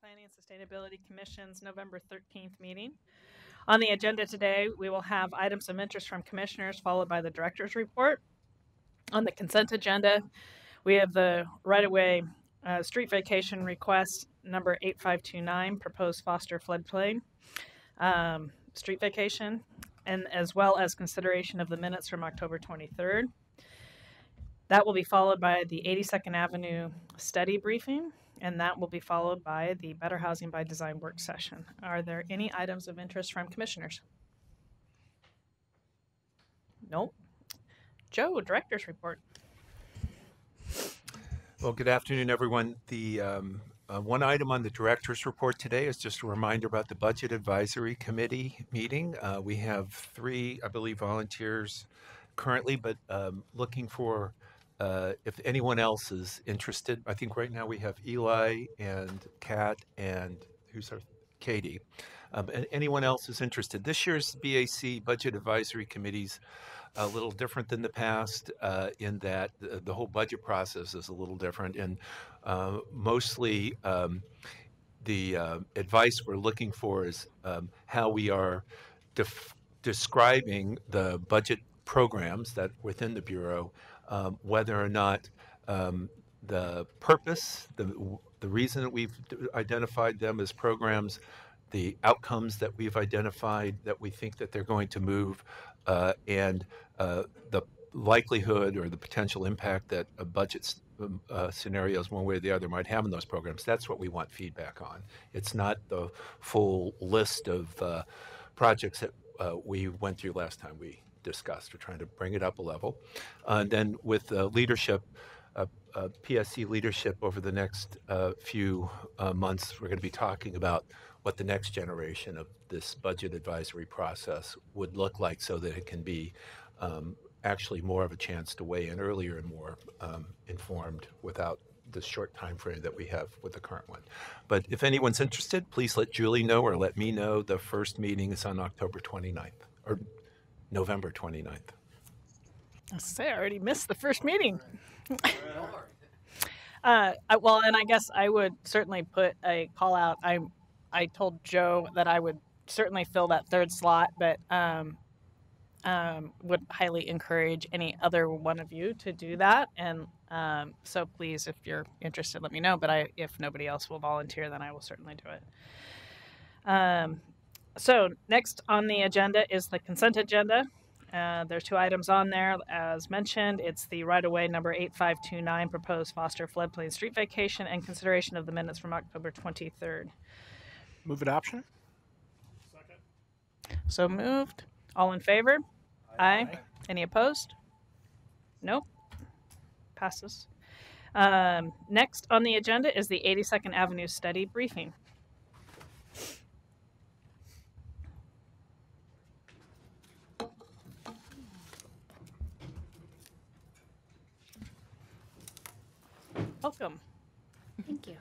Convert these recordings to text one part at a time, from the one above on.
Planning and Sustainability Commission's November 13th meeting. On the agenda today, we will have items of interest from commissioners followed by the director's report. On the consent agenda, we have the right-of-way street vacation request number 8529, proposed Foster floodplain street vacation, and as well as consideration of the minutes from October 23rd. That will be followed by the 82nd Avenue study briefing, and that will be followed by the Better Housing by Design work session. Are there any items of interest from commissioners? Nope. Joe, director's report. Well, good afternoon, everyone. The one item on the director's report today is just a reminder about the Budget Advisory Committee meeting. We have 3, I believe, volunteers currently, but looking for if anyone else is interested. I think right now we have Eli and Kat and Katie. And anyone else is interested. This year's BAC Budget Advisory Committee's a little different than the past in that the whole budget process is a little different, and mostly the advice we're looking for is how we are describing the budget programs that within the Bureau, whether or not the purpose, the reason that we've identified them as programs, the outcomes that we've identified that we think that they're going to move, and the likelihood or the potential impact that a budget scenarios one way or the other might have in those programs. That's what we want feedback on. It's not the full list of projects that we went through last time we discussed. We're trying to bring it up a level. And then with leadership, PSC leadership over the next few months, we're going to be talking about what the next generation of this budget advisory process would look like so that it can be actually more of a chance to weigh in earlier and more informed without the short time frame that we have with the current one. But if anyone's interested, please let Julie know or let me know. The first meeting is on October 29th or November 29th. I already missed the first meeting. Well, and I guess I would certainly put a call out. I told Joe that I would certainly fill that third slot, but would highly encourage any other one of you to do that. And so please, if you're interested, let me know. But if nobody else will volunteer, then I will certainly do it. So next on the agenda is the consent agenda. There's 2 items on there. As mentioned, it's the right-of-way number 8529, proposed Foster floodplain street vacation, and consideration of the minutes from October 23rd. Move adoption. Second. So moved. All in favor? Aye. Any opposed? Nope. Passes. Next on the agenda is the 82nd Avenue study briefing. Welcome. Thank you.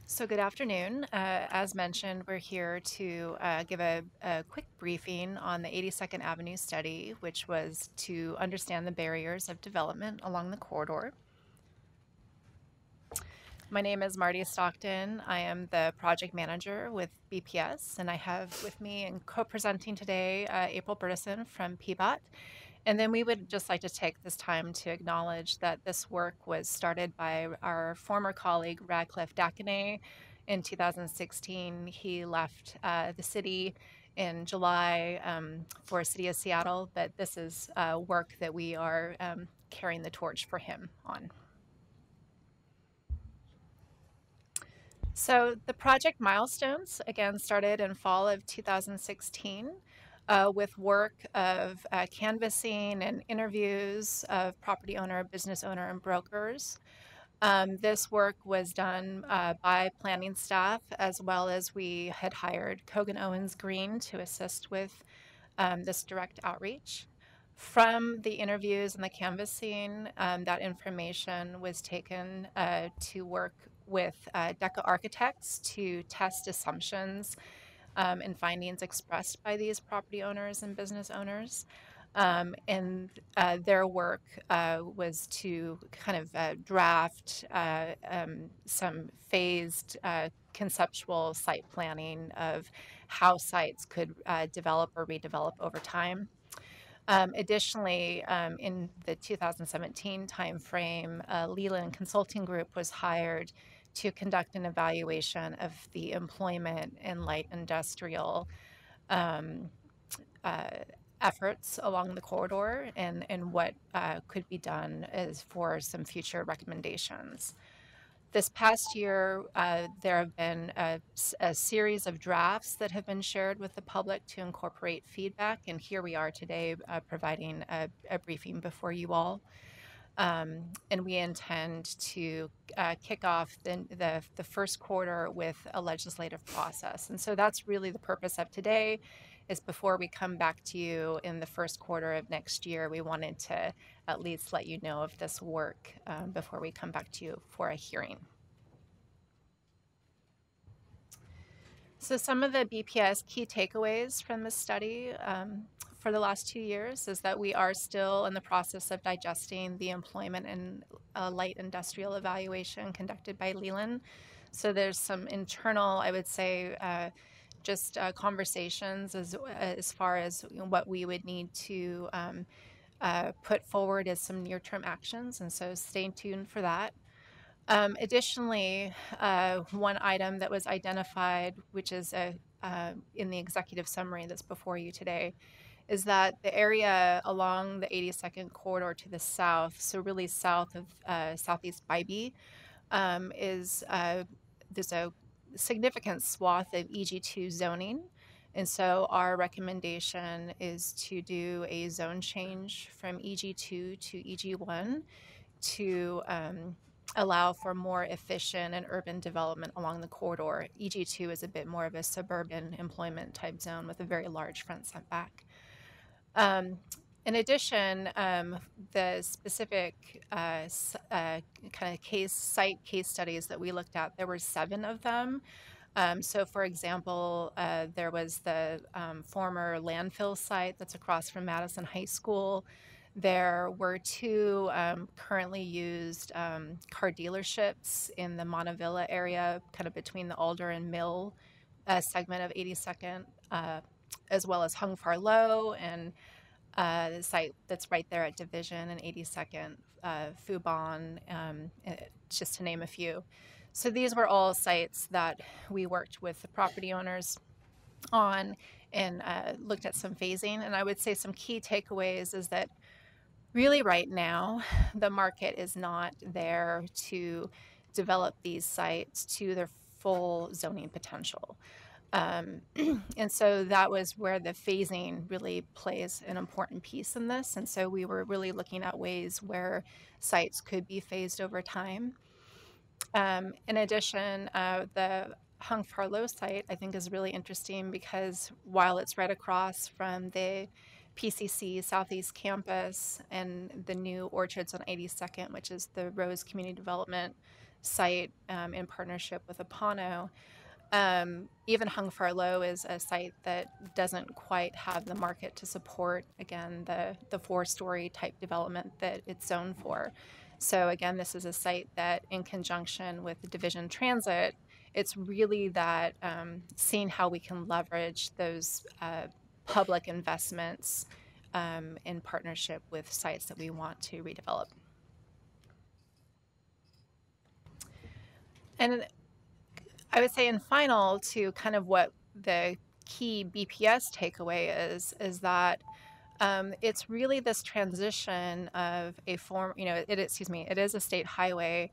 So good afternoon. As mentioned, we're here to give a quick briefing on the 82nd Avenue study, which was to understand the barriers of development along the corridor. My name is Marty Stockton. I am the project manager with BPS, and I have with me and co-presenting today April Burdison from PBOT. And then we would just like to take this time to acknowledge that this work was started by our former colleague, Radcliffe Dakinay, in 2016. He left the city in July for City of Seattle, but this is work that we are carrying the torch for him on. So the project milestones, again, started in fall of 2016. With work of canvassing and interviews of property owner, business owner, and brokers. This work was done by planning staff, as well as we had hired Cogan Owens Green to assist with this direct outreach. From the interviews and the canvassing, that information was taken to work with DECA architects to test assumptions and findings expressed by these property owners and business owners. And their work was to kind of draft some phased conceptual site planning of how sites could develop or redevelop over time. Additionally, in the 2017 timeframe, Leland Consulting Group was hired to conduct an evaluation of the employment in light industrial um, uh, efforts along the corridor and what could be done as for some future recommendations. This past year, there have been a series of drafts that have been shared with the public to incorporate feedback, and here we are today providing a briefing before you all. And we intend to kick off the first quarter with a legislative process. And so that's really the purpose of today, is before we come back to you in the first quarter of next year, we wanted to at least let you know of this work before we come back to you for a hearing. So some of the BPS key takeaways from this study for the last 2 years is that we are still in the process of digesting the employment and light industrial evaluation conducted by Leland. So there's some internal, I would say, just conversations as far as what we would need to put forward as some near-term actions, and so stay tuned for that. Additionally, one item that was identified, which is in the executive summary that's before you today, is that the area along the 82nd corridor to the south, so really south of Southeast Bybee, is there's a significant swath of EG2 zoning. And so our recommendation is to do a zone change from EG2 to EG1 to allow for more efficient and urban development along the corridor. EG2 is a bit more of a suburban employment type zone with a very large front setback. In addition, the specific kind of site case studies that we looked at, there were 7 of them. So for example, there was the former landfill site that's across from Madison High School. There were 2 currently used car dealerships in the Montevilla area, kind of between the Alder and Mill segment of 82nd, as well as Hung Far Low and the site that's right there at Division and 82nd, Fubon, just to name a few. So these were all sites that we worked with the property owners on and looked at some phasing. And I would say some key takeaways is that really right now, the market is not there to develop these sites to their full zoning potential. And so that was where the phasing really plays an important piece in this. And so we were really looking at ways where sites could be phased over time. In addition, the Hung Far Low site, I think, is really interesting because while it's right across from the PCC Southeast Campus and the new Orchards on 82nd, which is the Rose Community Development site in partnership with Apano, even Hung Far Low is a site that doesn't quite have the market to support, again, the 4-story type development that it's zoned for. So again, this is a site that in conjunction with the Division Transit, it's really that seeing how we can leverage those public investments in partnership with sites that we want to redevelop. And I would say in final to kind of what the key BPS takeaway is that it's really this transition of a form, it is a state highway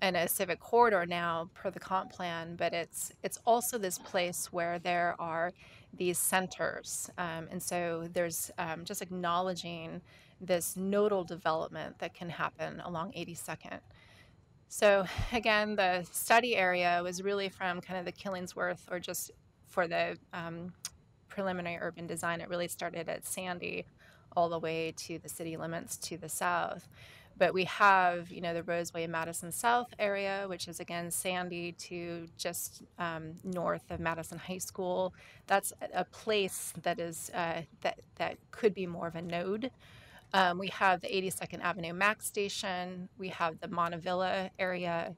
and a civic corridor now per the comp plan, but it's also this place where there are these centers. And so there's just acknowledging this nodal development that can happen along 82nd. So again, the study area was really from kind of the Killingsworth, or just for the preliminary urban design, it really started at Sandy all the way to the city limits to the south. But we have, the Roseway Madison South area, which is again Sandy to just north of Madison High School. That's a place that is that could be more of a node. We have the 82nd Avenue Max Station. We have the Montevilla area,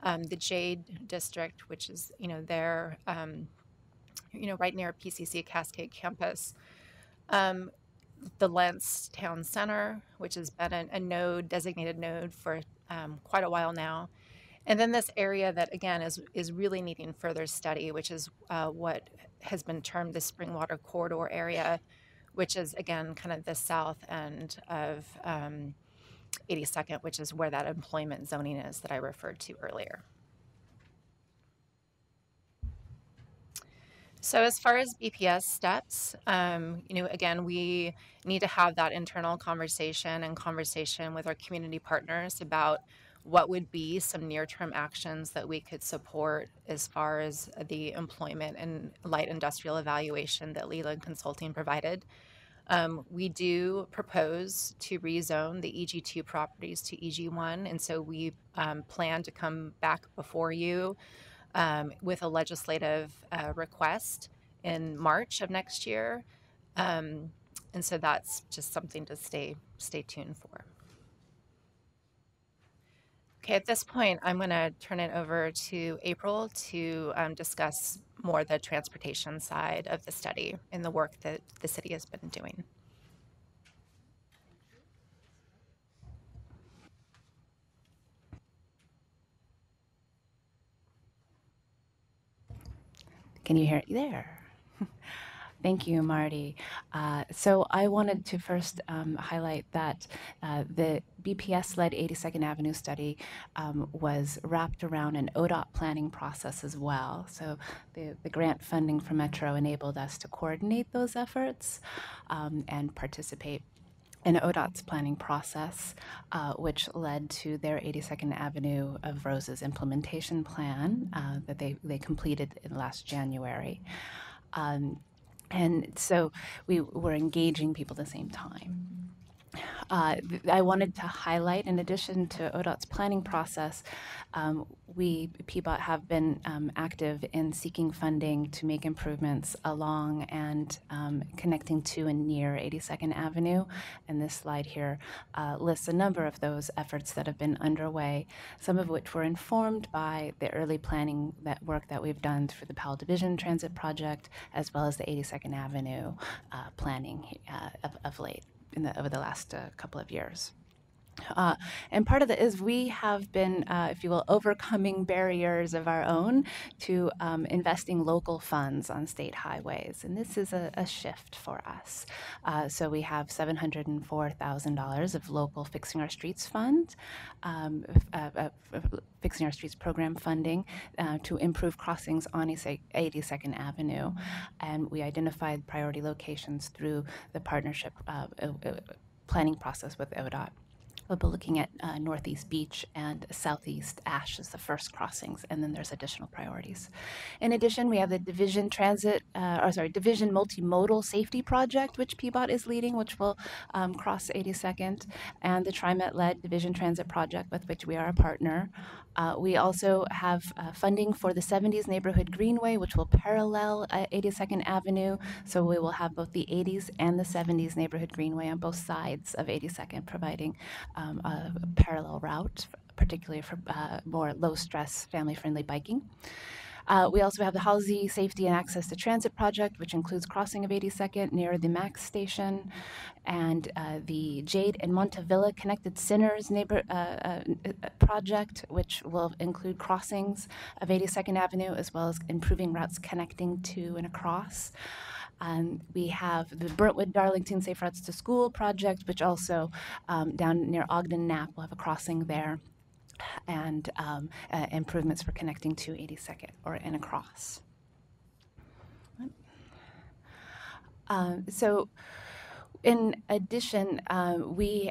the Jade District, which is there, right near PCC Cascade campus. The Lentz Town Center, which has been a node, designated node for quite a while now. And then this area that, again, is really needing further study, which is what has been termed the Springwater Corridor area, which is, again, kind of the south end of 82nd, which is where that employment zoning is that I referred to earlier. So as far as BPS steps, again, we need to have that internal conversation with our community partners about what would be some near-term actions that we could support as far as the employment and light industrial evaluation that Leland Consulting provided. We do propose to rezone the EG2 properties to EG1, and so we plan to come back before you with a legislative request in March of next year. And so that's just something to stay tuned for. Okay, at this point, I'm going to turn it over to April to discuss more the transportation side of the study and the work that the city has been doing. Can you hear it there? Thank you, Marty. So I wanted to first highlight that the BPS-led 82nd Avenue study was wrapped around an ODOT planning process as well. So the grant funding from Metro enabled us to coordinate those efforts and participate in ODOT's planning process, which led to their 82nd Avenue of Roses implementation plan that they completed in last January. And so we were engaging people at the same time. I wanted to highlight, in addition to ODOT's planning process, we, PBOT, have been active in seeking funding to make improvements along and connecting to and near 82nd Avenue. And this slide here lists a number of those efforts that have been underway, some of which were informed by the early planning work that we've done through the Powell Division Transit Project, as well as the 82nd Avenue planning of late. Over the last couple of years. And part of it is we have been, if you will, overcoming barriers of our own to investing local funds on state highways. And this is a shift for us. So we have $704,000 of local Fixing Our Streets fund, Fixing Our Streets program funding to improve crossings on 82nd Avenue. And we identified priority locations through the partnership planning process with ODOT. We'll be looking at Northeast Beach and Southeast Ash as the first crossings, and then there's additional priorities. In addition, we have the Division Division Multimodal Safety Project, which PBOT is leading, which will cross 82nd, and the TriMet-led Division Transit Project, with which we are a partner. We also have funding for the 70s Neighborhood Greenway, which will parallel 82nd Avenue, so we will have both the 80s and the 70s Neighborhood Greenway on both sides of 82nd, providing a parallel route, particularly for more low-stress, family-friendly biking. We also have the Halsey Safety and Access to Transit Project, which includes crossing of 82nd near the Max Station, and the Jade and Montevilla Connected Sinners project, which will include crossings of 82nd Avenue, as well as improving routes connecting to and across. We have the Brentwood Darlington Safe Routes to School project, which also down near Ogden Knapp will have a crossing there, and improvements for connecting to 82nd and across. So In addition, we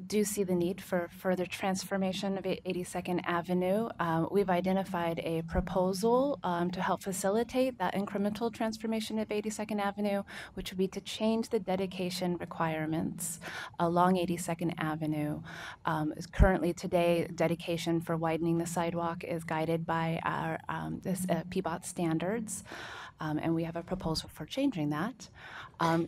do see the need for further transformation of 82nd Avenue. We've identified a proposal to help facilitate that incremental transformation of 82nd Avenue, which would be to change the dedication requirements along 82nd Avenue. Currently today, dedication for widening the sidewalk is guided by our PBOT standards, and we have a proposal for changing that.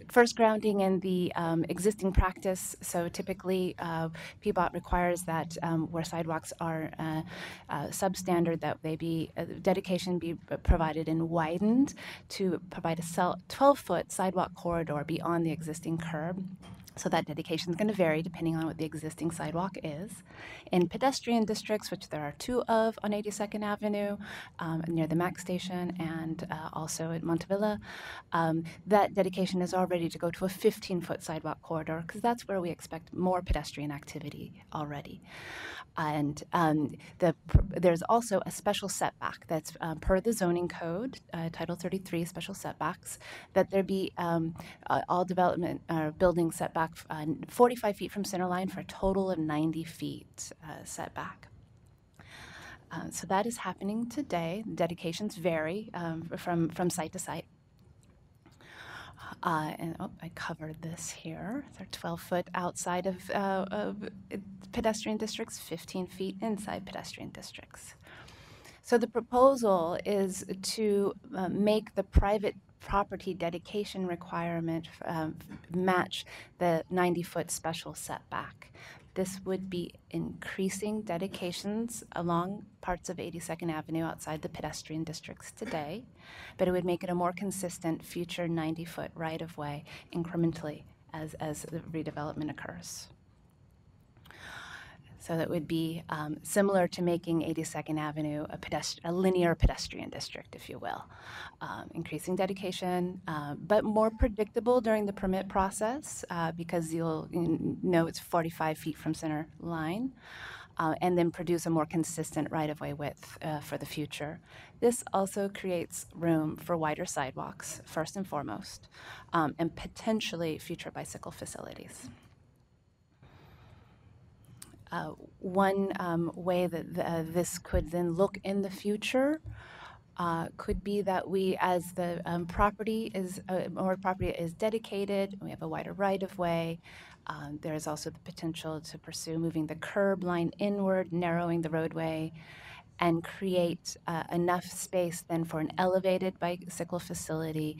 First, grounding in the existing practice. So typically, PBOT requires that where sidewalks are substandard, that they be dedication be provided and widened to provide a 12-foot sidewalk corridor beyond the existing curb. So that dedication is going to vary depending on what the existing sidewalk is. In pedestrian districts, which there are 2 of on 82nd Avenue, near the MAC station and also at Montevilla, that dedication is already to go to a 15-foot sidewalk corridor because that's where we expect more pedestrian activity already. And there's also a special setback that's per the zoning code, Title 33 special setbacks, that there be all development building setback 45 feet from center line for a total of 90 feet setback. So that is happening today. Dedications vary from site to site. And I covered this here. They're 12 foot outside of pedestrian districts, 15 feet inside pedestrian districts. So the proposal is to make the private property dedication requirement match the 90-foot special setback. This would be increasing dedications along parts of 82nd Avenue outside the pedestrian districts today, but it would make it a more consistent future 90-foot right-of-way incrementally as the redevelopment occurs. So that would be similar to making 82nd Avenue a linear pedestrian district, if you will. Increasing dedication, but more predictable during the permit process because you'll know it's 45 feet from center line, and then produce a more consistent right-of-way width for the future. This also creates room for wider sidewalks, first and foremost, and potentially future bicycle facilities. One way that this could then look in the future could be that we, as the more property is dedicated, we have a wider right-of-way. There is also the potential to pursue moving the curb line inward, narrowing the roadway, and create enough space then for an elevated bicycle facility,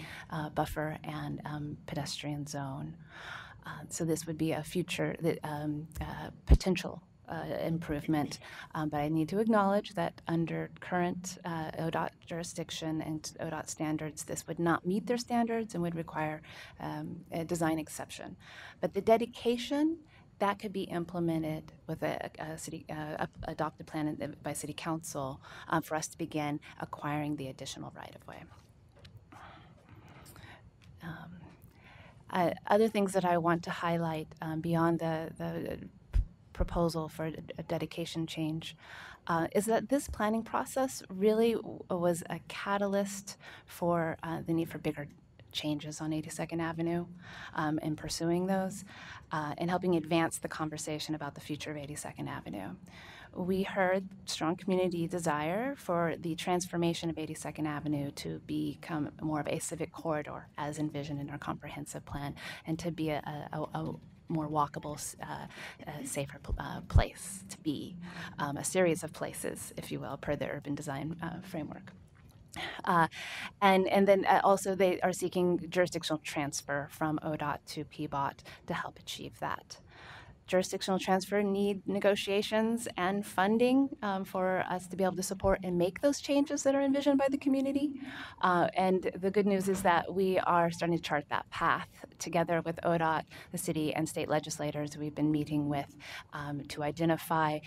buffer, and pedestrian zone. So this would be a future potential improvement, but I need to acknowledge that under current ODOT jurisdiction and ODOT standards, this would not meet their standards and would require a design exception. But the dedication, that could be implemented with a city adopted plan by City Council for us to begin acquiring the additional right-of-way. Other things that I want to highlight beyond the proposal for a dedication change is that this planning process really was a catalyst for the need for bigger changes on 82nd Avenue and pursuing those and helping advance the conversation about the future of 82nd Avenue. We heard strong community desire for the transformation of 82nd Avenue to become more of a civic corridor as envisioned in our comprehensive plan and to be a more walkable, safer place to be, a series of places, if you will, per the urban design framework. And then also they are seeking jurisdictional transfer from ODOT to PBOT to help achieve that. Jurisdictional transfer need negotiations and funding for us to be able to support and make those changes that are envisioned by the community. And the good news is that we are starting to chart that path together with ODOT, the city, and state legislators we've been meeting with to identify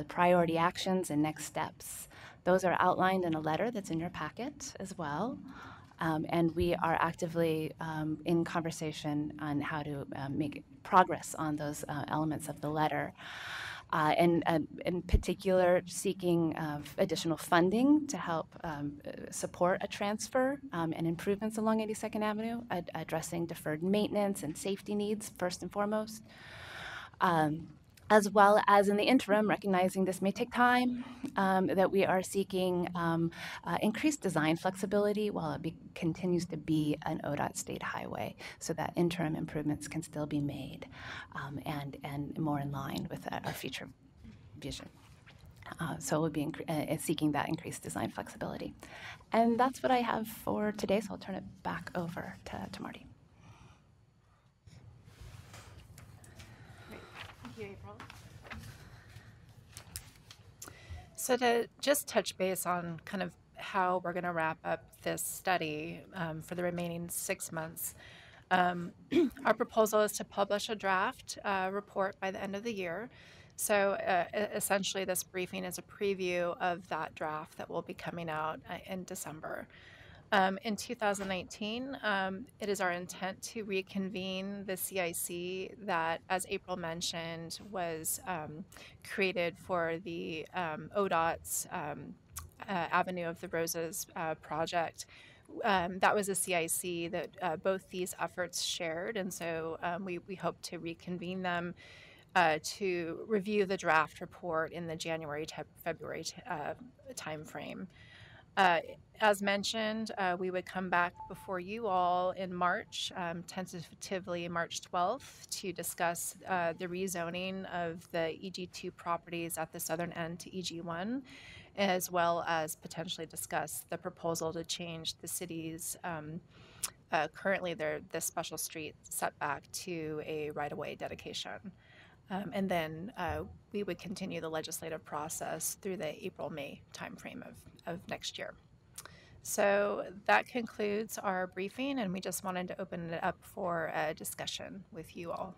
priority actions and next steps. Those are outlined in a letter that's in your packet as well. And we are actively in conversation on how to make progress on those elements of the letter. and in particular seeking additional funding to help support a transfer and improvements along 82nd Avenue, addressing deferred maintenance and safety needs first and foremost. As well as in the interim, recognizing this may take time, that we are seeking increased design flexibility while it continues to be an ODOT state highway, so that interim improvements can still be made and more in line with our future vision. So we'll be seeking that increased design flexibility. And that's what I have for today, so I'll turn it back over to Marty. Thank you, April. So to just touch base on kind of how we're going to wrap up this study for the remaining 6 months, our proposal is to publish a draft report by the end of the year. So essentially this briefing is a preview of that draft that will be coming out in December. In 2019, it is our intent to reconvene the CIC that, as April mentioned, was created for the ODOT's Avenue of the Roses project. That was a CIC that both these efforts shared, and so we hope to reconvene them to review the draft report in the January to February timeframe. As mentioned, we would come back before you all in March, tentatively March 12th, to discuss the rezoning of the EG2 properties at the southern end to EG1, as well as potentially discuss the proposal to change the city's currently the special street setback to a right-of-way dedication. And then we would continue the legislative process through the April-May timeframe of next year. So that concludes our briefing, and we just wanted to open it up for a discussion with you all.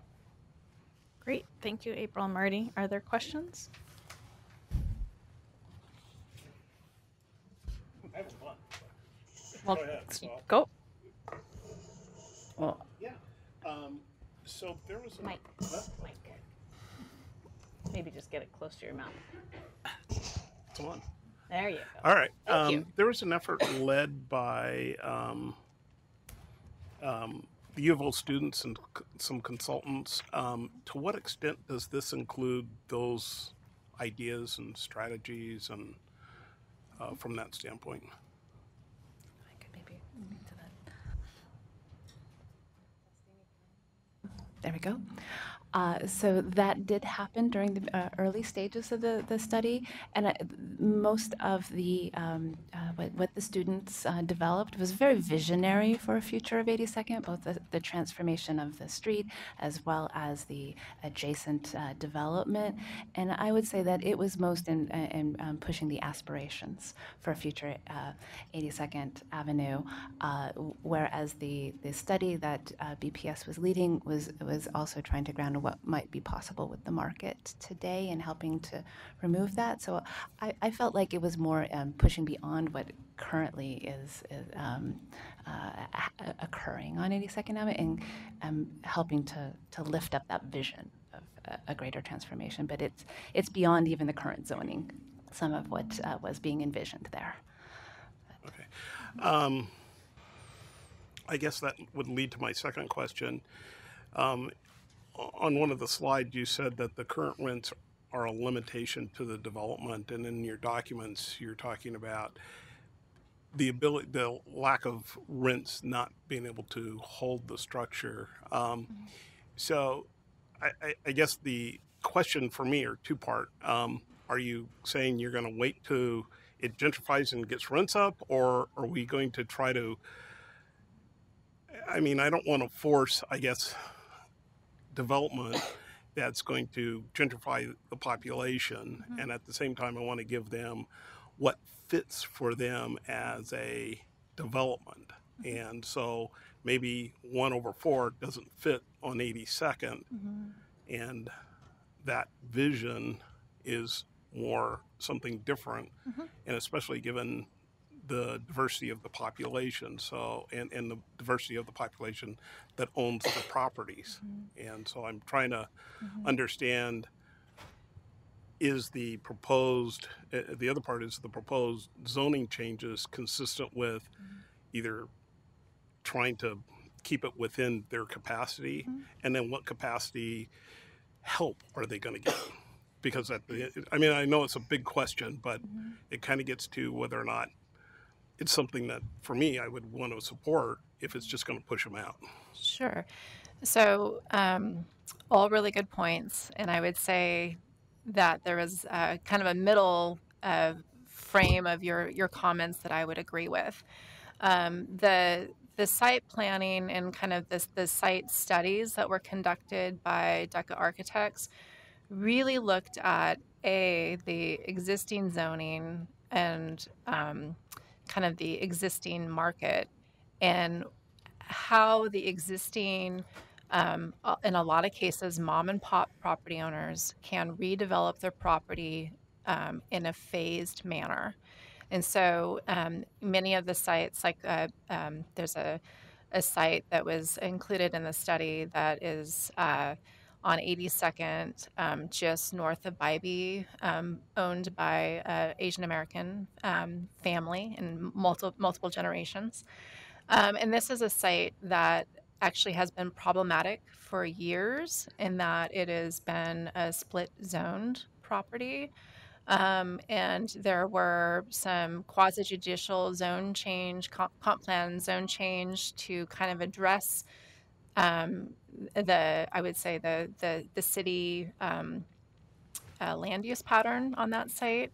Great. Thank you, April and Marty. Are there questions? I have one. Well, Go ahead, Saul. go. Well, yeah. So there was a... Mike. What? Mike. Maybe just get it close to your mouth. It's on. There you go. All right. Thank you. There was an effort led by the U of O students and some consultants. To what extent does this include those ideas and strategies and from that standpoint? I could maybe move to that. There we go. So that did happen during the early stages of the study, and most of the what the students developed was very visionary for a future of 82nd, both the transformation of the street as well as the adjacent development. And I would say that it was most in pushing the aspirations for a future 82nd Avenue, whereas the study that BPS was leading was also trying to ground what might be possible with the market today and helping to remove that. So I felt like it was more pushing beyond what currently is occurring on 82nd Avenue and helping to lift up that vision of a greater transformation. But it's beyond even the current zoning, some of what was being envisioned there. Okay. I guess that would lead to my second question. On one of the slides, you said that the current rents are a limitation to the development, and in your documents, you're talking about the lack of rents not being able to hold the structure. So I guess the question for me are two-part. Are you saying you're going to wait till it gentrifies and gets rents up, or are we going to try to, I mean, I don't want to force, I guess, development that's going to gentrify the population, and at the same time I want to give them what fits for them as a development. And so maybe 1/4 doesn't fit on 82nd, and that vision is more something different, and especially given the diversity of the population, so and the diversity of the population that owns the properties. And so I'm trying to understand is the proposed, the other part is the proposed zoning changes consistent with either trying to keep it within their capacity, and then what capacity help are they going to get? Because I mean, I know it's a big question, but it kind of gets to whether or not it's something that, for me, I would want to support if it's just going to push them out. Sure. So, all really good points. And I would say that there was kind of a middle frame of your comments that I would agree with. The site planning and kind of the site studies that were conducted by DECA architects really looked at the existing zoning and kind of the existing market and how the existing in a lot of cases mom and pop property owners can redevelop their property in a phased manner. And so many of the sites, like there's a site that was included in the study that is on 82nd, just north of Bybee, owned by an Asian American family in multiple generations. And this is a site that actually has been problematic for years in that it has been a split zoned property. And there were some quasi-judicial zone change, comp plan zone change to kind of address I would say the city land use pattern on that site.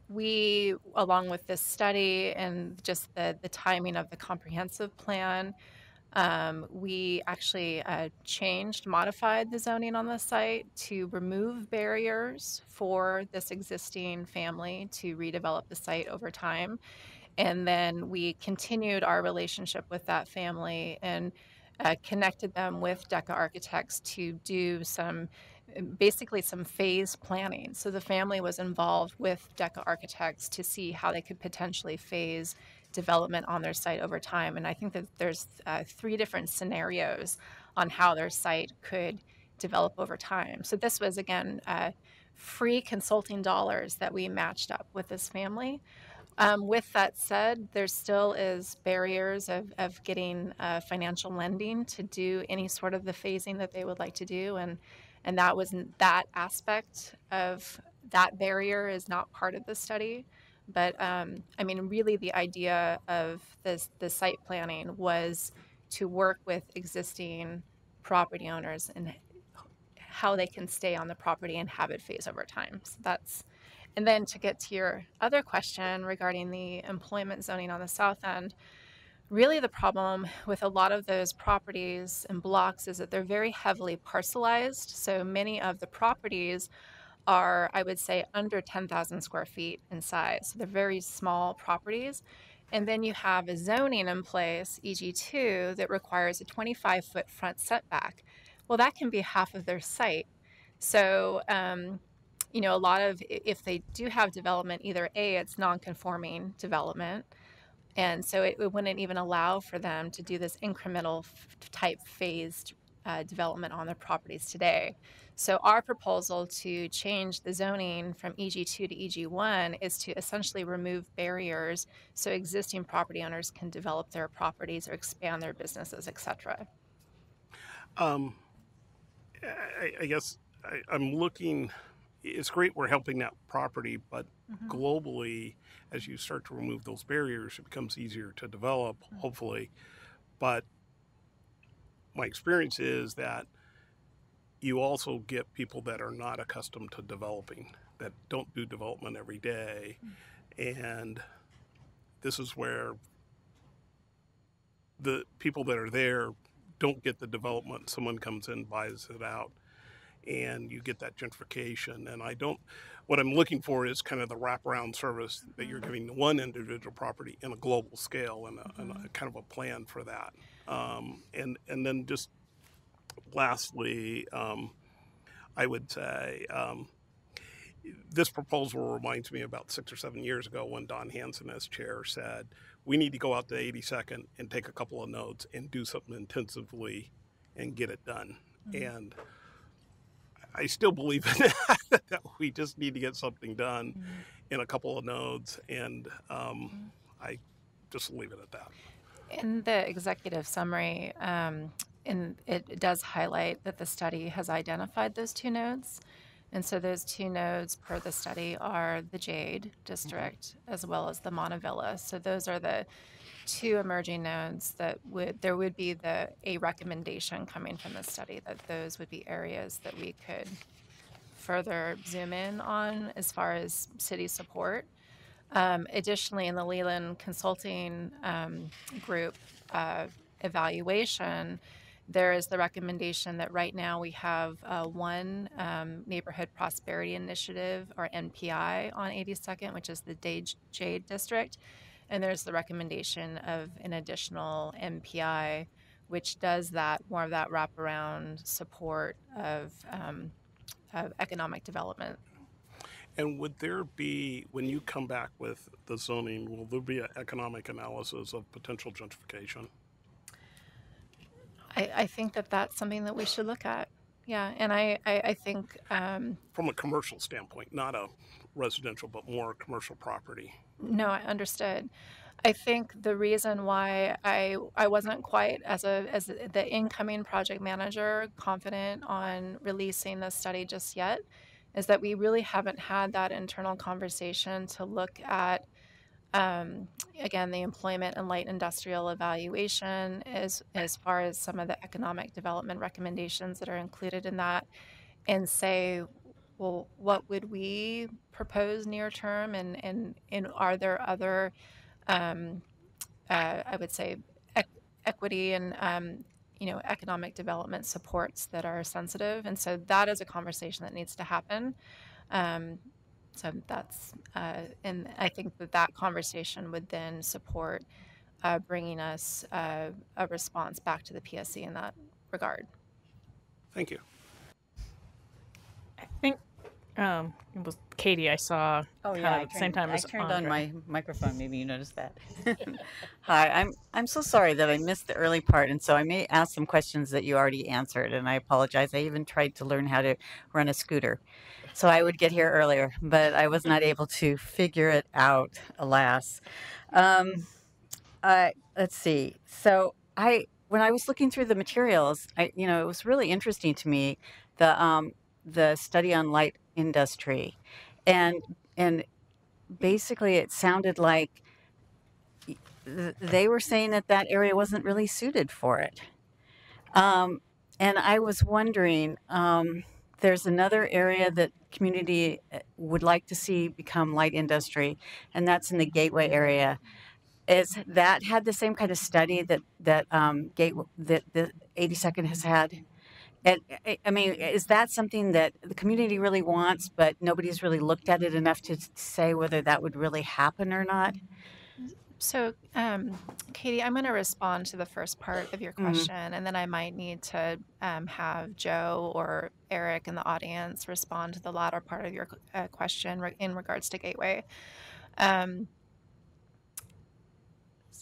We, along with this study and just the timing of the comprehensive plan, we actually modified the zoning on the site to remove barriers for this existing family to redevelop the site over time. And then we continued our relationship with that family and connected them with DECA architects to do basically some phase planning. So the family was involved with DECA architects to see how they could potentially phase development on their site over time. And I think that there's 3 different scenarios on how their site could develop over time. So this was, again, free consulting dollars that we matched up with this family. With that said, there still is barriers of getting financial lending to do any sort of the phasing that they would like to do. And that aspect of that barrier is not part of the study. But I mean, really the idea of the site planning was to work with existing property owners and how they can stay on the property and have it phase over time. So and then to get to your other question regarding the employment zoning on the south end, really the problem with a lot of those properties and blocks is that they're very heavily parcelized. So many of the properties are, I would say, under 10,000 square feet in size. So they're very small properties. And then you have a zoning in place, EG2, that requires a 25-foot front setback. Well, that can be half of their site. So, you know, a lot of, if they do have development, either A, it's non-conforming development, and so it wouldn't even allow for them to do this incremental type phased development on their properties today. So our proposal to change the zoning from EG2 to EG1 is to essentially remove barriers so existing property owners can develop their properties or expand their businesses, et cetera. I guess I'm looking, it's great we're helping that property, but globally, as you start to remove those barriers, it becomes easier to develop, hopefully. But my experience is that you also get people that are not accustomed to developing, that don't do development every day. And this is where the people that are there don't get the development. Someone comes in, buys it out, and you get that gentrification. And what I'm looking for is kind of the wraparound service that you're giving to one individual property in a global scale and a kind of a plan for that. And then just lastly, I would say this proposal reminds me about 6 or 7 years ago when Don Hansen as chair said, we need to go out to 82nd and take a couple of nodes and do something intensively and get it done. And I still believe in that we just need to get something done in a couple of nodes, and I just leave it at that. In the executive summary, it does highlight that the study has identified those two nodes. And so those two nodes per the study are the Jade District as well as the Montevilla. So those are the two emerging nodes that there would be a recommendation coming from the study that those would be areas that we could further zoom in on as far as city support. Additionally, in the Leland Consulting Group evaluation, there is the recommendation that right now we have one Neighborhood Prosperity Initiative, or NPI, on 82nd, which is the Jade District. And there's the recommendation of an additional NPI, which does more of that wraparound support of economic development. And would there be, when you come back with the zoning, will there be an economic analysis of potential gentrification? I think that that's something that we should look at. Yeah, and I think from a commercial standpoint, not a residential, but more commercial property. No, I understood. I think the reason why I wasn't quite, as the incoming project manager, confident on releasing the study just yet is that we really haven't had that internal conversation to look at again, the employment and light industrial evaluation as far as some of the economic development recommendations that are included in that, and say, well, what would we propose near term, and are there other, I would say, equity and economic development supports that are sensitive, and so that is a conversation that needs to happen. So that's, and I think that conversation would then support bringing us a response back to the PSC in that regard. Thank you. I think it was Katie I saw. Oh yeah, at the same time as I turned on Andre. my microphone. Maybe you noticed that. Hi, I'm so sorry that I missed the early part, and so I may ask some questions that you already answered, and I apologize. I even tried to learn how to run a scooter, so I would get here earlier, but I was not able to figure it out, alas. Let's see. So when I was looking through the materials, it was really interesting to me, the study on light industry, and basically it sounded like they were saying that area wasn't really suited for it. And I was wondering, there's another area that community would like to see become light industry, and that's in the Gateway area. Is that had the same kind of study that the 82nd has had? And I mean, is that something that the community really wants, but nobody's really looked at it enough to say whether that would really happen or not? So, Katie, I'm going to respond to the first part of your question, and then I might need to have Joe or Eric in the audience respond to the latter part of your question in regards to Gateway.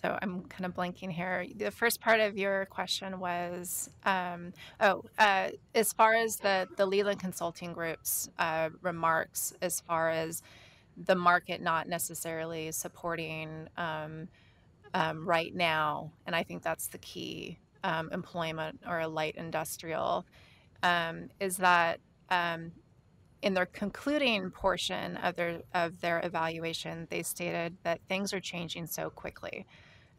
So I'm kind of blanking here. The first part of your question was, as far as the Leland Consulting Group's remarks, as far as the market not necessarily supporting right now, and I think that's the key, employment or a light industrial, is that in their concluding portion of their evaluation, they stated that things are changing so quickly.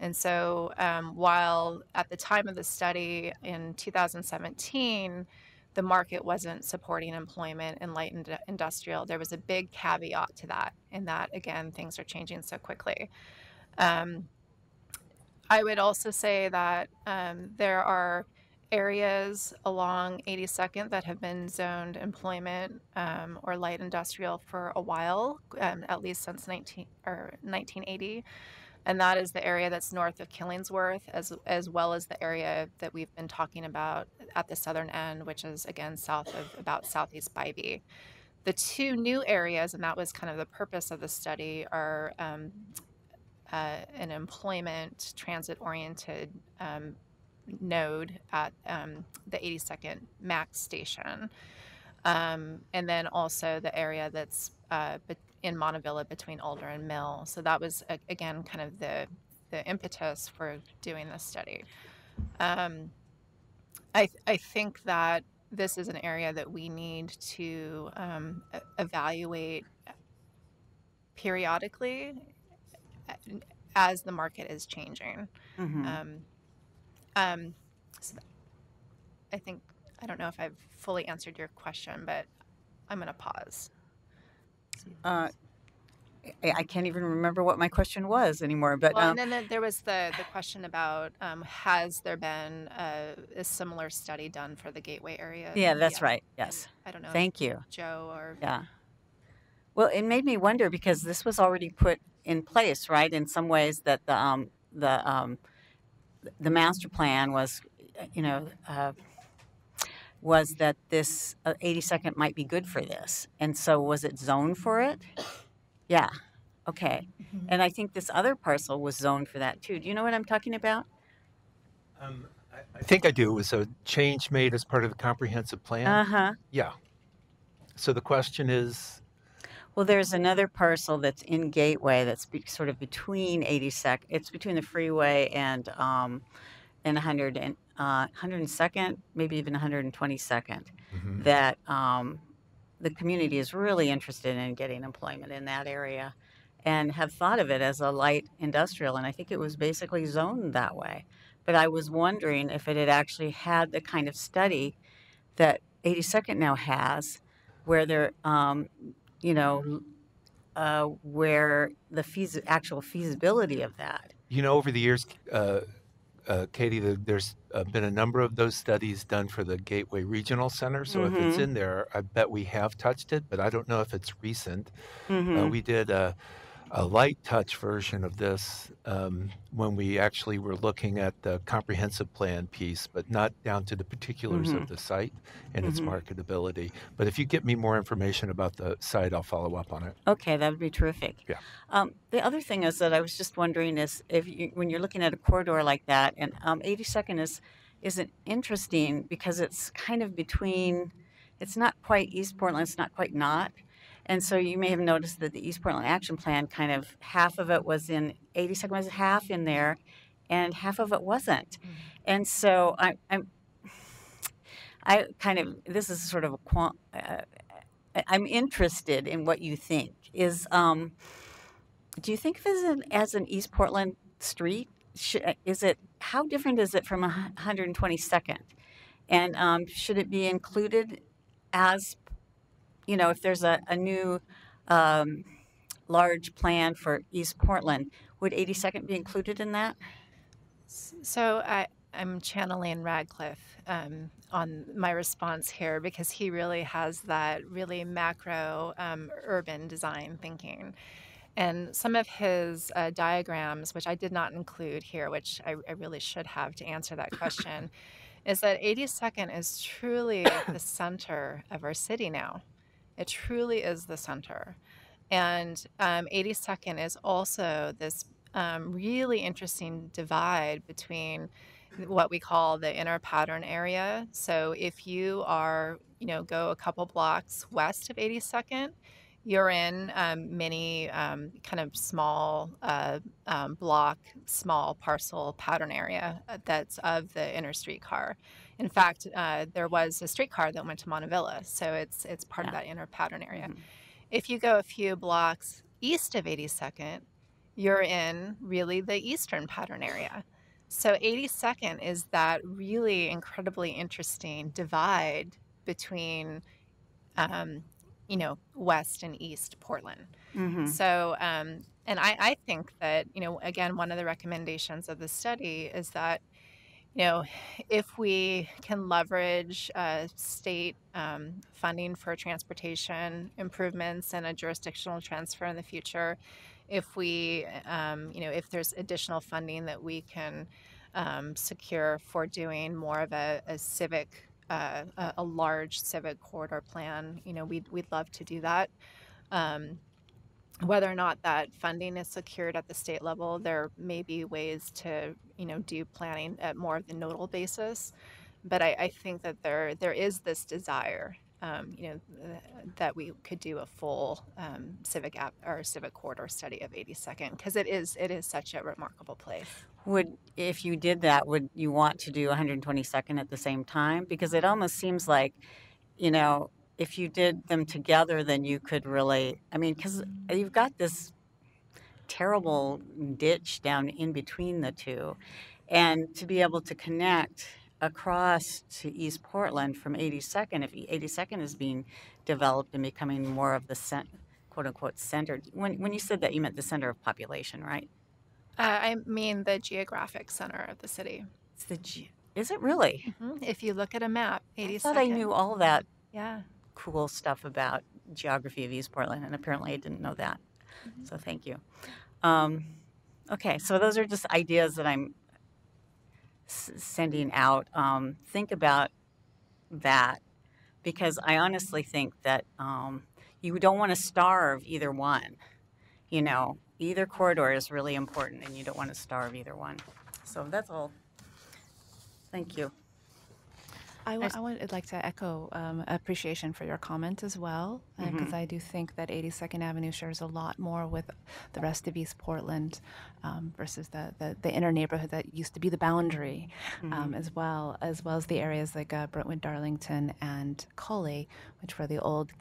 And so while at the time of the study in 2017, the market wasn't supporting employment in light industrial, there was a big caveat to that, in that, again, things are changing so quickly. I would also say that there are areas along 82nd that have been zoned employment or light industrial for a while, at least since 1980. And that is the area that's north of Killingsworth, as well as the area that we've been talking about at the southern end, which is, again, south of about Southeast Bybee. The two new areas, and that was kind of the purpose of the study, are an employment transit-oriented node at the 82nd MAX station. and then also the area that's in Montevilla between Alder and Mill. So that was again kind of the impetus for doing this study. I think that this is an area that we need to evaluate periodically as the market is changing. So I think, I don't know if I've fully answered your question, but I'm going to pause. I can't even remember what my question was anymore. But well, and then there was the question about has there been a similar study done for the Gateway area? Yeah, that's right. Yes. And I don't know. Thank you, Joe, or yeah. Well, it made me wonder because this was already put in place, right? In some ways, that the master plan was, was that this 82nd might be good for this, and so was it zoned for it? Yeah. Okay. Mm-hmm. And I think this other parcel was zoned for that too. Do you know what I'm talking about? I think I do. It was a change made as part of the comprehensive plan. Uh-huh. Yeah. So the question is, well, there's another parcel that's in Gateway that's sort of between 82nd. It's between the freeway and 102nd, maybe even 122nd. That the community is really interested in getting employment in that area, and have thought of it as a light industrial. And I think it was basically zoned that way. But I was wondering if it had actually had the kind of study that 82nd now has, where they're where the actual feasibility of that. Over the years, Katie, there's been a number of those studies done for the Gateway Regional Center. So if it's in there, I bet we have touched it, but I don't know if it's recent. We did a light touch version of this when we actually were looking at the comprehensive plan piece, but not down to the particulars of the site and its marketability. But if you get me more information about the site, I'll follow up on it. Okay, that would be terrific. Yeah. The other thing is that I was just wondering is when you're looking at a corridor like that, and 82nd isn't interesting because it's kind of between, it's not quite East Portland, it's not quite not. And so you may have noticed that the East Portland Action Plan, kind of half of it was in 82nd, was half in there, and half of it wasn't. And so I kind of, this is sort of I'm interested in what you think. Do you think of it as an East Portland street? How different is it from 122nd? And should it be included as, if there's a new large plan for East Portland, would 82nd be included in that? So I'm channeling Radcliffe on my response here, because he really has that really macro urban design thinking. And some of his diagrams, which I did not include here, which I really should have to answer that question, is that 82nd is truly the center of our city now. It truly is the center. And 82nd is also this really interesting divide between what we call the inner pattern area. So if you are, go a couple blocks west of 82nd, you're in many kind of small block, small parcel pattern area that's of the inner streetcar. In fact, there was a streetcar that went to Montevilla, so it's part of that inner pattern area. If you go a few blocks east of 82nd, you're in really the eastern pattern area. So 82nd is that really incredibly interesting divide between, West and East Portland. So, and I think that, again, one of the recommendations of the study is that, if we can leverage state funding for transportation improvements and a jurisdictional transfer in the future, if we, if there's additional funding that we can secure for doing more of a civic, a large civic corridor plan, we'd love to do that. Whether or not that funding is secured at the state level, there may be ways to, do planning at more of the nodal basis. But I think that there is this desire that we could do a full civic corridor study of 82nd, because it is such a remarkable place. If you did that, would you want to do 122nd at the same time? Because it almost seems like, if you did them together, then you could really, because you've got this terrible ditch down in between the two. And to be able to connect across to East Portland from 82nd, if 82nd is being developed and becoming more of the quote unquote center. When you said that, you meant the center of population, right? I mean the geographic center of the city. Is it really? Mm-hmm. If you look at a map, 82nd. I thought I knew all that yeah. cool stuff about geography of East Portland, and apparently I didn't know that. Mm-hmm. So thank you. Okay, so those are just ideas that I'm sending out. Think about that, because I honestly think that you don't want to starve either one. Either corridor is really important, and you don't want to starve either one. So that's all. Thank you. I would like to echo appreciation for your comment as well, because I do think that 82nd Avenue shares a lot more with the rest of East Portland versus the inner neighborhood that used to be the boundary, as well as the areas like Brentwood, Darlington, and Coley, which were the old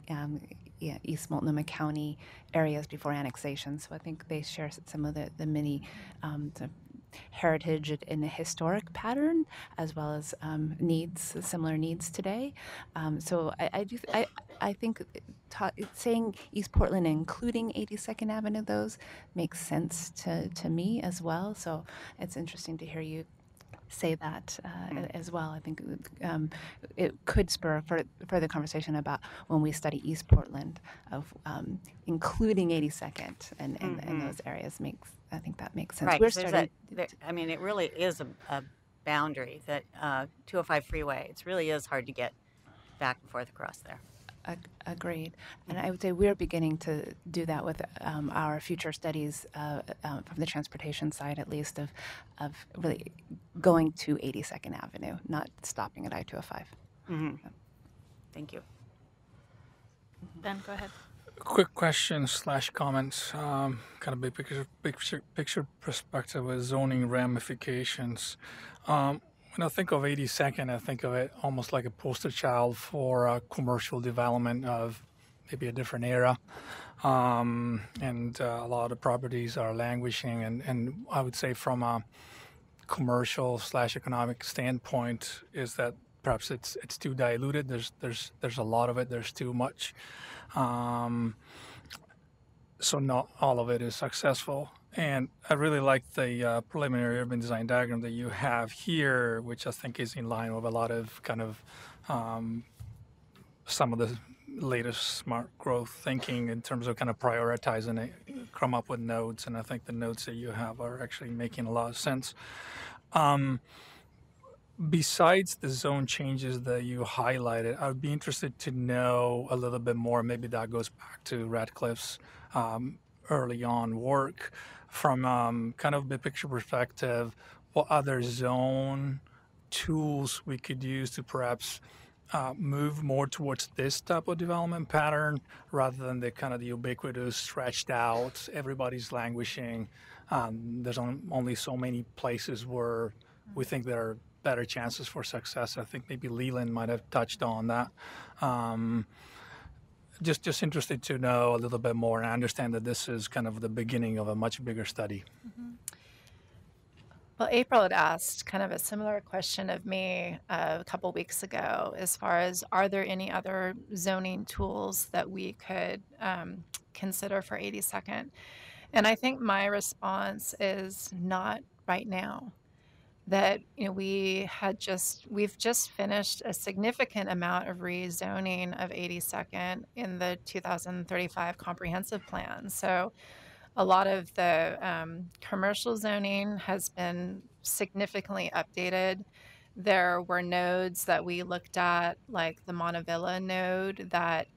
East Multnomah County areas before annexation. So I think they share some of the many heritage in a historic pattern, as well as similar needs today. So I think saying East Portland, including 82nd Avenue, those makes sense to me as well. So it's interesting to hear you say that as well. I think it could spur further conversation about when we study East Portland of including 82nd and those areas I think that makes sense. Right. It really is a boundary, that 205 freeway. It really is hard to get back and forth across there. Agreed. And I would say we're beginning to do that with our future studies from the transportation side, at least, of really going to 82nd Avenue, not stopping at I-205. Thank you. Ben, go ahead. Quick question / comments, kind of big picture perspective with zoning ramifications. When I think of 82nd, I think of it almost like a poster child for commercial development of maybe a different era. And a lot of the properties are languishing. And I would say from a commercial / economic standpoint is that perhaps it's too diluted. There's a lot of it. There's too much. So not all of it is successful. And I really like the preliminary urban design diagram that you have here, which I think is in line with a lot of kind of some of the latest smart growth thinking in terms of kind of prioritizing it, come up with nodes. And I think the nodes that you have are actually making a lot of sense. Besides the zone changes that you highlighted, I would be interested to know a little bit more. Maybe that goes back to Radcliffe's early on work from kind of big picture perspective. What other zone tools we could use to perhaps move more towards this type of development pattern rather than the kind of the ubiquitous, stretched out, everybody's languishing. There's only so many places where we think there are better chances for success. I think maybe Leland might have touched on that. Just interested to know a little bit more, and I understand that this is kind of the beginning of a much bigger study. Well, April had asked kind of a similar question of me a couple weeks ago, as far as are there any other zoning tools that we could consider for 82nd? And I think my response is not right now. That we've just finished a significant amount of rezoning of 82nd in the 2035 comprehensive plan. So a lot of the commercial zoning has been significantly updated. There were nodes that we looked at, like the Montevilla node that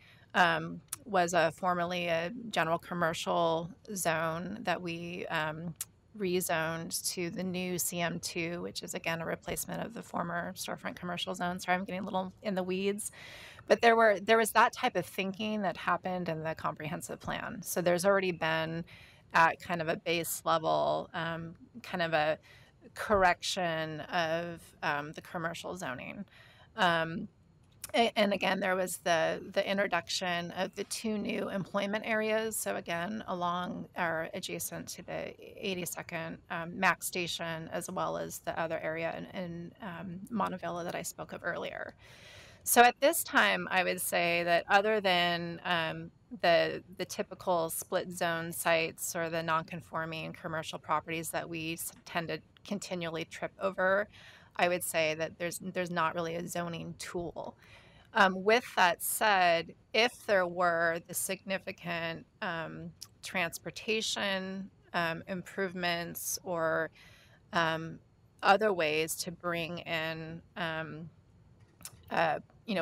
was formerly a general commercial zone that we rezoned to the new CM2, which is again a replacement of the former storefront commercial zone. Sorry, I'm getting a little in the weeds. But there was that type of thinking that happened in the comprehensive plan. So there's already been at kind of a base level, kind of a correction of the commercial zoning. And again, there was the introduction of the 2 new employment areas. So again, along or adjacent to the 82nd Max Station, as well as the other area in Montevilla that I spoke of earlier. So at this time, I would say that other than the typical split zone sites or the non-conforming commercial properties that we tend to continually trip over, I would say that there's not really a zoning tool. With that said, if there were the significant transportation improvements or other ways to bring in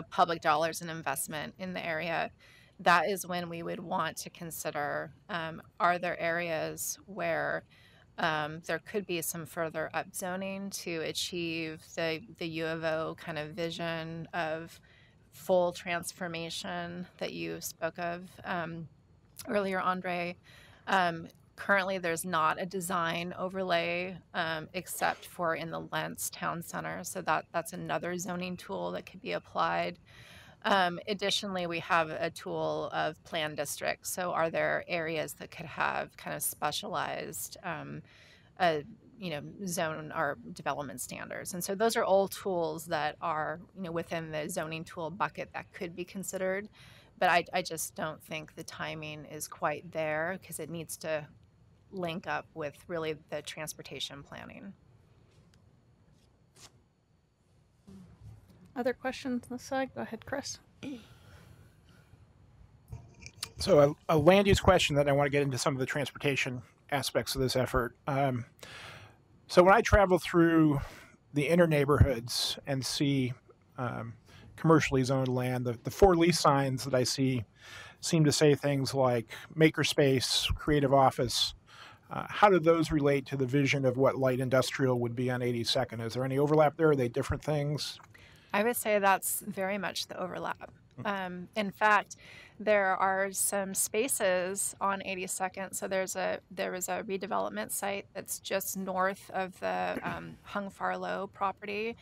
public dollars and investment in the area, that is when we would want to consider, are there areas where there could be some further upzoning to achieve the U of O kind of vision of full transformation that you spoke of earlier, Andre. Currently, there's not a design overlay except for in the Lentz Town Center. So that's another zoning tool that could be applied. Additionally, we have a tool of plan districts. So are there areas that could have kind of specialized zone or development standards? And so those are all tools that are, within the zoning tool bucket that could be considered. But I just don't think the timing is quite there because it needs to link up with really the transportation planning. Other questions on this side? Go ahead, Chris. So a land use question that I want to get into some of the transportation aspects of this effort. So when I travel through the inner neighborhoods and see commercially zoned land, the 4 lease signs that I see seem to say things like makerspace, creative office. How do those relate to the vision of what light industrial would be on 82nd? Is there any overlap there? Are they different things? I would say that's very much the overlap. In fact, there are some spaces on 82nd. So there was a redevelopment site that's just north of the Hung Farlow property,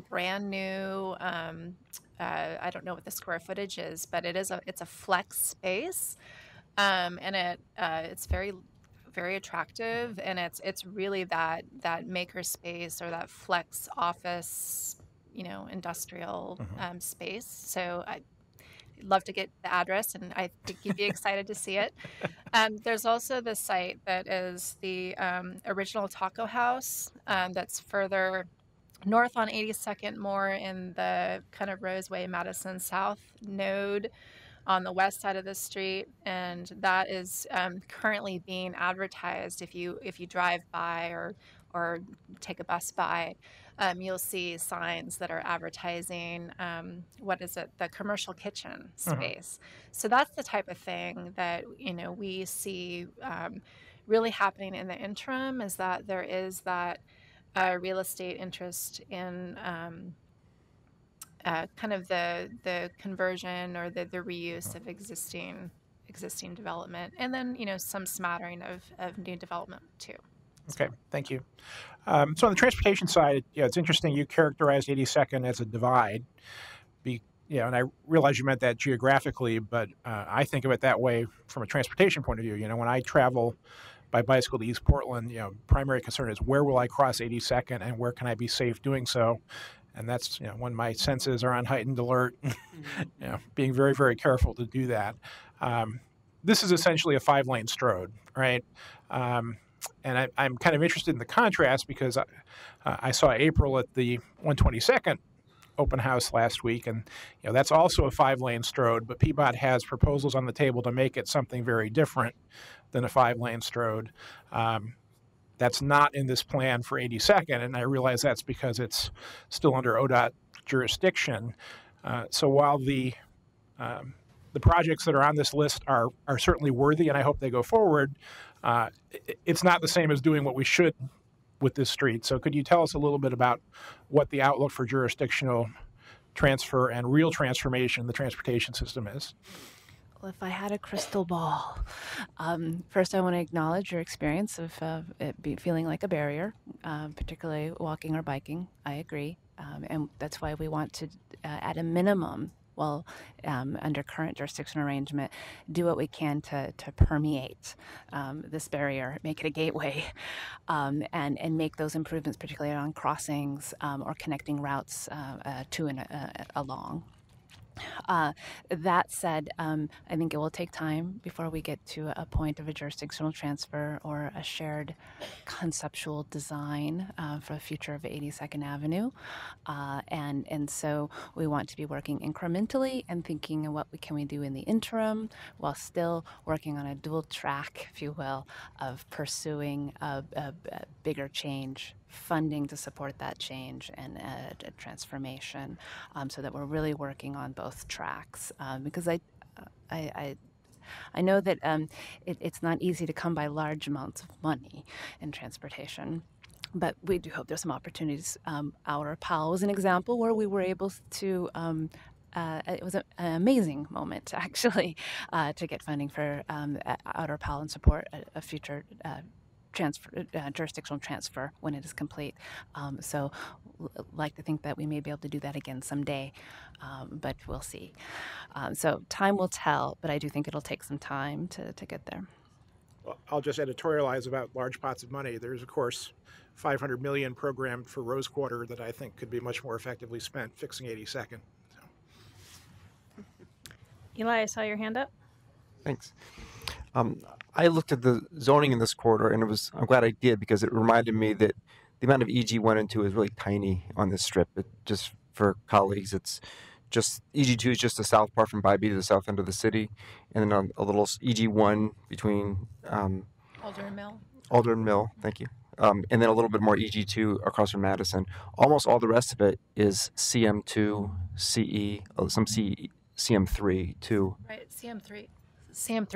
brand new. I don't know what the square footage is, but it's a flex space, and it's very attractive, and it's really that maker space or that flex office, industrial space. So I'd love to get the address, and I think you'd be excited to see it. There's also the site that is the original taco house that's further north on 82nd, more in the kind of Roseway Madison South node on the west side of the street, and that is currently being advertised. If you drive by or take a bus by, you'll see signs that are advertising the commercial kitchen space. So that's the type of thing that we see really happening in the interim, is that there is that real estate interest in kind of the conversion or the reuse of existing development, and then some smattering of new development too. Okay, thank you. So on the transportation side, it's interesting you characterized 82nd as a divide. And I realize you meant that geographically, but I think of it that way from a transportation point of view. When I travel by bicycle to East Portland, primary concern is where will I cross 82nd and where can I be safe doing so? And that's, when my senses are on heightened alert, being very, very careful to do that. This is essentially a 5-lane stroad, right? And I'm kind of interested in the contrast because I saw April at the 122nd open house last week, and that's also a 5-lane stroad, but PBOT has proposals on the table to make it something very different than a 5-lane stroad. That's not in this plan for 82nd, and I realize that's because it's still under ODOT jurisdiction. So while the the projects that are on this list are certainly worthy, and I hope they go forward. It's not the same as doing what we should with this street. So could you tell us a little bit about what the outlook for jurisdictional transfer and real transformation in the transportation system is? Well, if I had a crystal ball, first I want to acknowledge your experience of feeling like a barrier, particularly walking or biking. I agree. And that's why we want to, at a minimum, under current jurisdictional arrangement, do what we can to permeate this barrier, make it a gateway, and make those improvements, particularly on crossings or connecting routes to and along. That said, I think it will take time before we get to a point of a jurisdictional transfer or a shared conceptual design for the future of 82nd Avenue. And so we want to be working incrementally and thinking of what can we do in the interim while still working on a dual track, if you will, of pursuing a bigger change, funding to support that change and a transformation, so that we're really working on both tracks. Because I know that it's not easy to come by large amounts of money in transportation. But we do hope there's some opportunities. Outer Pal was an example where we were able to it was an amazing moment, actually, to get funding for Outer Pal and support a future jurisdictional transfer when it is complete. So like to think that we may be able to do that again someday, but we'll see. So time will tell, but I do think it'll take some time to get there. Well, I'll just editorialize about large pots of money. There's, of course, $500 million programmed for Rose Quarter that I think could be much more effectively spent fixing 82nd. So. Eli, I saw your hand up. Thanks. I looked at the zoning in this corridor, and I'm glad I did, because it reminded me that the amount of EG1 and 2 is really tiny on this strip. Just for colleagues, it's just EG2 is just the south part from Bybee to the south end of the city, and then a little EG1 between Alder and Mill, thank you. And then a little bit more EG2 across from Madison. Almost all the rest of it is CM2, CE, some CM3 too. Right, CM3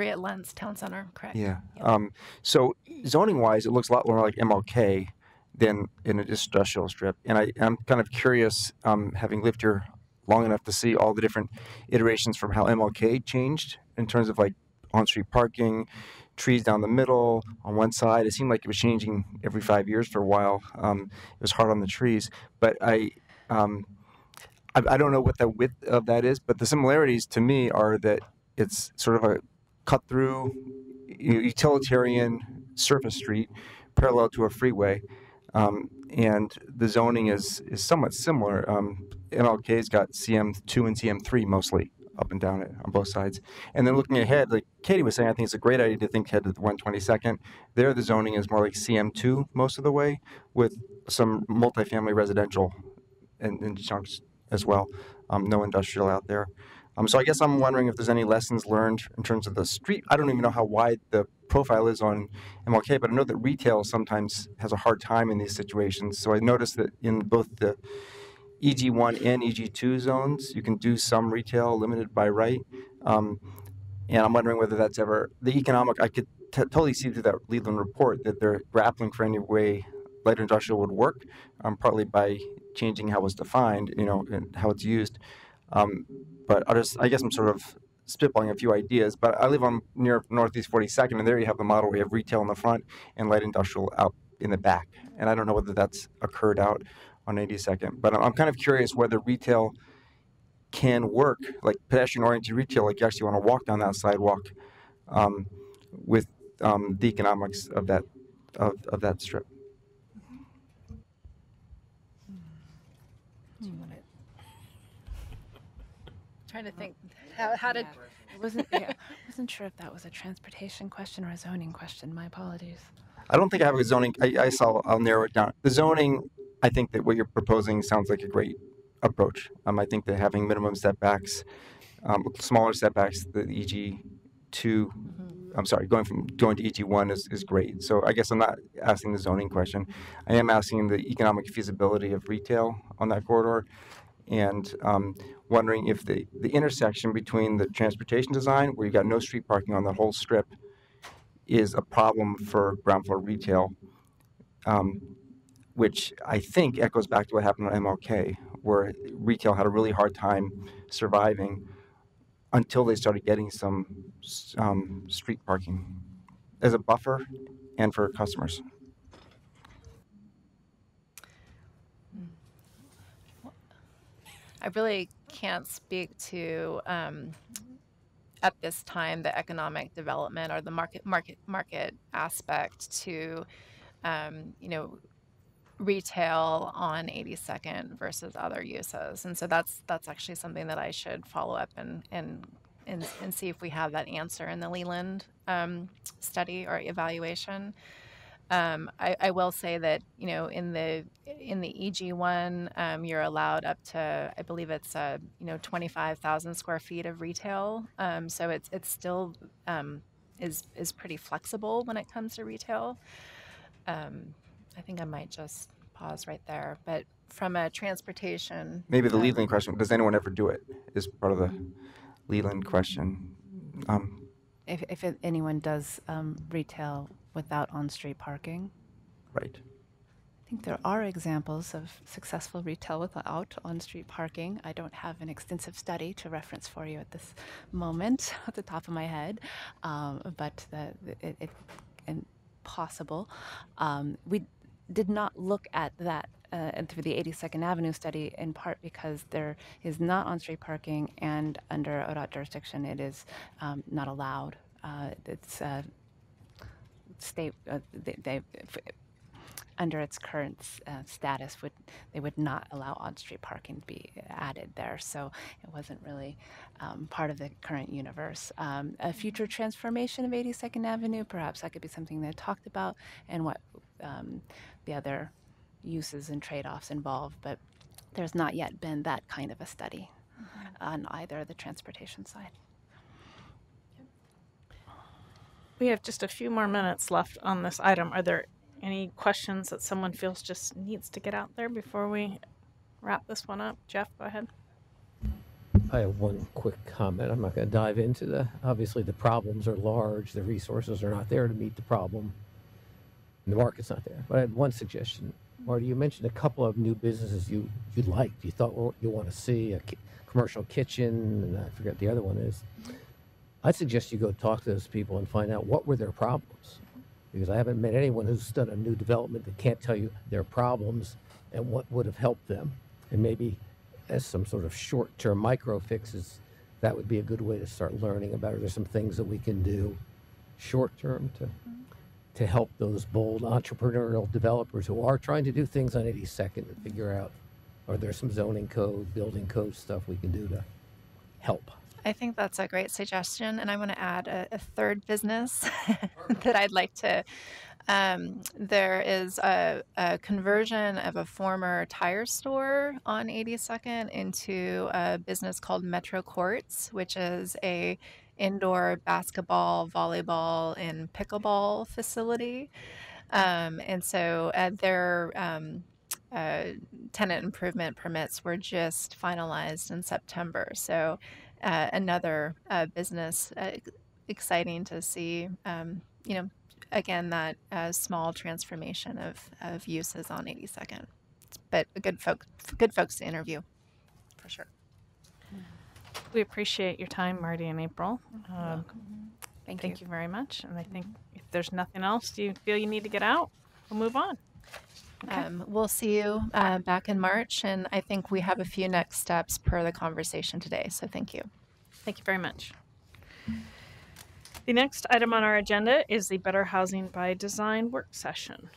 at Lens Town Center, correct? Yeah. Yep. So zoning-wise, it looks a lot more like MLK than in an industrial strip. And I'm kind of curious, having lived here long enough to see all the different iterations from how MLK changed in terms of like on-street parking, trees down the middle, on one side. It seemed like it was changing every 5 years for a while. It was hard on the trees. But I don't know what the width of that is, but the similarities to me are that it's sort of a cut-through utilitarian surface street parallel to a freeway, and the zoning is somewhat similar. MLK's got CM2 and CM3 mostly up and down it on both sides. And then looking ahead, like Katie was saying, I think it's a great idea to think ahead to the 122nd. There, the zoning is more like CM2 most of the way, with some multifamily residential and chunks as well. No industrial out there. So I guess I'm wondering if there's any lessons learned in terms of the street. I don't even know how wide the profile is on MLK, but I know that retail sometimes has a hard time in these situations. So I noticed that in both the EG1 and EG2 zones, you can do some retail limited by right. And I'm wondering whether that's ever, the economic, I could totally see through that Leland report that they're grappling for any way light industrial would work, partly by changing how it's defined, and how it's used. But I guess I'm sort of spitballing a few ideas, but I live on near Northeast 42nd, and there you have the model where you have retail in the front and light industrial out in the back. And I don't know whether that's occurred out on 82nd, but I'm kind of curious whether retail can work, like pedestrian-oriented retail, like you actually want to walk down that sidewalk with the economics of that strip. Trying to think how did I wasn't sure if that was a transportation question or a zoning question. My apologies. I don't think I have a zoning. I'll narrow it down. The zoning, I think that what you're proposing sounds like a great approach. I think that having minimum setbacks, smaller setbacks, the EG2, I'm sorry, going to EG1 is great. So I guess I'm not asking the zoning question. I am asking the economic feasibility of retail on that corridor. And wondering if the intersection between the transportation design, where you've got no street parking on the whole strip, is a problem for ground floor retail, which I think echoes back to what happened on MLK, where retail had a really hard time surviving until they started getting some street parking as a buffer and for customers. I really can't speak to at this time the economic development or the market aspect to you know, retail on 82nd versus other uses, and so that's actually something that I should follow up and see if we have that answer in the Leland study or evaluation. I will say that, you know, in the EG1, you're allowed up to, I believe it's 25,000 square feet of retail. So it's still is pretty flexible when it comes to retail. I think I might just pause right there. But from a transportation, maybe the Leland question: does anyone ever do it? Is part of the Leland question. If anyone does retail without on-street parking. Right. I think there are examples of successful retail without on-street parking. I don't have an extensive study to reference for you at this moment at the top of my head, but it's possible. We did not look at that through the 82nd Avenue study, in part because there is not on-street parking, and under ODOT jurisdiction, it is not allowed. It's state under its current status they would not allow on-street parking to be added there, so it wasn't really part of the current universe. A future transformation of 82nd Avenue, perhaps that could be something they talked about, and what the other uses and trade-offs involved, but there's not yet been that kind of a study on either the transportation side. We have just a few more minutes left on this item. Are there any questions that someone feels just needs to get out there before we wrap this one up? Jeff, go ahead. I have one quick comment. I'm not going to dive into obviously the problems are large, the resources are not there to meet the problem, and the market's not there. But I had one suggestion. Marty, you mentioned a couple of new businesses you liked, you thought you want to see, a commercial kitchen, and I forget the other one is. I'd suggest you go talk to those people and find out what were their problems, because I haven't met anyone who's done a new development that can't tell you their problems and what would have helped them. And maybe as some sort of short-term micro fixes, that would be a good way to start learning about it. There's some things that we can do short-term to help those bold entrepreneurial developers who are trying to do things on 82nd and figure out, are there some zoning code, building code stuff we can do to help? I think that's a great suggestion, and I want to add a third business that I'd like to. There is a conversion of a former tire store on 82nd into a business called Metro Courts, which is a indoor basketball, volleyball, and pickleball facility. And so their tenant improvement permits were just finalized in September. So another business, exciting to see, you know, again, that small transformation of uses on 82nd. But good folks to interview, for sure. We appreciate your time, Marty and April. Thank you very much. And I think if there's nothing else, do you feel you need to get out? We'll move on. Okay. We'll see you back in March, and I think we have a few next steps per the conversation today, so thank you. Thank you very much. The next item on our agenda is the Better Housing by Design work session.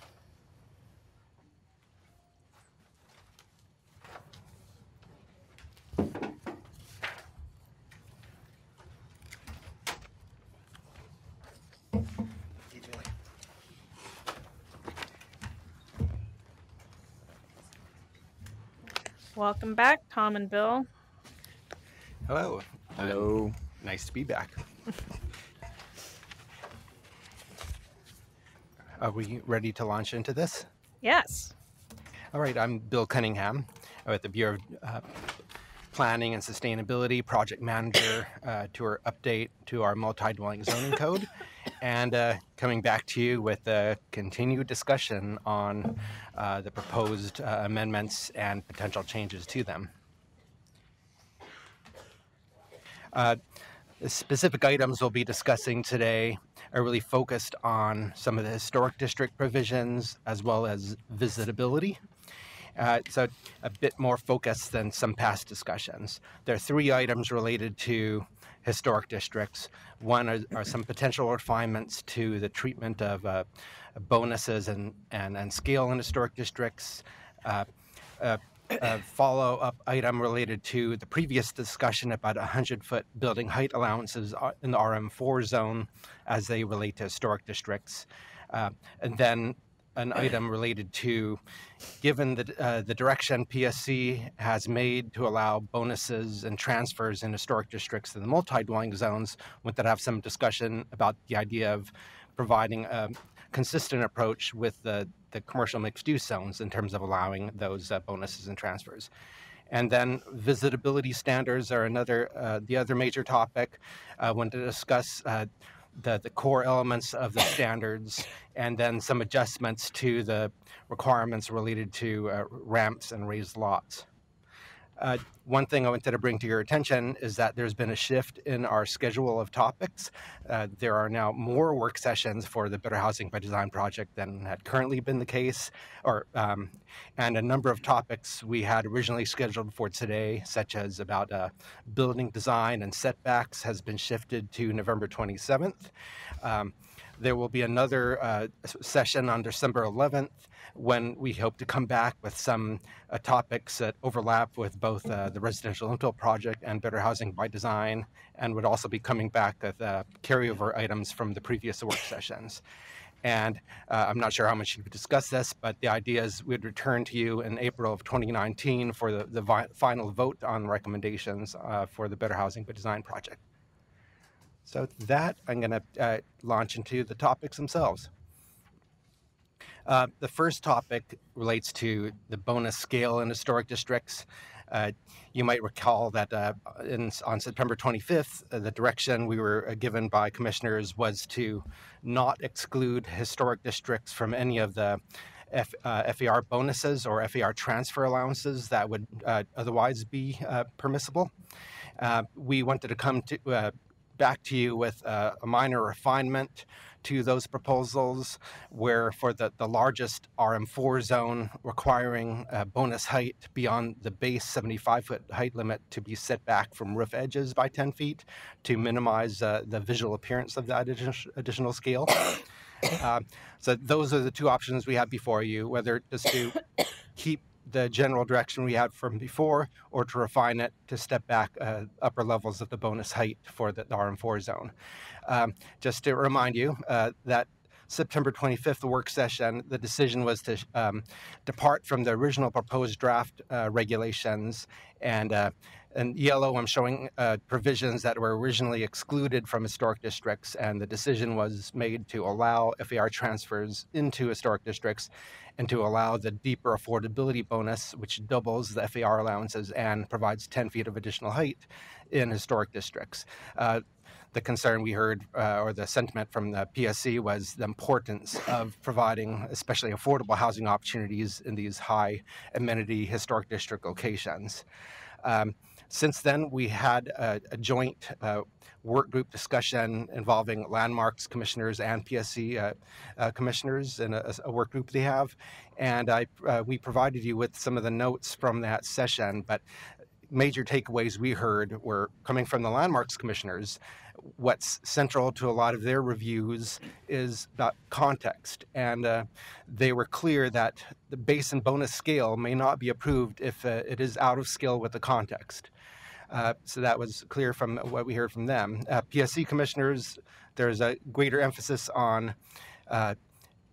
Welcome back, Tom and Bill. Hello. Hello. Nice to be back. Are we ready to launch into this? Yes. All right, I'm Bill Cunningham. I'm at the Bureau of Planning and Sustainability Project Manager to our update to our multi-dwelling zoning code, and coming back to you with a continued discussion on the proposed amendments and potential changes to them. The specific items we'll be discussing today are really focused on some of the historic district provisions as well as visitability. So a bit more focused than some past discussions. There are 3 items related to historic districts. One are some potential refinements to the treatment of bonuses and scale in historic districts. A follow-up item related to the previous discussion about 100-foot building height allowances in the RM4 zone as they relate to historic districts. And then an item related to, given the direction PSC has made to allow bonuses and transfers in historic districts in the multi-dwelling zones, wanted to have some discussion about the idea of providing a consistent approach with the commercial mixed-use zones in terms of allowing those bonuses and transfers. And then visitability standards are the other major topic. I wanted to discuss the core elements of the standards, and then some adjustments to the requirements related to ramps and raised lots. One thing I wanted to bring to your attention is that there's been a shift in our schedule of topics. There are now more work sessions for the Better Housing by Design project than had currently been the case, and a number of topics we had originally scheduled for today, such as about building design and setbacks, has been shifted to November 27th. There will be another session on December 11th when we hope to come back with some topics that overlap with both the residential infill project and Better Housing by Design, and would also be coming back with carryover items from the previous work sessions. And I'm not sure how much you could discuss this, but the idea is we'd return to you in April of 2019 for the final vote on recommendations for the Better Housing by Design project. So with that, I'm going to launch into the topics themselves. The first topic relates to the bonus scale in historic districts. You might recall that on September 25th, the direction we were given by commissioners was to not exclude historic districts from any of the FAR bonuses or FAR transfer allowances that would otherwise be permissible. We wanted to come to back to you with a minor refinement to those proposals, where for the largest RM4 zone requiring bonus height beyond the base 75-foot height limit to be set back from roof edges by 10 feet to minimize the visual appearance of that additional scale. So those are the 2 options we have before you, whether just to keep the general direction we had from before, or to refine it to step back upper levels of the bonus height for the RM4 zone. Just to remind you that September 25th work session, the decision was to depart from the original proposed draft regulations, and in yellow I'm showing provisions that were originally excluded from historic districts, and the decision was made to allow FAR transfers into historic districts and to allow the deeper affordability bonus, which doubles the FAR allowances and provides 10 feet of additional height in historic districts. The concern we heard, or the sentiment from the PSC, was the importance of providing especially affordable housing opportunities in these high amenity historic district locations. Since then, we had a joint work group discussion involving landmarks commissioners and PSC commissioners in a work group they have. And we provided you with some of the notes from that session, but major takeaways we heard were coming from the landmarks commissioners. What's central to a lot of their reviews is about context, and they were clear that the base and bonus scale may not be approved if it is out of scale with the context. So that was clear from what we heard from them. PSC commissioners, there's a greater emphasis on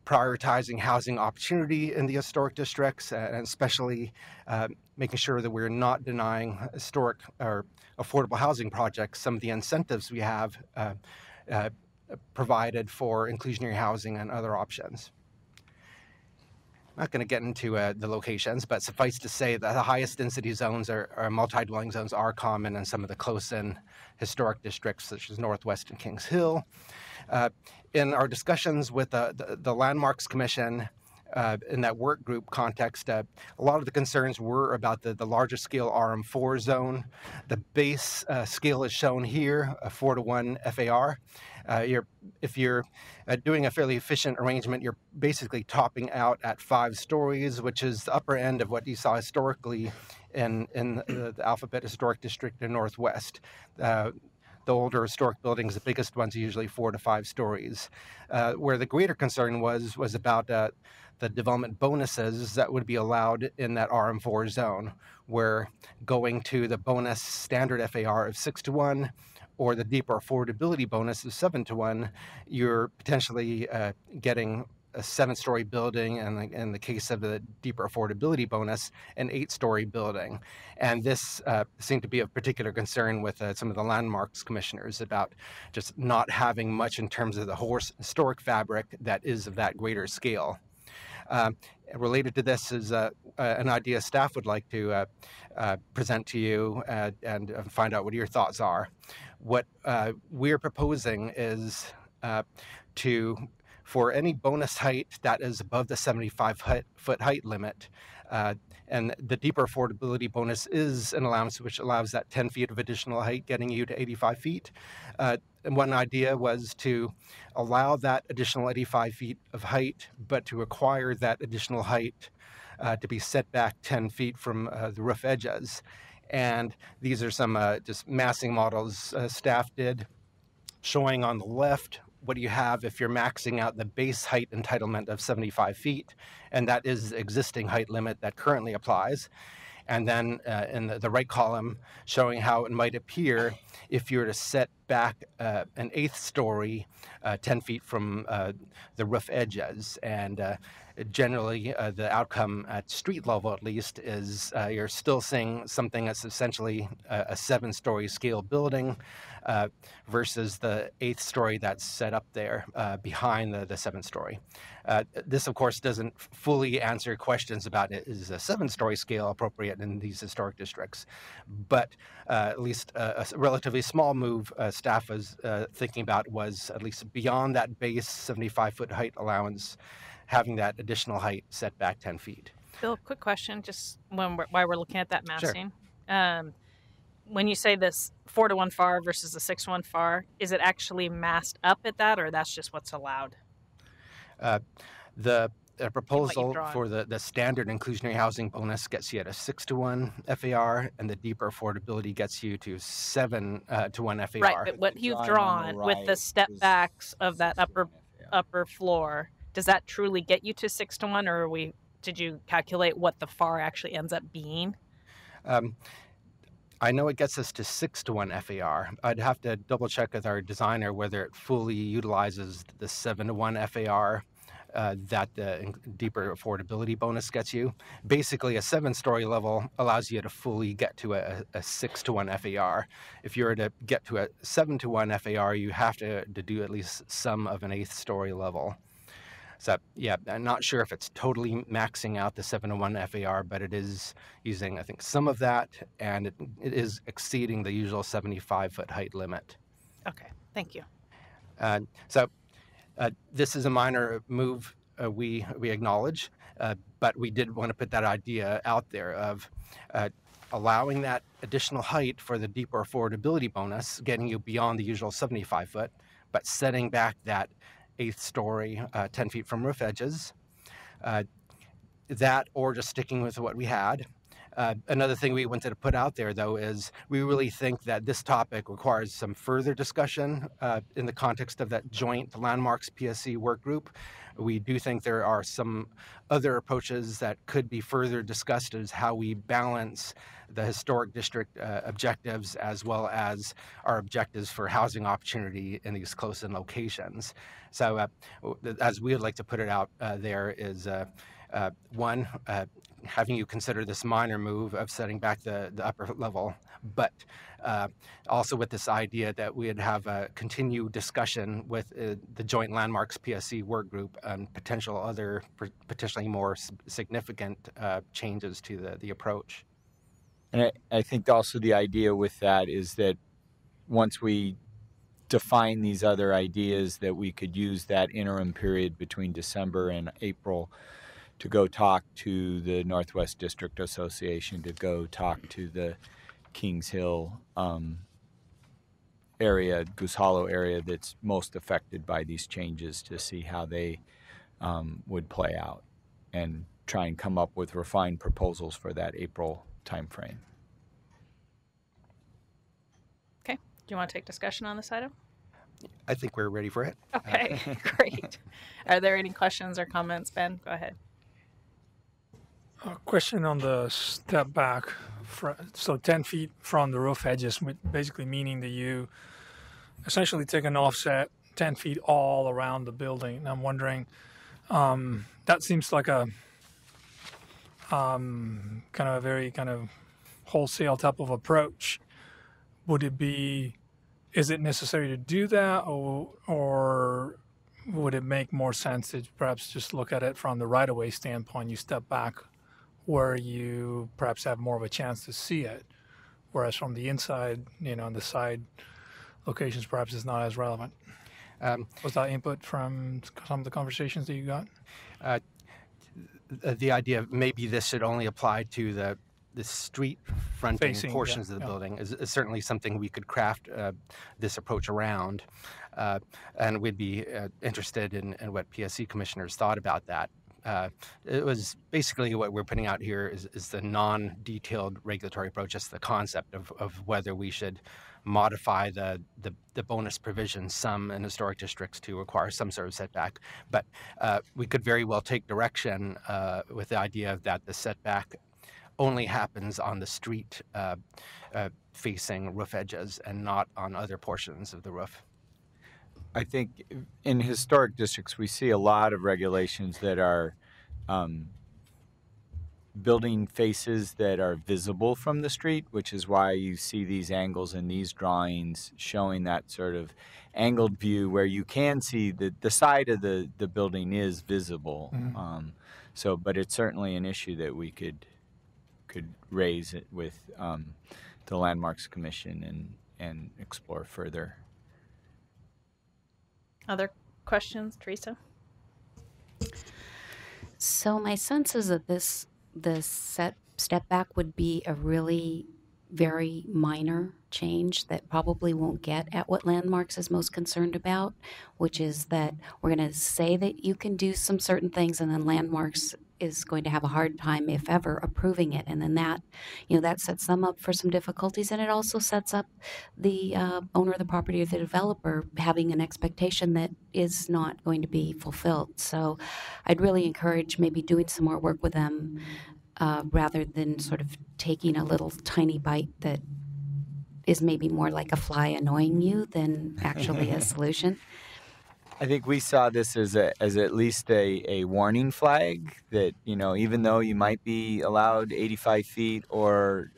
prioritizing housing opportunity in the historic districts, and especially making sure that we're not denying historic or affordable housing projects some of the incentives we have provided for inclusionary housing and other options. not going to get into the locations, but suffice to say that the highest density zones or multi-dwelling zones are common in some of the close-in historic districts, such as Northwest and Kings Hill. In our discussions with the Landmarks Commission, in that work group context, a lot of the concerns were about the larger scale RM4 zone. The base scale is shown here, a 4:1 FAR. If you're doing a fairly efficient arrangement, you're basically topping out at 5 stories, which is the upper end of what you saw historically in the Alphabet Historic District in Northwest. The older historic buildings, the biggest ones, are usually 4 to 5 stories. Where the greater concern was about the development bonuses that would be allowed in that RM4 zone, where going to the bonus standard FAR of 6:1 or the deeper affordability bonus of 7:1, you're potentially getting a 7-story building, and in the case of the deeper affordability bonus, an 8-story building. And this seemed to be of particular concern with some of the landmarks commissioners about just not having much in terms of the historic fabric that is of that greater scale. Related to this is an idea staff would like to present to you and find out what your thoughts are. What we're proposing is for any bonus height that is above the 75-foot height limit, and the deeper affordability bonus is an allowance which allows that 10 feet of additional height, getting you to 85 feet. And one idea was to allow that additional 85 feet of height, but to require that additional height to be set back 10 feet from the roof edges. And these are some just massing models staff did, showing on the left what you have if you're maxing out the base height entitlement of 75 feet, and that is the existing height limit that currently applies. And then in the right column, showing how it might appear if you were to set back an 8th story 10 feet from the roof edges. And generally, the outcome at street level, at least, is you're still seeing something that's essentially a 7-story scale building versus the 8th story that's set up there behind the 7-story. This, of course, doesn't fully answer questions about is a 7-story scale appropriate in these historic districts, but at least a relatively small move staff was thinking about was at least beyond that base 75-foot height allowance, having that additional height set back 10 feet. Bill, quick question, just while we're looking at that massing. Sure. When you say this 4:1 FAR versus the 6:1 FAR, is it actually massed up at that, or that's just what's allowed? The proposal for the standard inclusionary housing bonus gets you at a 6:1 FAR, and the deeper affordability gets you to 7:1 FAR. Right, but what you've drawn with the step backs of that upper floor, does that truly get you to 6:1, or did you calculate what the FAR actually ends up being? I know it gets us to 6:1 FAR. I'd have to double check with our designer whether it fully utilizes the 7:1 FAR that the deeper affordability bonus gets you. Basically, a 7-story level allows you to fully get to a 6:1 FAR. If you were to get to a 7:1 FAR, you have to do at least some of an 8th story level. So yeah, I'm not sure if it's totally maxing out the 7:1 FAR, but it is using, I think, some of that, and it is exceeding the usual 75-foot height limit. Okay, thank you. So this is a minor move we acknowledge, but we did want to put that idea out there of allowing that additional height for the deeper affordability bonus, getting you beyond the usual 75-foot, but setting back that 8th story 10 feet from roof edges. That, or just sticking with what we had. Another thing we wanted to put out there, though, is we really think that this topic requires some further discussion in the context of that joint landmarks PSC work group. We do think there are some other approaches that could be further discussed as how we balance the historic district objectives as well as our objectives for housing opportunity in these close-in locations. So as we would like to put it out there is one, having you consider this minor move of setting back the upper level, but also with this idea that we'd have a continued discussion with the Joint Landmarks PSC work group on potential other, potentially more significant changes to the approach. And I think also the idea with that is that once we define these other ideas, that we could use that interim period between December and April to go talk to the Northwest District Association, to go talk to the Kings Hill area, Goose Hollow area that's most affected by these changes, to see how they would play out and try and come up with refined proposals for that April timeframe. Okay. Do you want to take discussion on this item? I think we're ready for it. Okay, great. Are there any questions or comments? Ben, go ahead. A question on the step back. So 10 feet from the roof edges, basically meaning that you essentially take an offset 10 feet all around the building. And I'm wondering, that seems like a kind of a very kind of wholesale type of approach. Is it necessary to do that, or would it make more sense to perhaps just look at it from the right-of-way standpoint? You step back where you perhaps have more of a chance to see it, whereas from the inside, on the side locations, perhaps it's not as relevant. Was that input from some of the conversations that you got? The idea of maybe this should only apply to the street fronting portions of the building is certainly something we could craft this approach around, and we'd be interested in what PSC commissioners thought about that. It was basically what we're putting out here is the non-detailed regulatory approach, just the concept of whether we should modify the bonus provisions, some in historic districts, to require some sort of setback. But we could very well take direction with the idea that the setback only happens on the street facing roof edges and not on other portions of the roof. I think in historic districts, we see a lot of regulations that are building faces that are visible from the street, which is why you see these angles in these drawings showing that sort of angled view where you can see the side of the building is visible. Mm-hmm. But it's certainly an issue that we could raise it with the Landmarks Commission and explore further. Other questions, Teresa? So my sense is that the step back would be a really very minor change that probably won't get at what Landmarks is most concerned about, which is that we're going to say that you can do some certain things, and then Landmarks is going to have a hard time, if ever, approving it. And then that sets them up for some difficulties, and it also sets up the owner of the property or the developer having an expectation that is not going to be fulfilled. So I'd really encourage maybe doing some more work with them rather than sort of taking a little tiny bite that is maybe more like a fly annoying you than actually a solution. I think we saw this as at least a warning flag that, even though you might be allowed 85 feet or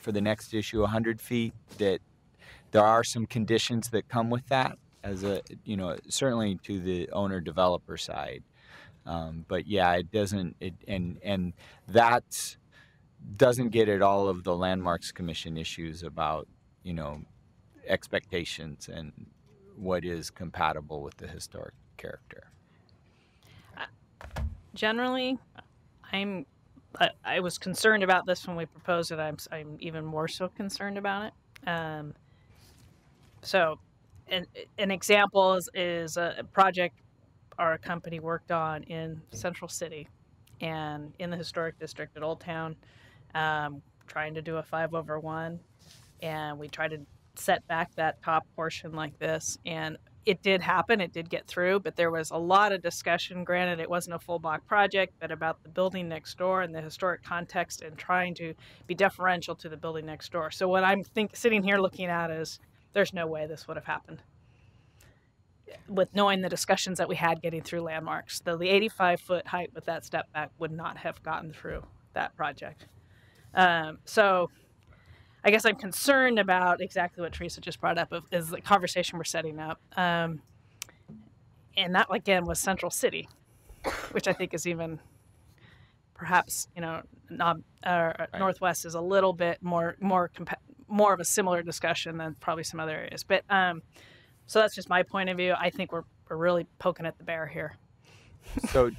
for the next issue 100 feet, that there are some conditions that come with that as certainly to the owner developer side. But yeah, it doesn't, and that doesn't get at all of the Landmarks Commission issues about, expectations and what is compatible with the historic character. Generally, I was concerned about this when we proposed it. I'm even more so concerned about it. So an example is a project our company worked on in Central City and in the historic district at Old Town, trying to do a 5/1, and we tried to set back that top portion like this, and it did happen. It did get through, but there was a lot of discussion. Granted, it wasn't a full block project, but about the building next door and the historic context and trying to be deferential to the building next door. So what I'm sitting here looking at is there's no way this would have happened. with knowing the discussions that we had getting through landmarks, the 85-foot height with that step back would not have gotten through that project. So I guess I'm concerned about exactly what Teresa just brought up, is the conversation we're setting up. And that, again, was Central City, which I think is even perhaps, Northwest is a little bit more of a similar discussion than probably some other areas. But so that's just my point of view. I think we're really poking at the bear here. So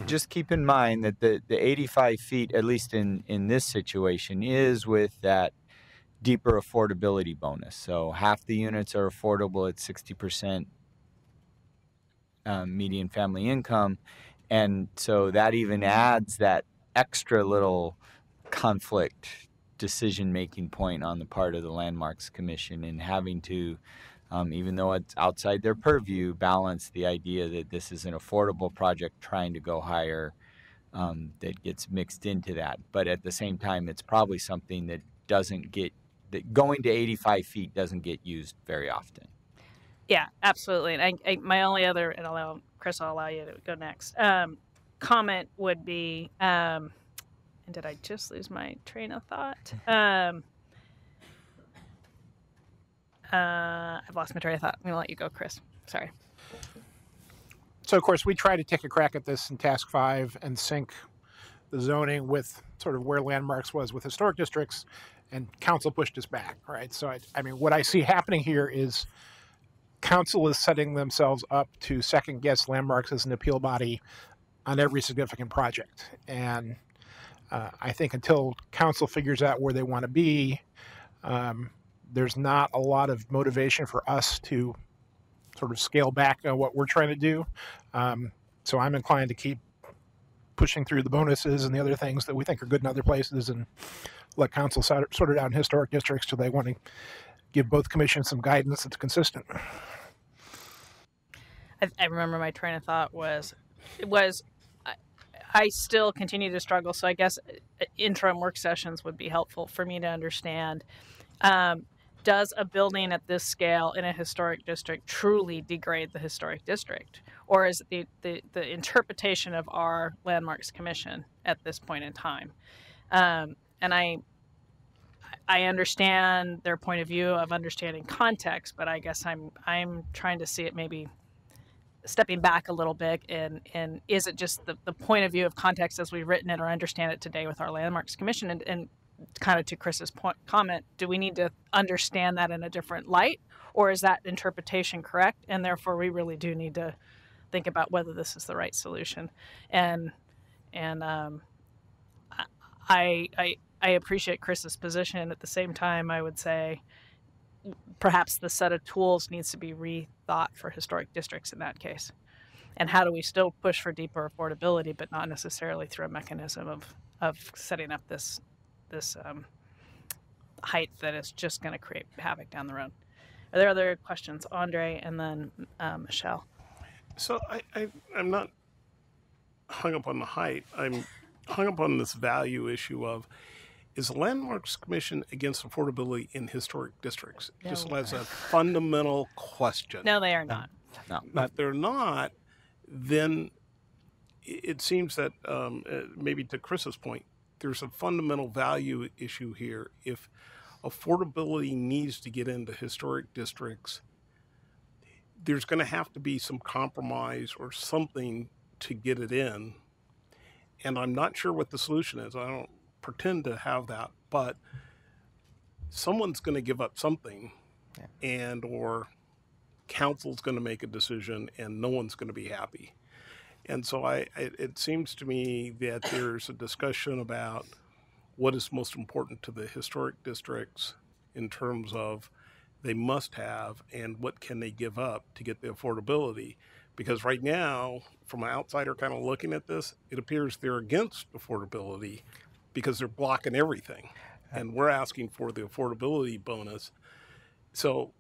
just keep in mind that the 85 feet, at least in this situation, is with that deeper affordability bonus. So half the units are affordable at 60% median family income. And so that even adds that extra little conflict decision-making point on the part of the Landmarks Commission, and having to, even though it's outside their purview, balance the idea that this is an affordable project trying to go higher, that gets mixed into that. But at the same time, it's probably something that going to 85 feet doesn't get used very often. Yeah, absolutely. And my only other, and Chris, I'll allow you to go next, comment would be, and did I just lose my train of thought? I've lost my train of thought. I'm going to let you go, Chris. Sorry. So, of course, we try to take a crack at this in Task 5 and sync the zoning with sort of where landmarks was with historic districts, and council pushed us back, right? So, I mean, what I see happening here is council is setting themselves up to second-guess landmarks as an appeal body on every significant project. And I think until council figures out where they want to be, there's not a lot of motivation for us to sort of scale back what we're trying to do. So I'm inclined to keep pushing through the bonuses and the other things that we think are good in other places, and let council sort it out in historic districts till they want to give both commissions some guidance that's consistent. I remember my train of thought was I still continue to struggle. So I guess interim work sessions would be helpful for me to understand. Does a building at this scale in a historic district truly degrade the historic district? Or is it the interpretation of our Landmarks Commission at this point in time? And I understand their point of view of understanding context, but I guess I'm trying to see it maybe stepping back a little bit, and is it just the point of view of context as we've written it or understand it today with our Landmarks Commission? And kind of to Chris's comment, do we need to understand that in a different light, or is that interpretation correct? And therefore, we really do need to think about whether this is the right solution. And I appreciate Chris's position. At the same time, I would say perhaps the set of tools needs to be rethought for historic districts in that case. And how do we still push for deeper affordability, but not necessarily through a mechanism of setting up this height that is just going to create havoc down the road? Are there other questions? Andre, and then Michelle. So I'm not hung up on the height. I'm hung up on this value issue of, is the Landmarks Commission against affordability in historic districts? No. Just as a fundamental question. No, they are not. No. If they're not, then it seems that maybe to Chris's point, there's a fundamental value issue here. If affordability needs to get into historic districts, there's going to have to be some compromise or something to get it in. And I'm not sure what the solution is. I don't pretend to have that, but someone's going to give up something, and or council's going to make a decision and no one's going to be happy. And so it seems to me that there's a discussion about what is most important to the historic districts in terms of they must have and what can they give up to get the affordability. Because right now, from an outsider kind of looking at this, it appears they're against affordability because they're blocking everything. And we're asking for the affordability bonus. So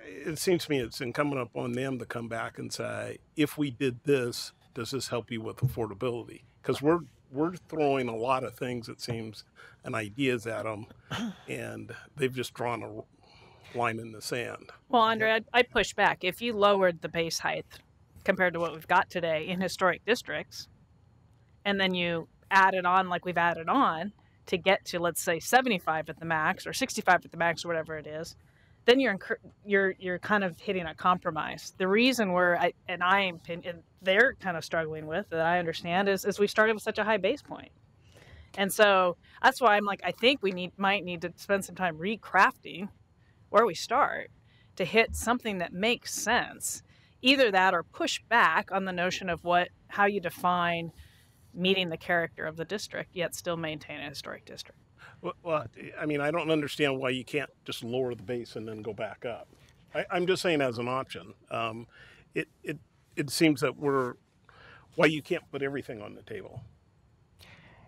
it seems to me it's incumbent upon them to come back and say, if we did this, does this help you with affordability? Because we're throwing a lot of things, it seems, and ideas at them, and they've just drawn line in the sand. Well, Andre, I'd push back. If you lowered the base height compared to what we've got today in historic districts, and then you add it on like we've added on to get to, let's say, 75 at the max or 65 at the max or whatever it is, then you're kind of hitting a compromise. The reason they're kind of struggling with, that I understand, is we started with such a high base point. And so that's why I'm like, I think we might need to spend some time recrafting where we start to hit something that makes sense. Either that or push back on the notion of how you define meeting the character of the district, yet still maintain a historic district. Well, I mean, I don't understand why you can't just lower the base and then go back up. I'm just saying as an option. It seems that why you can't put everything on the table.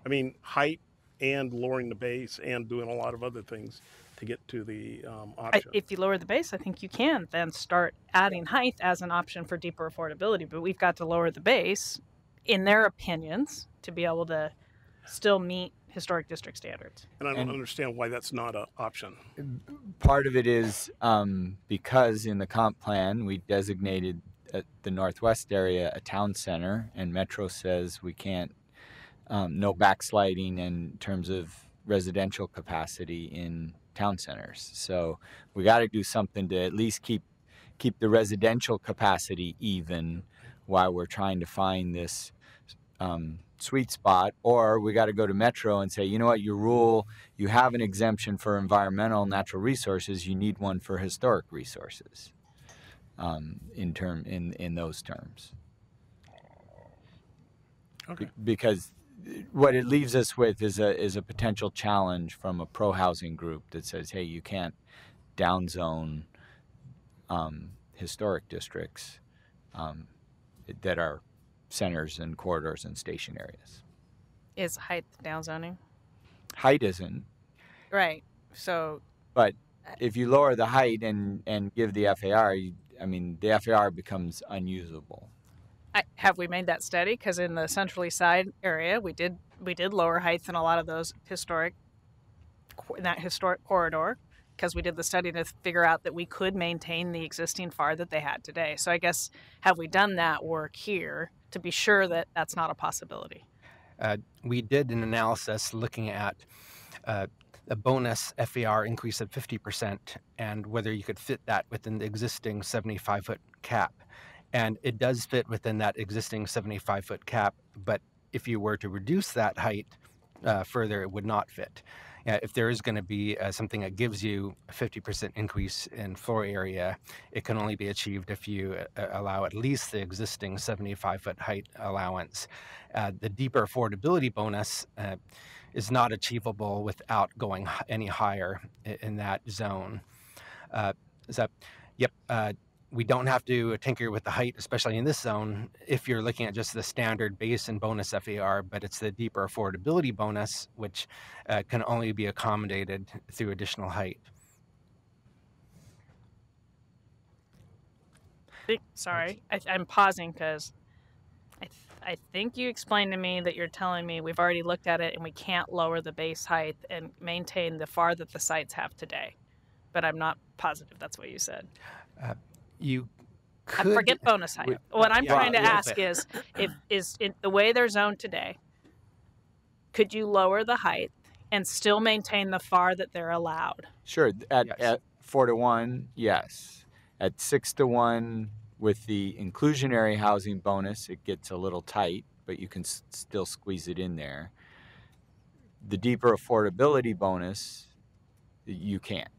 I mean, height and lowering the base and doing a lot of other things to get to the option. If you lower the base, I think you can then start adding height as an option for deeper affordability. But we've got to lower the base, in their opinions, to be able to still meet historic district standards. And I don't understand why that's not an option. Part of it is because in the comp plan we designated the Northwest area a town center, and Metro says we can't, no backsliding in terms of residential capacity in town centers. So we got to do something to at least keep the residential capacity even while we're trying to find this sweet spot. Or we got to go to Metro and say, you know what, you have an exemption for environmental natural resources, you need one for historic resources in those terms. Okay. Because what it leaves us with is a potential challenge from a pro-housing group that says, hey, you can't downzone historic districts that are centers and corridors and station areas. Is height downzoning? Height isn't. Right. So. But if you lower the height and give the FAR, the FAR becomes unusable. Have we made that study? Because in the Central East Side area, we did lower heights in a lot of those historic corridor, because we did the study to figure out that we could maintain the existing FAR that they had today. So I guess, have we done that work here to be sure that that's not a possibility? We did an analysis looking at a bonus FAR increase of 50% and whether you could fit that within the existing 75-foot cap. And it does fit within that existing 75-foot cap, but if you were to reduce that height further, it would not fit. If there is going to be something that gives you a 50% increase in floor area, it can only be achieved if you allow at least the existing 75-foot height allowance. The deeper affordability bonus is not achievable without going any higher in that zone. We don't have to tinker with the height, especially in this zone, if you're looking at just the standard base and bonus FAR, but it's the deeper affordability bonus, which can only be accommodated through additional height. Sorry, I'm pausing because I think you explained to me that you're telling me we've already looked at it and we can't lower the base height and maintain the FAR that the sites have today. But I'm not positive that's what you said. You could forget bonus height. What I'm trying to ask is, is the way they're zoned today, could you lower the height and still maintain the FAR that they're allowed? Sure. At 4-to-1, yes. At 6-to-1, with the inclusionary housing bonus, it gets a little tight, but you can still squeeze it in there. The deeper affordability bonus, you can't.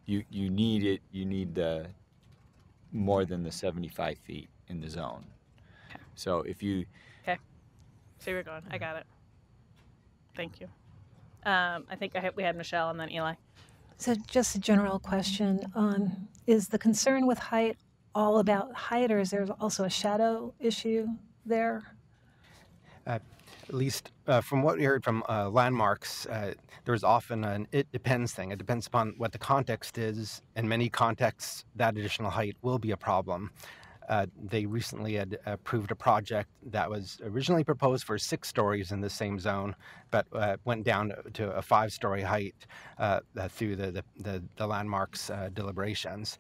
You need it. You need the more than the 75 feet in the zone. Okay. So if you. Okay. So we're going. I got it. Thank you. I think we had Michelle and then Eli. So just a general question on, is the concern with height all about height, or is there also a shadow issue there? At least from what we heard from landmarks, there's often an it depends thing. It depends upon what the context is. In many contexts, that additional height will be a problem. They recently had approved a project that was originally proposed for 6 stories in the same zone, but went down to a 5-story height through the landmarks deliberations.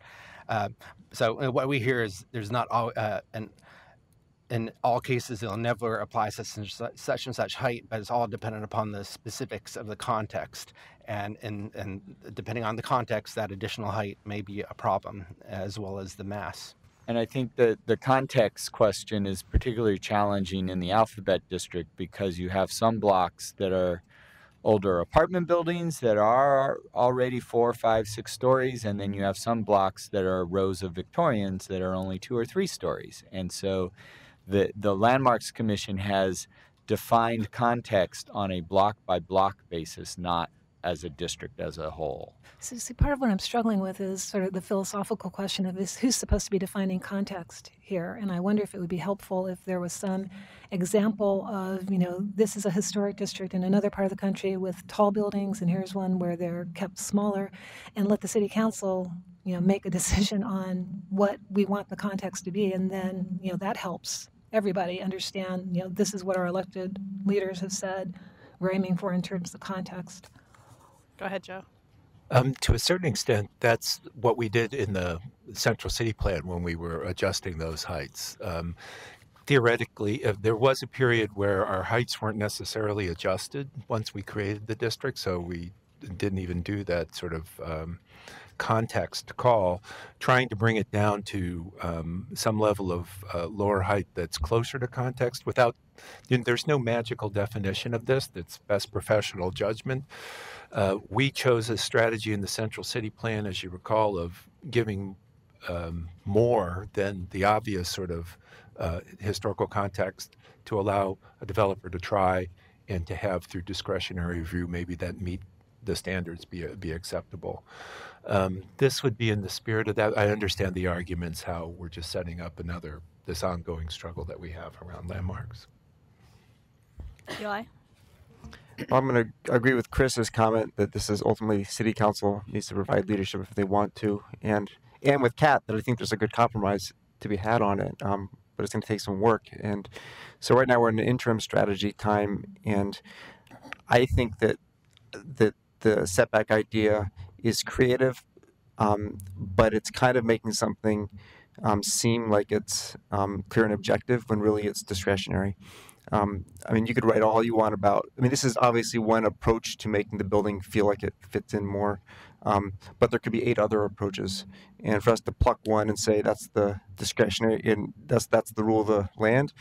So what we hear is there's not all, in all cases, they'll never apply such and such height, but it's all dependent upon the specifics of the context. And depending on the context, that additional height may be a problem, as well as the mass. And I think that the context question is particularly challenging in the Alphabet District because you have some blocks that are older apartment buildings that are already 4, 5, 6 stories, and then you have some blocks that are rows of Victorians that are only 2 or 3 stories. And so the Landmarks Commission has defined context on a block-by-block basis, not as a district as a whole. So, see, part of what I'm struggling with is sort of the philosophical question of who's supposed to be defining context here. And I wonder if it would be helpful if there was some example of, this is a historic district in another part of the country with tall buildings, and here's one where they're kept smaller, and let the city council, make a decision on what we want the context to be. And then, that helps everybody understand, this is what our elected leaders have said we're aiming for in terms of context. Go ahead, Joe. To a certain extent, that's what we did in the central city plan when we were adjusting those heights. Theoretically, there was a period where our heights weren't necessarily adjusted once we created the district, so we didn't even do that sort of context call, trying to bring it down to some level of lower height that's closer to context without, there's no magical definition of this, that's best professional judgment. We chose a strategy in the central city plan, as you recall, of giving more than the obvious sort of historical context to allow a developer to try and to have, through discretionary review, maybe that meet the standards be acceptable. This would be in the spirit of that. I understand the arguments how we're just setting up this ongoing struggle that we have around landmarks. Eli? I'm going to agree with Chris's comment that this is ultimately city council needs to provide leadership if they want to, and with Kat that I think there's a good compromise to be had on it, but it's going to take some work. And so right now we're in an interim strategy time, and I think that the setback idea is creative, but it's kind of making something seem like it's clear and objective when really it's discretionary. I mean, you could write all you want about, this is obviously one approach to making the building feel like it fits in more, but there could be 8 other approaches. And for us to pluck one and say that's the discretionary, and that's the rule of the land,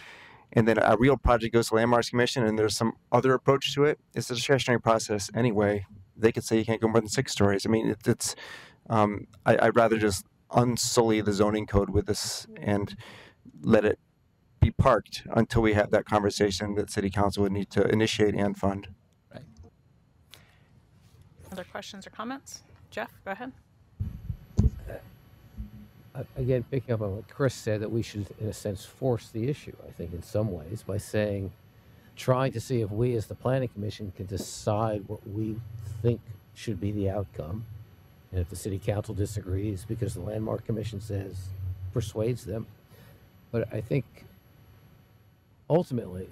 and then a real project goes to Landmarks Commission and there's some other approach to it, it's a discretionary process anyway. They could say you can't go more than 6 stories. I'd rather just unsully the zoning code with this and let it be parked until we have that conversation that city council would need to initiate and fund. Right. Other questions or comments? Jeff, go ahead. Again, picking up on what Chris said, that we should, in a sense, force the issue, I think, in some ways, by trying to see if we as the Planning Commission can decide what we think should be the outcome. And if the City Council disagrees because the Landmark Commission persuades them. But I think ultimately,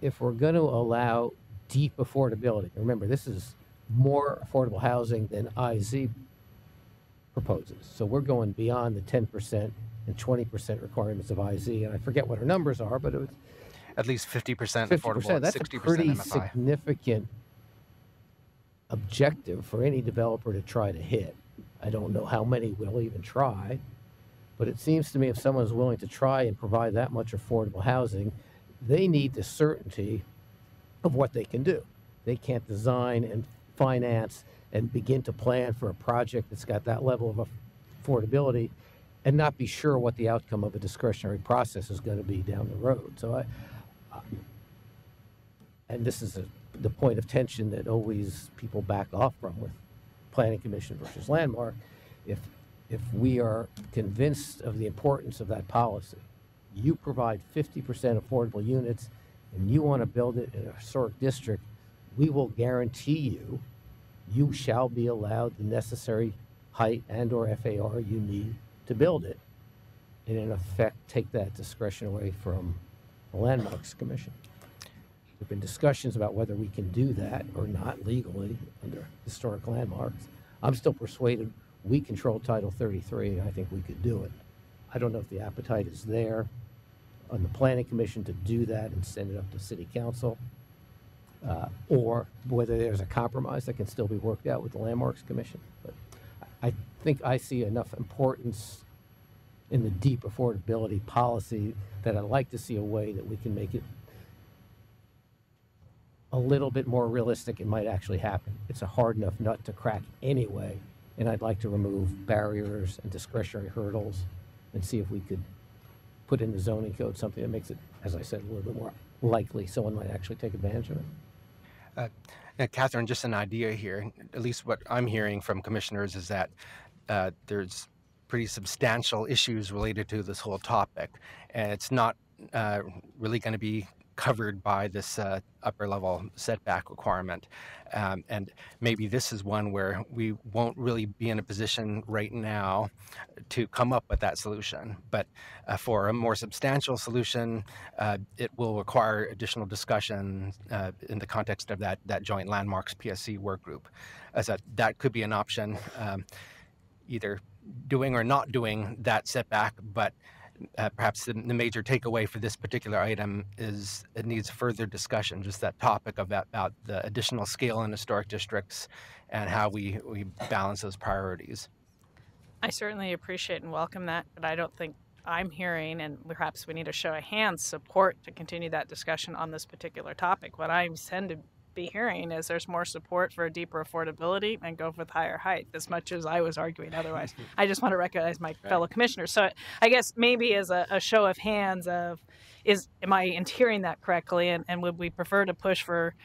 if we're going to allow deep affordability, remember, this is more affordable housing than IZ proposes. So we're going beyond the 10% and 20% requirements of IZ. And I forget what our numbers are, but it was at least 50% affordable, that's 60% a pretty MFI. significant objective for any developer to try to hit. I don't know how many will even try, but it seems to me if someone is willing to try and provide that much affordable housing, they need the certainty of what they can do. They can't design and finance and begin to plan for a project that's got that level of affordability and not be sure what the outcome of a discretionary process is going to be down the road. So and this is the point of tension that always people back off from with Planning Commission versus Landmark. If we are convinced of the importance of that policy, you provide 50% affordable units and you want to build it in a historic district, we will guarantee you shall be allowed the necessary height and or FAR you need to build it. and in effect take that discretion away from the Landmarks Commission. There have been discussions about whether we can do that or not legally under historic landmarks. I'm still persuaded we control Title 33, and I think we could do it. I don't know if the appetite is there on the Planning Commission to do that and send it up to City Council, or whether there's a compromise that can still be worked out with the Landmarks Commission. But I think I see enough importance in the deep affordability policy that I'd like to see a way that we can make it a little bit more realistic. It might actually happen. It's a hard enough nut to crack anyway, and I'd like to remove barriers and discretionary hurdles and see if we could put in the zoning code something that makes it, as I said, a little bit more likely someone might actually take advantage of it. Catherine, just an idea here. At least what I'm hearing from commissioners is that there's pretty substantial issues related to this whole topic, and it's not really going to be covered by this upper level setback requirement. And maybe this is one where we won't really be in a position right now to come up with that solution. But for a more substantial solution, it will require additional discussion in the context of that joint landmarks PSC work group. As that could be an option, either doing or not doing that setback, but perhaps the major takeaway for this particular item is it needs further discussion, just that topic about the additional scale in historic districts and how we balance those priorities. I certainly appreciate and welcome that, but I don't think I'm hearing, and perhaps we need a show of hands, support to continue that discussion on this particular topic. What I tend to be hearing is there's more support for a deeper affordability and go with higher height, as much as I was arguing otherwise. I just want to recognize my fellow commissioners. So I guess maybe as a show of hands of, am I hearing that correctly? And would we prefer to push for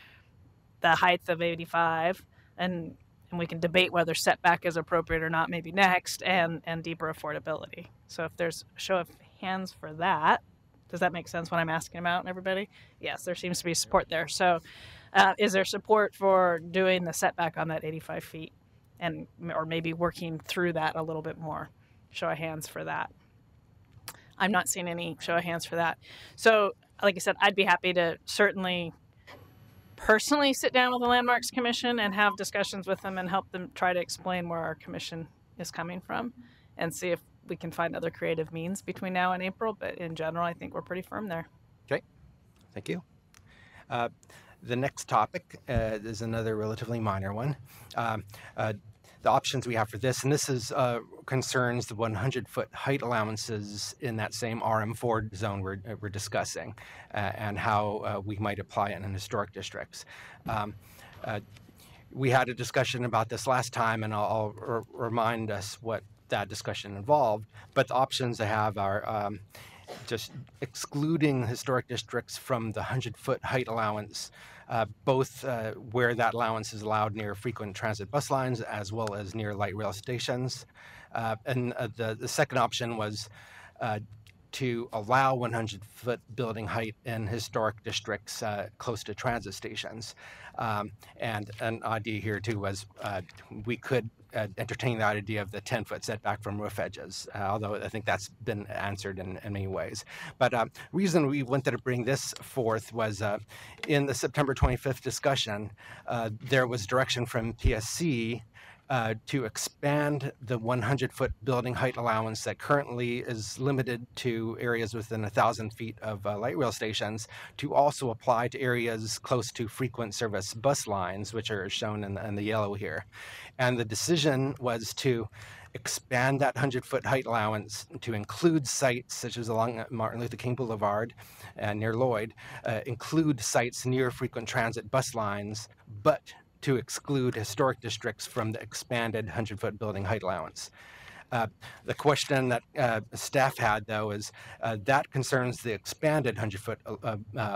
the height of 85 and we can debate whether setback is appropriate or not maybe next, and deeper affordability. So if there's a show of hands for that, does that make sense when I'm asking about everybody? Yes, there seems to be support there. So is there support for doing the setback on that 85 feet or maybe working through that a little bit more? Show of hands for that. I'm not seeing any show of hands for that. So like I said, I'd be happy to certainly personally sit down with the Landmarks Commission and have discussions with them and help them try to explain where our commission is coming from and see if we can find other creative means between now and April. But in general, I think we're pretty firm there. Okay, thank you. The next topic is another relatively minor one. The options we have for this, and this is concerns the 100-foot height allowances in that same RM4 zone we're discussing, and how we might apply it in historic districts. We had a discussion about this last time, and I'll remind us what that discussion involved. But the options I have are just excluding historic districts from the 100-foot height allowance, both where that allowance is allowed near frequent transit bus lines as well as near light rail stations. And the second option was to allow 100-foot building height in historic districts close to transit stations. And an idea here too was we could entertain that idea of the 10-foot setback from roof edges, although I think that's been answered in many ways. But reason we wanted to bring this forth was in the September 25th discussion, there was direction from PSC to expand the 100-foot building height allowance that currently is limited to areas within 1,000 feet of light rail stations to also apply to areas close to frequent service bus lines, which are shown in the yellow here. And the decision was to expand that 100-foot height allowance to include sites such as along Martin Luther King Boulevard and near Lloyd, include sites near frequent transit bus lines, but to exclude historic districts from the expanded 100-foot building height allowance. The question that staff had, though, is that concerns the expanded 100-foot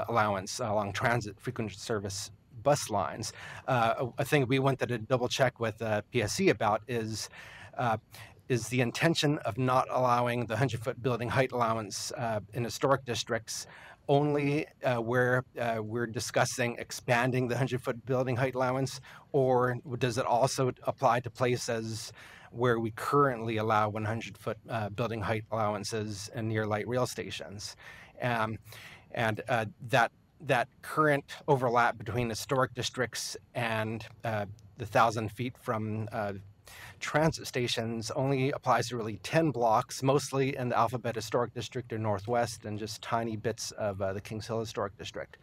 allowance along transit frequent service bus lines. A thing we wanted to double check with PSC about is the intention of not allowing the 100-foot building height allowance in historic districts only where we're discussing expanding the 100-foot building height allowance, or does it also apply to places where we currently allow 100-foot building height allowances in near light rail stations. That current overlap between historic districts and the 1,000 feet from transit stations only applies to really 10 blocks, mostly in the Alphabet Historic District or Northwest, and just tiny bits of the Kings Hill Historic District.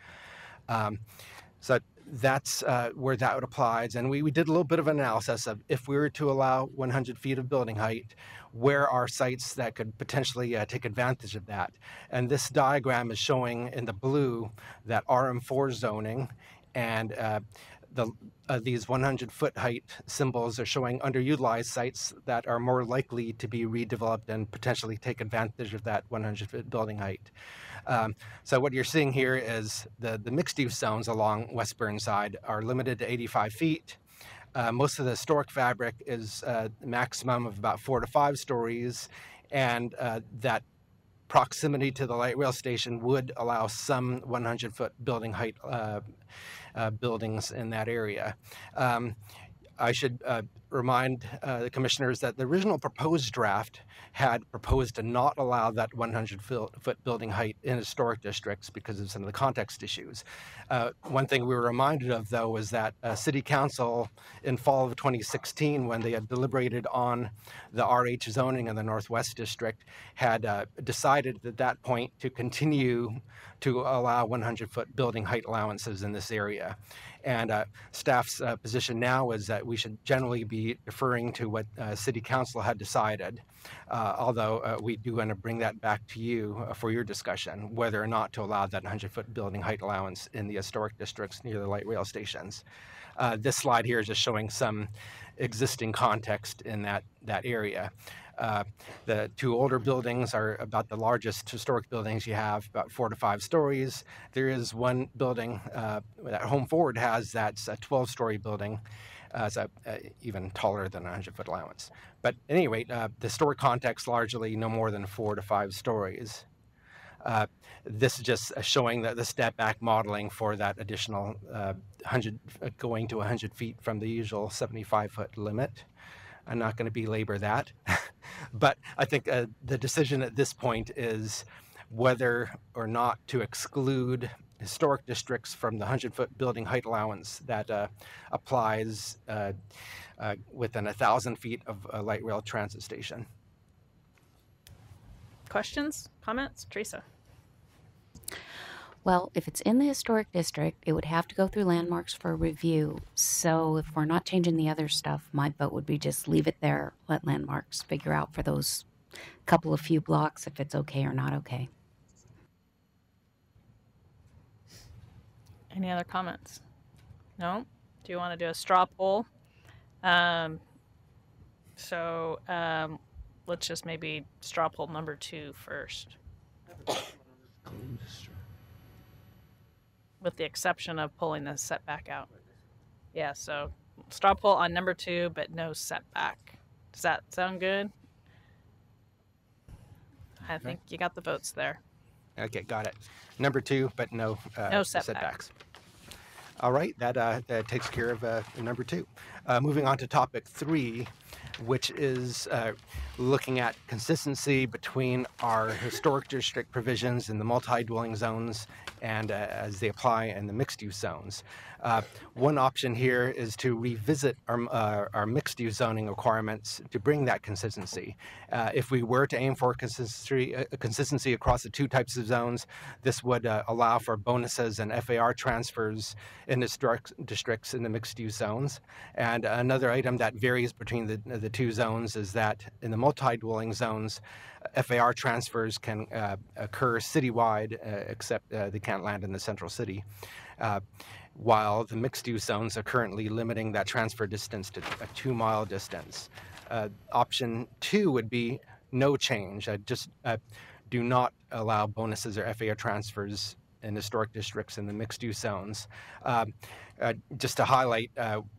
So that's where that would apply. And we did a little bit of analysis of if we were to allow 100 feet of building height, where are sites that could potentially take advantage of that. And this diagram is showing in the blue that RM4 zoning and these 100-foot height symbols are showing underutilized sites that are more likely to be redeveloped and potentially take advantage of that 100-foot building height. So what you're seeing here is the mixed-use zones along West Burnside are limited to 85 feet. Most of the historic fabric is a maximum of about 4 to 5 stories, and that proximity to the light rail station would allow some 100-foot building height buildings in that area. I should remind the commissioners that the original proposed draft had proposed to not allow that 100-foot building height in historic districts because of some of the context issues. One thing we were reminded of, though, was that City Council in fall of 2016, when they had deliberated on the RH zoning in the Northwest District, had decided at that point to continue to allow 100-foot building height allowances in this area. And staff's position now is that we should generally be deferring to what City Council had decided, although we do want to bring that back to you for your discussion, whether or not to allow that 100-foot building height allowance in the historic districts near the light rail stations. This slide here is just showing some existing context in that area. The 2 older buildings are about the largest historic buildings you have, about 4 to 5 stories. There is one building that Home Forward has that's a 12-story building. It's even taller than a 100-foot allowance. But at any rate, the historic context largely no more than 4 to 5 stories. This is just showing the step back modeling for that additional 100 going to 100 feet from the usual 75-foot limit. I'm not going to belabor that, but I think the decision at this point is whether or not to exclude historic districts from the 100-foot building height allowance that applies within 1,000 feet of a light rail transit station. Questions, comments? Teresa? Well, if it's in the historic district, it would have to go through landmarks for review. So if we're not changing the other stuff, my vote would be just leave it there, let landmarks figure out for those few blocks if it's okay or not okay. Any other comments? No? Do you want to do a straw poll? Let's just maybe straw poll number 2 first. With the exception of pulling the setback out. Yeah, so straw poll on number 2, but no setback. Does that sound good? I think you got the votes there. Okay, got it. Number 2, but no setbacks. All right, that takes care of number 2. Moving on to topic 3, which is looking at consistency between our historic district provisions in the multi-dwelling zones and as they apply in the mixed-use zones. One option here is to revisit our mixed-use zoning requirements to bring that consistency. If we were to aim for consistency across the 2 types of zones, this would allow for bonuses and FAR transfers in the districts in the mixed-use zones. And another item that varies between the 2 zones is that in the multi-dwelling zones, FAR transfers can occur citywide, except they can't land in the central city. While the mixed-use zones are currently limiting that transfer distance to a 2-mile distance. Option 2 would be no change. Just do not allow bonuses or FAR transfers in historic districts in the mixed-use zones. Just to highlight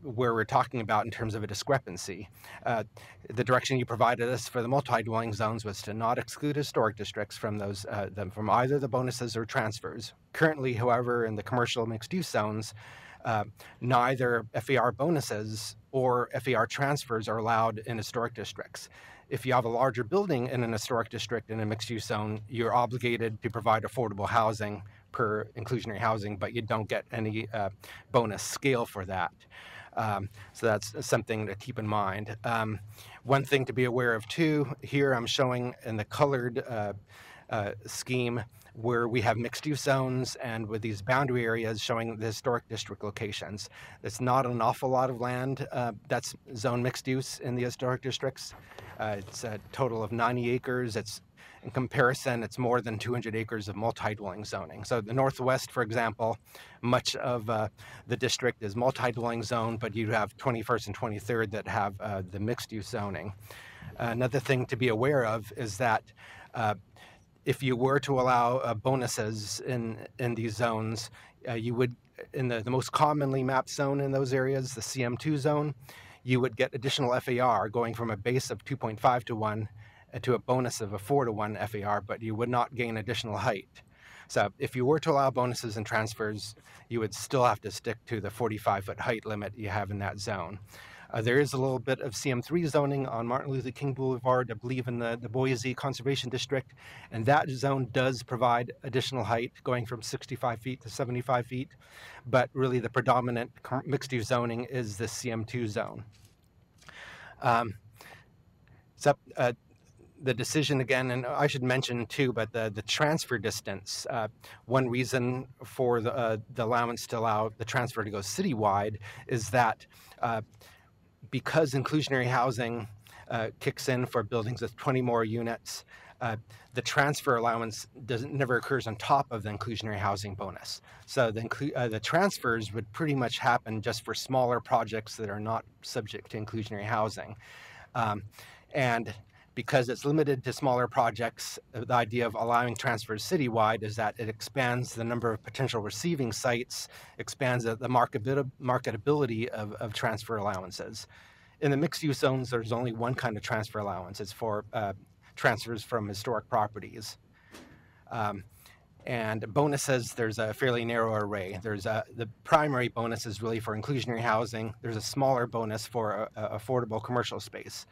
where we're talking about in terms of a discrepancy, the direction you provided us for the multi-dwelling zones was to not exclude historic districts from those from either the bonuses or transfers. Currently, however, in the commercial mixed-use zones, neither FAR bonuses or FAR transfers are allowed in historic districts. If you have a larger building in an historic district in a mixed-use zone, you're obligated to provide affordable housing per inclusionary housing, but you don't get any bonus scale for that. So that's something to keep in mind. One thing to be aware of too, here I'm showing in the colored scheme where we have mixed-use zones and with these boundary areas showing the historic district locations. It's not an awful lot of land that's zone mixed-use in the historic districts. It's a total of 90 acres. It's in comparison, it's more than 200 acres of multi-dwelling zoning. So the Northwest, for example, much of the district is multi-dwelling zone, but you have 21st and 23rd that have the mixed-use zoning. Another thing to be aware of is that if you were to allow bonuses in these zones, you would, in the most commonly mapped zone in those areas, the CM2 zone, you would get additional FAR going from a base of 2.5 to 1 to a bonus of a 4 to 1 FAR, but you would not gain additional height. So if you were to allow bonuses and transfers, you would still have to stick to the 45-foot height limit you have in that zone. There is a little bit of CM3 zoning on Martin Luther King Boulevard, I believe in the Boise Conservation District, and that zone does provide additional height going from 65 feet to 75 feet, but really the predominant mixed-use zoning is the CM2 zone. The decision again, and I should mention too, but the transfer distance, one reason for the allowance to allow the transfer to go citywide is that because inclusionary housing kicks in for buildings with 20 more units, the transfer allowance never occurs on top of the inclusionary housing bonus. So the transfers would pretty much happen just for smaller projects that are not subject to inclusionary housing. And because it's limited to smaller projects, the idea of allowing transfers citywide is that it expands the number of potential receiving sites, expands the marketability of transfer allowances. In the mixed-use zones, there's only one kind of transfer allowance. It's for transfers from historic properties. And bonuses, there's a fairly narrow array. There's the primary bonus is really for inclusionary housing. There's a smaller bonus for affordable commercial space.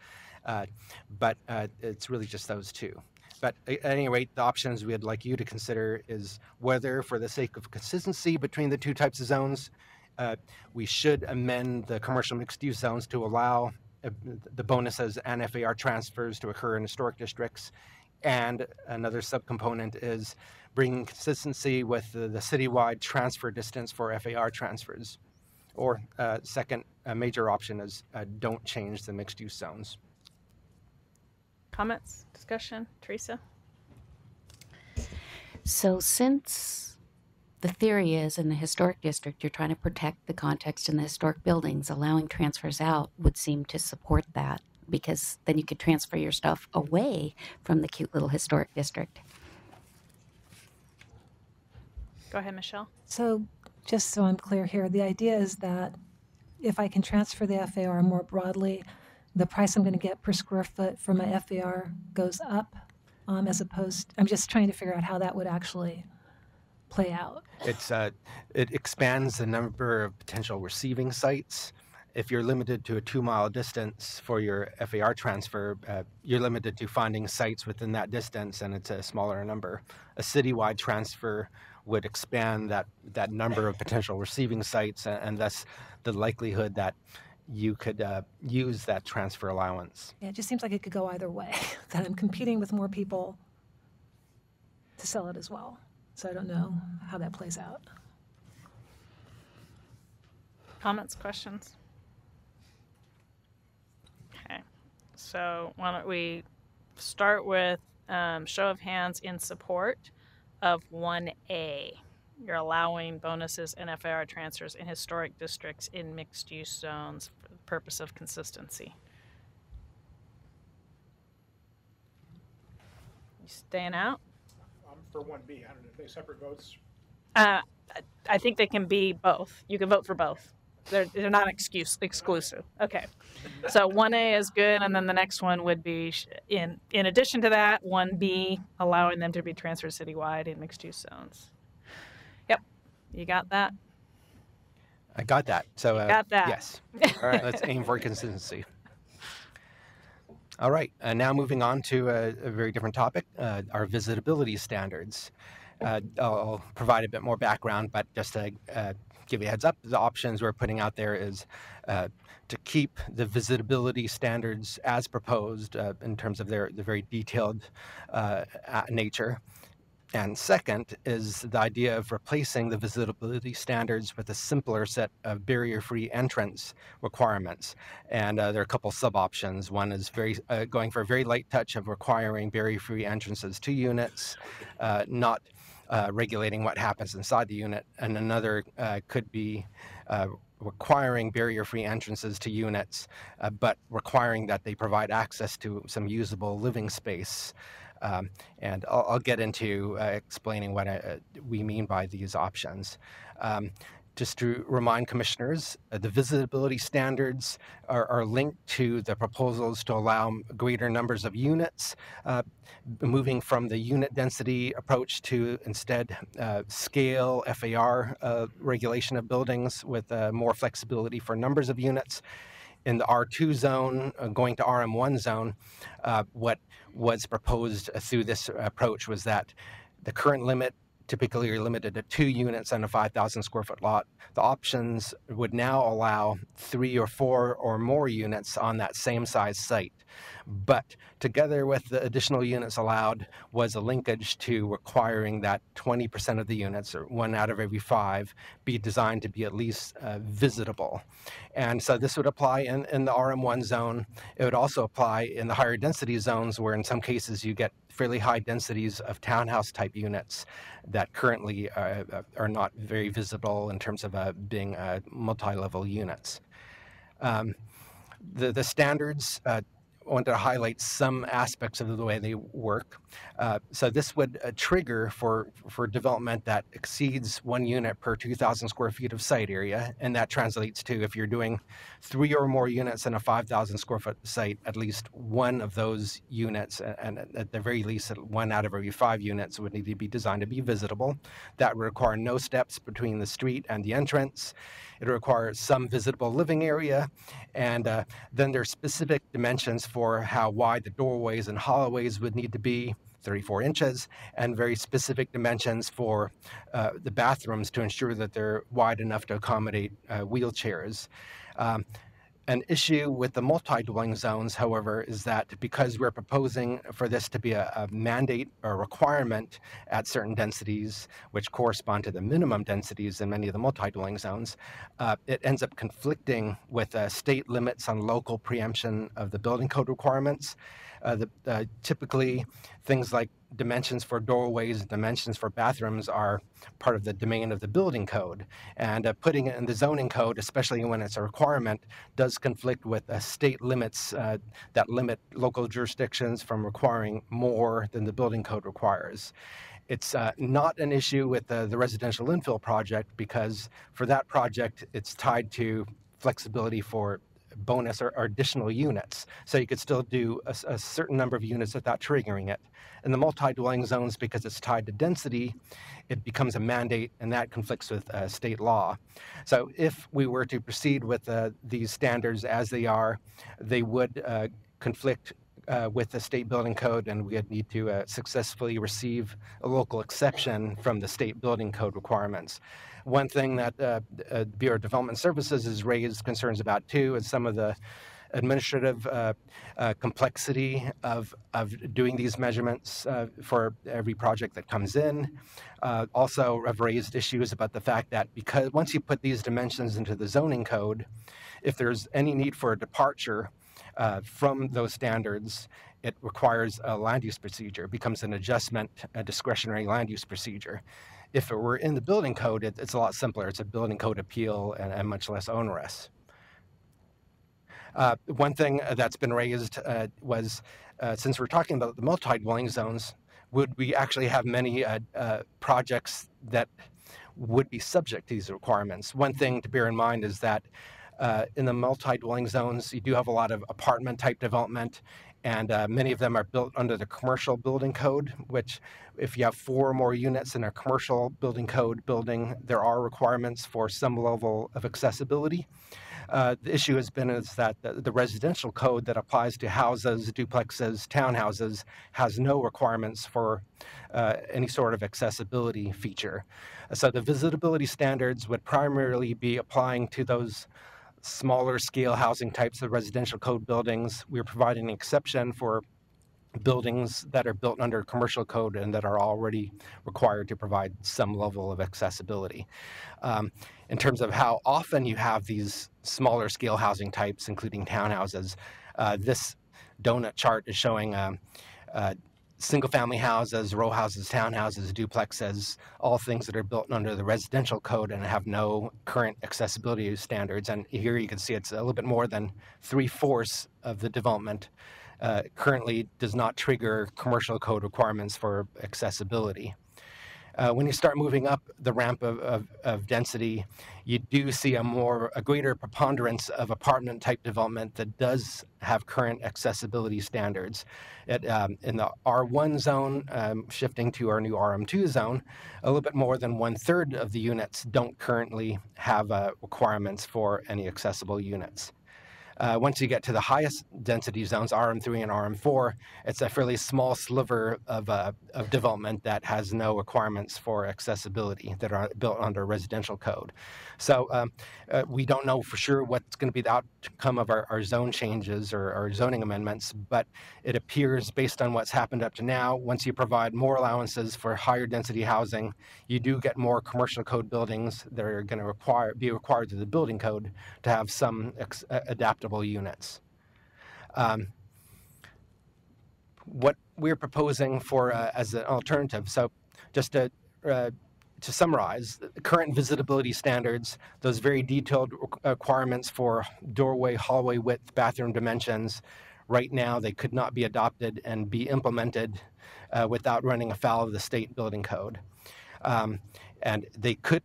But it's really just those two. But at any rate, the options we'd like you to consider is whether, for the sake of consistency between the two types of zones, we should amend the commercial mixed-use zones to allow the bonuses and FAR transfers to occur in historic districts. And another subcomponent is bringing consistency with the citywide transfer distance for FAR transfers. Or second, a major option is don't change the mixed-use zones. Comments, discussion, Teresa? So since the theory is in the historic district, you're trying to protect the context in the historic buildings, allowing transfers out would seem to support that, because then you could transfer your stuff away from the cute little historic district. Go ahead, Michelle. So just so I'm clear here, the idea is that if I can transfer the FAR more broadly, the price I'm going to get per square foot for my FAR goes up, as opposed, I'm just trying to figure out how that would actually play out. It expands the number of potential receiving sites. If you're limited to a 2-mile distance for your FAR transfer, you're limited to finding sites within that distance, and it's a smaller number. A citywide transfer would expand that number of potential receiving sites, and thus the likelihood that you could use that transfer allowance. Yeah, it just seems like it could go either way, that I'm competing with more people to sell it as well. So I don't know how that plays out. Comments, questions? Okay, so why don't we start with show of hands in support of 1A. You're allowing bonuses and FAR transfers in historic districts in mixed-use zones for the purpose of consistency. You staying out? I'm for 1B. I don't know if they separate votes. I think they can be both. You can vote for both. They're not exclusive. Okay. So 1A is good, and then the next one would be, in addition to that, 1B, allowing them to be transferred citywide in mixed-use zones. Yep. You got that? I got that. So Got that. yes. All right. Let's aim for consistency. All right, now moving on to a very different topic, our visitability standards. I'll provide a bit more background, but just to give you a heads up, the options we're putting out there is to keep the visitability standards as proposed in terms of their very detailed nature. And second is the idea of replacing the visitability standards with a simpler set of barrier-free entrance requirements. And there are a couple sub-options. One is going for a very light touch of requiring barrier-free entrances to units, not regulating what happens inside the unit. And another could be requiring barrier-free entrances to units, but requiring that they provide access to some usable living space. And I'll get into explaining what we mean by these options. Just to remind commissioners, the visibility standards are linked to the proposals to allow greater numbers of units, moving from the unit density approach to instead scale FAR regulation of buildings with more flexibility for numbers of units. In the R2 zone, going to RM1 zone, what was proposed through this approach was that the current limit typically are limited to 2 units on a 5,000 square foot lot. The options would now allow 3 or 4 or more units on that same size site. But together with the additional units allowed was a linkage to requiring that 20% of the units, or 1 out of every 5, be designed to be at least visitable. And so this would apply in the RM1 zone. It would also apply in the higher density zones, where in some cases you get fairly high densities of townhouse type units that currently are not very visible in terms of being multi-level units. The standards, I want to highlight some aspects of the way they work. So this would trigger for development that exceeds 1 unit per 2,000 square feet of site area, and that translates to, if you're doing 3 or more units in a 5,000 square foot site, at least 1 of those units, and at the very least 1 out of every 5 units, would need to be designed to be visitable. That would require no steps between the street and the entrance. It requires some visitable living area, and then there's specific dimensions for how wide the doorways and hallways would need to be, 34 inches, and very specific dimensions for the bathrooms to ensure that they're wide enough to accommodate wheelchairs. An issue with the multi-dwelling zones, however, is that because we're proposing for this to be a mandate or requirement at certain densities, which correspond to the minimum densities in many of the multi-dwelling zones, it ends up conflicting with state limits on local preemption of the building code requirements. Typically, things like dimensions for doorways, dimensions for bathrooms are part of the domain of the building code. And putting it in the zoning code, especially when it's a requirement, does conflict with state limits that limit local jurisdictions from requiring more than the building code requires. It's not an issue with the residential infill project, because for that project, it's tied to flexibility for bonus or additional units. So you could still do a certain number of units without triggering it. In the multi-dwelling zones, because it's tied to density, it becomes a mandate, and that conflicts with state law. So if we were to proceed with these standards as they are, they would conflict with the state building code, and we would need to successfully receive a local exception from the state building code requirements. One thing that Bureau of Development Services has raised concerns about too is some of the administrative complexity of doing these measurements for every project that comes in. Also, I've raised issues about the fact that because once you put these dimensions into the zoning code, if there's any need for a departure from those standards, it requires a land use procedure. It becomes an adjustment, a discretionary land use procedure. If it were in the building code, it's a lot simpler. It's a building code appeal and much less onerous. One thing that's been raised was, since we're talking about the multi-dwelling zones, would we actually have many projects that would be subject to these requirements? One thing to bear in mind is that in the multi-dwelling zones, you do have a lot of apartment-type development, and many of them are built under the commercial building code, which if you have 4 or more units in a commercial building code building, there are requirements for some level of accessibility. The issue has been is that the residential code that applies to houses, duplexes, townhouses has no requirements for any sort of accessibility feature. So the visitability standards would primarily be applying to those smaller scale housing types of residential code buildings. We're providing an exception for buildings that are built under commercial code and that are already required to provide some level of accessibility. In terms of how often you have these smaller scale housing types, including townhouses, this donut chart is showing single family houses, row houses, townhouses, duplexes, all things that are built under the residential code and have no current accessibility standards. And here you can see it's a little bit more than 3/4 of the development currently does not trigger commercial code requirements for accessibility. When you start moving up the ramp of density, you do see a greater preponderance of apartment type development that does have current accessibility standards. In the R1 zone, shifting to our new RM2 zone, a little bit more than 1/3 of the units don't currently have requirements for any accessible units. Once you get to the highest density zones, RM3 and RM4, it's a fairly small sliver of development that has no requirements for accessibility that are built under residential code. So we don't know for sure what's going to be the outcome of our zone changes or our zoning amendments, but it appears based on what's happened up to now, once you provide more allowances for higher density housing, you do get more commercial code buildings that are going to be required to the building code to have some adaptable units. What we're proposing for as an alternative, so just to summarize, current visitability standards, those very detailed requirements for doorway, hallway width, bathroom dimensions, right now they could not be adopted and be implemented without running afoul of the state building code. And they could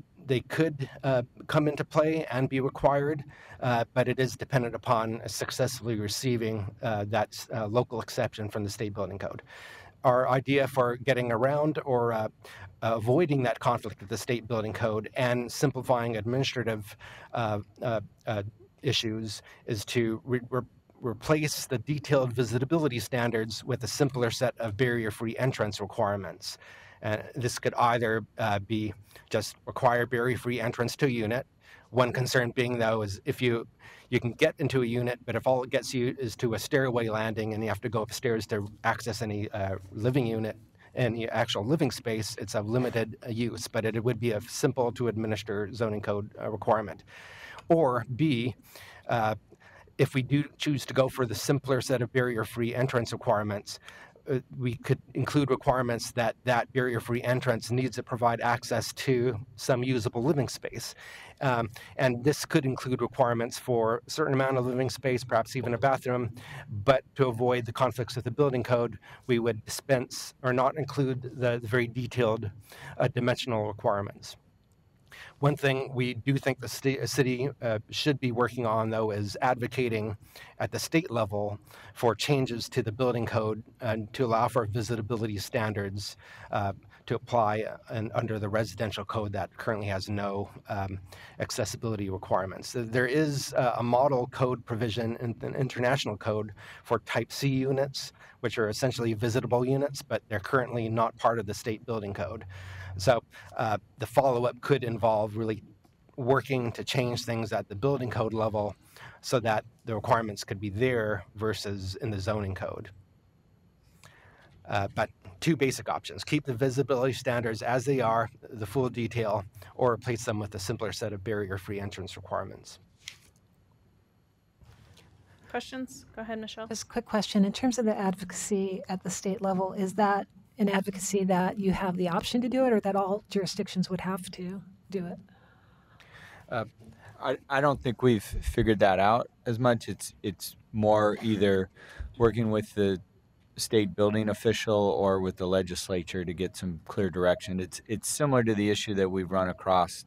come into play and be required, but it is dependent upon successfully receiving that local exception from the state building code. Our idea for getting around or avoiding that conflict with the state building code and simplifying administrative issues is to replace the detailed visitability standards with a simpler set of barrier-free entrance requirements. And this could either be just require barrier-free entrance to a unit. One concern being, though, is if you can get into a unit, but if all it gets you is to a stairway landing and you have to go upstairs to access any living unit and the actual living space, it's of limited use, but it would be a simple to administer zoning code requirement. Or B, if we do choose to go for the simpler set of barrier-free entrance requirements, we could include requirements that barrier-free entrance needs to provide access to some usable living space. And this could include requirements for a certain amount of living space, perhaps even a bathroom, but to avoid the conflicts with the building code, we would dispense or not include the very detailed dimensional requirements. One thing we do think the city should be working on, though, is advocating at the state level for changes to the building code and to allow for visitability standards to apply under the residential code that currently has no accessibility requirements. There is a model code provision in the international code for type C units, which are essentially visitable units, but they're currently not part of the state building code. So the follow-up could involve really working to change things at the building code level so that the requirements could be there versus in the zoning code. But two basic options: keep the visibility standards as they are, the full detail, or replace them with a simpler set of barrier-free entrance requirements. Questions? Go ahead, Michelle. Just a quick question. In terms of the advocacy at the state level, is that an advocacy that you have the option to do it, or that all jurisdictions would have to do it? I don't think we've figured that out as much. It's more either working with the state building official or with the legislature to get some clear direction. It's similar to the issue that we've run across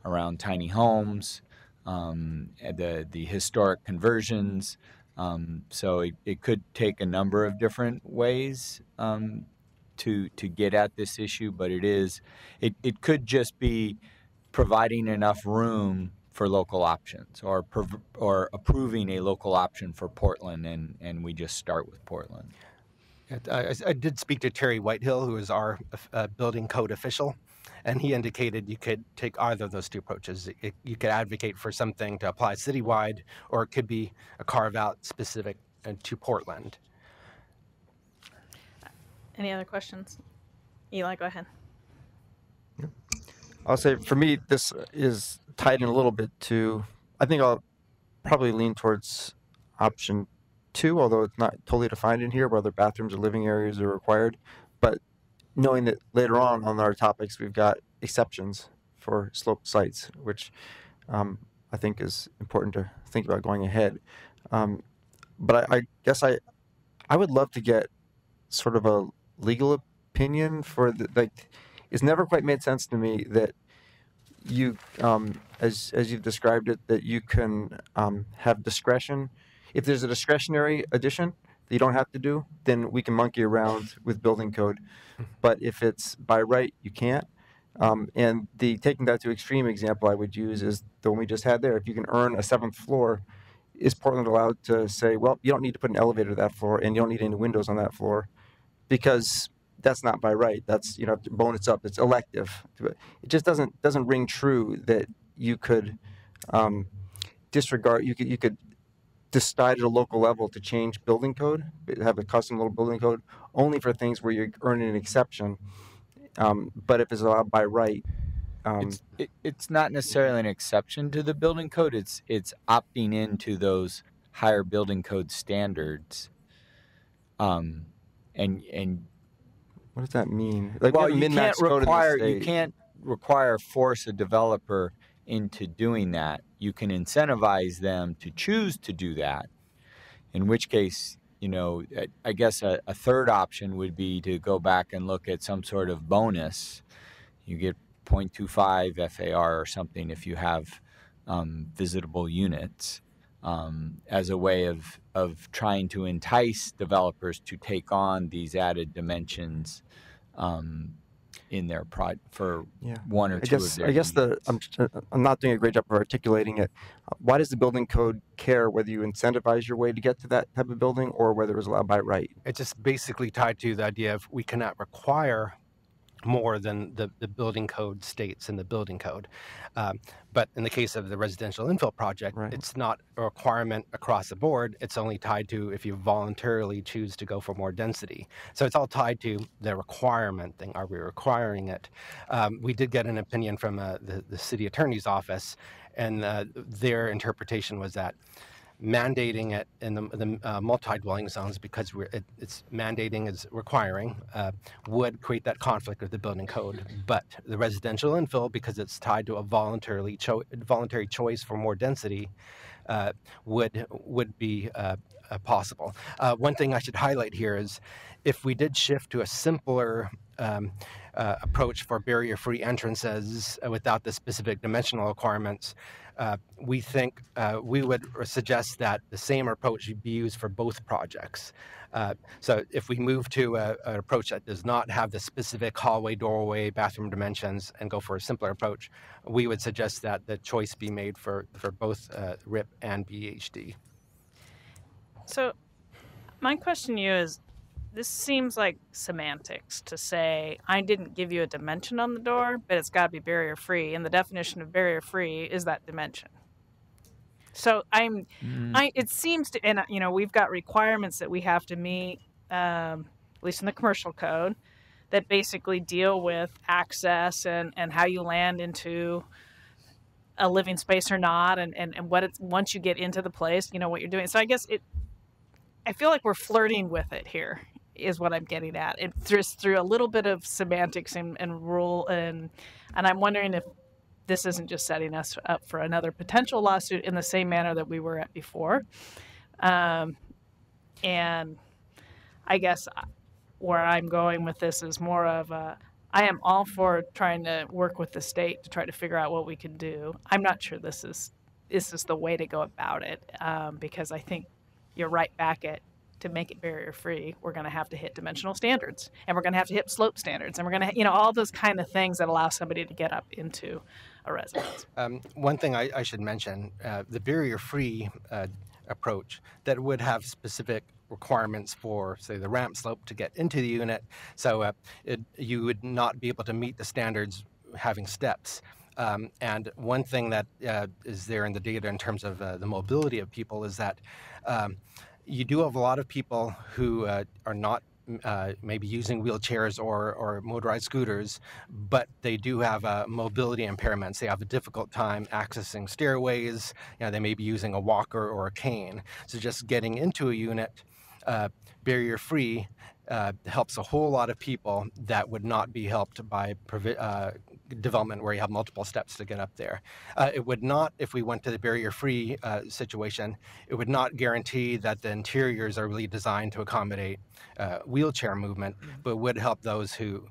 around tiny homes, the historic conversions. So it could take a number of different ways to get at this issue, but it could just be providing enough room for local options, or approving a local option for Portland, and we just start with Portland. I did speak to Terry Whitehill, who is our building code official, and he indicated you could take either of those two approaches. You could advocate for something to apply citywide, or it could be a carve-out specific to Portland. Any other questions? Eli, go ahead. I'll say for me, this is tied in a little bit to, I think I'll probably lean towards option 2, although it's not totally defined in here whether bathrooms or living areas are required. But knowing that later on our topics, we've got exceptions for sloped sites, which I think is important to think about going ahead. But I guess I would love to get sort of a legal opinion for it's never quite made sense to me that you, as you've described it, that you can have discretion. If there's a discretionary addition that you don't have to do, then we can monkey around with building code. But if it's by right, you can't. And taking that to extreme example I would use is the one we just had there. If you can earn a 7th floor, is Portland allowed to say, well, you don't need to put an elevator to that floor and you don't need any windows on that floor? Because that's not by right. That's, you know, bonus up. It's elective. It just doesn't ring true that you could disregard. You could decide at a local level to change building code, have a custom little building code only for things where you're earning an exception. But if it's allowed by right, it's not necessarily an exception to the building code. It's opting into those higher building code standards. And what does that mean? Well, you can't force a developer into doing that. You can incentivize them to choose to do that, in which case, you know, I guess a third option would be to go back and look at some sort of bonus. You get 0.25 FAR or something if you have visitable units, as a way of trying to entice developers to take on these added dimensions in their for one or two of their needs. I'm not doing a great job of articulating it. Why does the building code care whether you incentivize your way to get to that type of building or whether it's allowed by right? It's just basically tied to the idea of we cannot require more than the building code states in the building code. But in the case of the residential infill project, it's not a requirement across the board. It's only tied to if you voluntarily choose to go for more density. So it's all tied to the requirement thing. Are we requiring it? We did get an opinion from the city attorney's office, and their interpretation was that mandating it in the multi-dwelling zones, because it's mandating is requiring, would create that conflict with the building code. But the residential infill, because it's tied to a voluntary choice for more density, would be possible. One thing I should highlight here is if we did shift to a simpler approach for barrier-free entrances without the specific dimensional requirements, we think we would suggest that the same approach should be used for both projects. So if we move to an approach that does not have the specific hallway, doorway, bathroom dimensions and go for a simpler approach, we would suggest that the choice be made for both RIP and BHD. So my question to you is, this seems like semantics to say, I didn't give you a dimension on the door, but it's got to be barrier-free. And the definition of barrier-free is that dimension. So it seems to, and you know, we've got requirements that we have to meet, at least in the commercial code, that basically deal with access and how you land into a living space or not, and what it's, once you get into the place, you know, what you're doing. So I guess I feel like we're flirting with it here, is what I'm getting at. It's through a little bit of semantics and rule, and I'm wondering if this isn't just setting us up for another potential lawsuit in the same manner that we were at before. And I guess where I'm going with this is more of I am all for trying to work with the state to try to figure out what we can do. I'm not sure this is the way to go about it, because I think you're right back at, to make it barrier free, we're going to have to hit dimensional standards, and we're going to have to hit slope standards, and we're going to, all those kind of things that allow somebody to get up into a residence. One thing I should mention, the barrier free approach that would have specific requirements for, say, the ramp slope to get into the unit. So you would not be able to meet the standards having steps. And one thing that is there in the data in terms of the mobility of people is that you do have a lot of people who are not maybe using wheelchairs or motorized scooters, but they do have mobility impairments. They have a difficult time accessing stairways. They may be using a walker or a cane. So just getting into a unit barrier-free helps a whole lot of people that would not be helped by development where you have multiple steps to get up there. It would not, if we went to the barrier-free situation, it would not guarantee that the interiors are really designed to accommodate wheelchair movement, but would help those who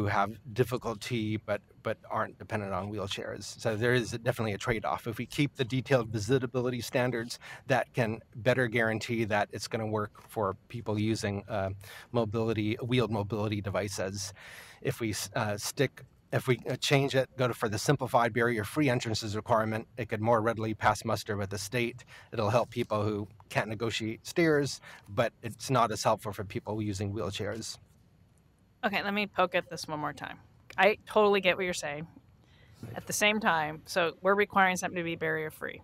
have difficulty but aren't dependent on wheelchairs. So there is definitely a trade-off. If we keep the detailed visibility standards, that can better guarantee that it's going to work for people using wheeled mobility devices. If we change it, for the simplified barrier-free entrances requirement, it could more readily pass muster with the state. It'll help people who can't negotiate stairs, but it's not as helpful for people using wheelchairs. Okay, let me poke at this one more time. I totally get what you're saying. At the same time, so we're requiring something to be barrier-free.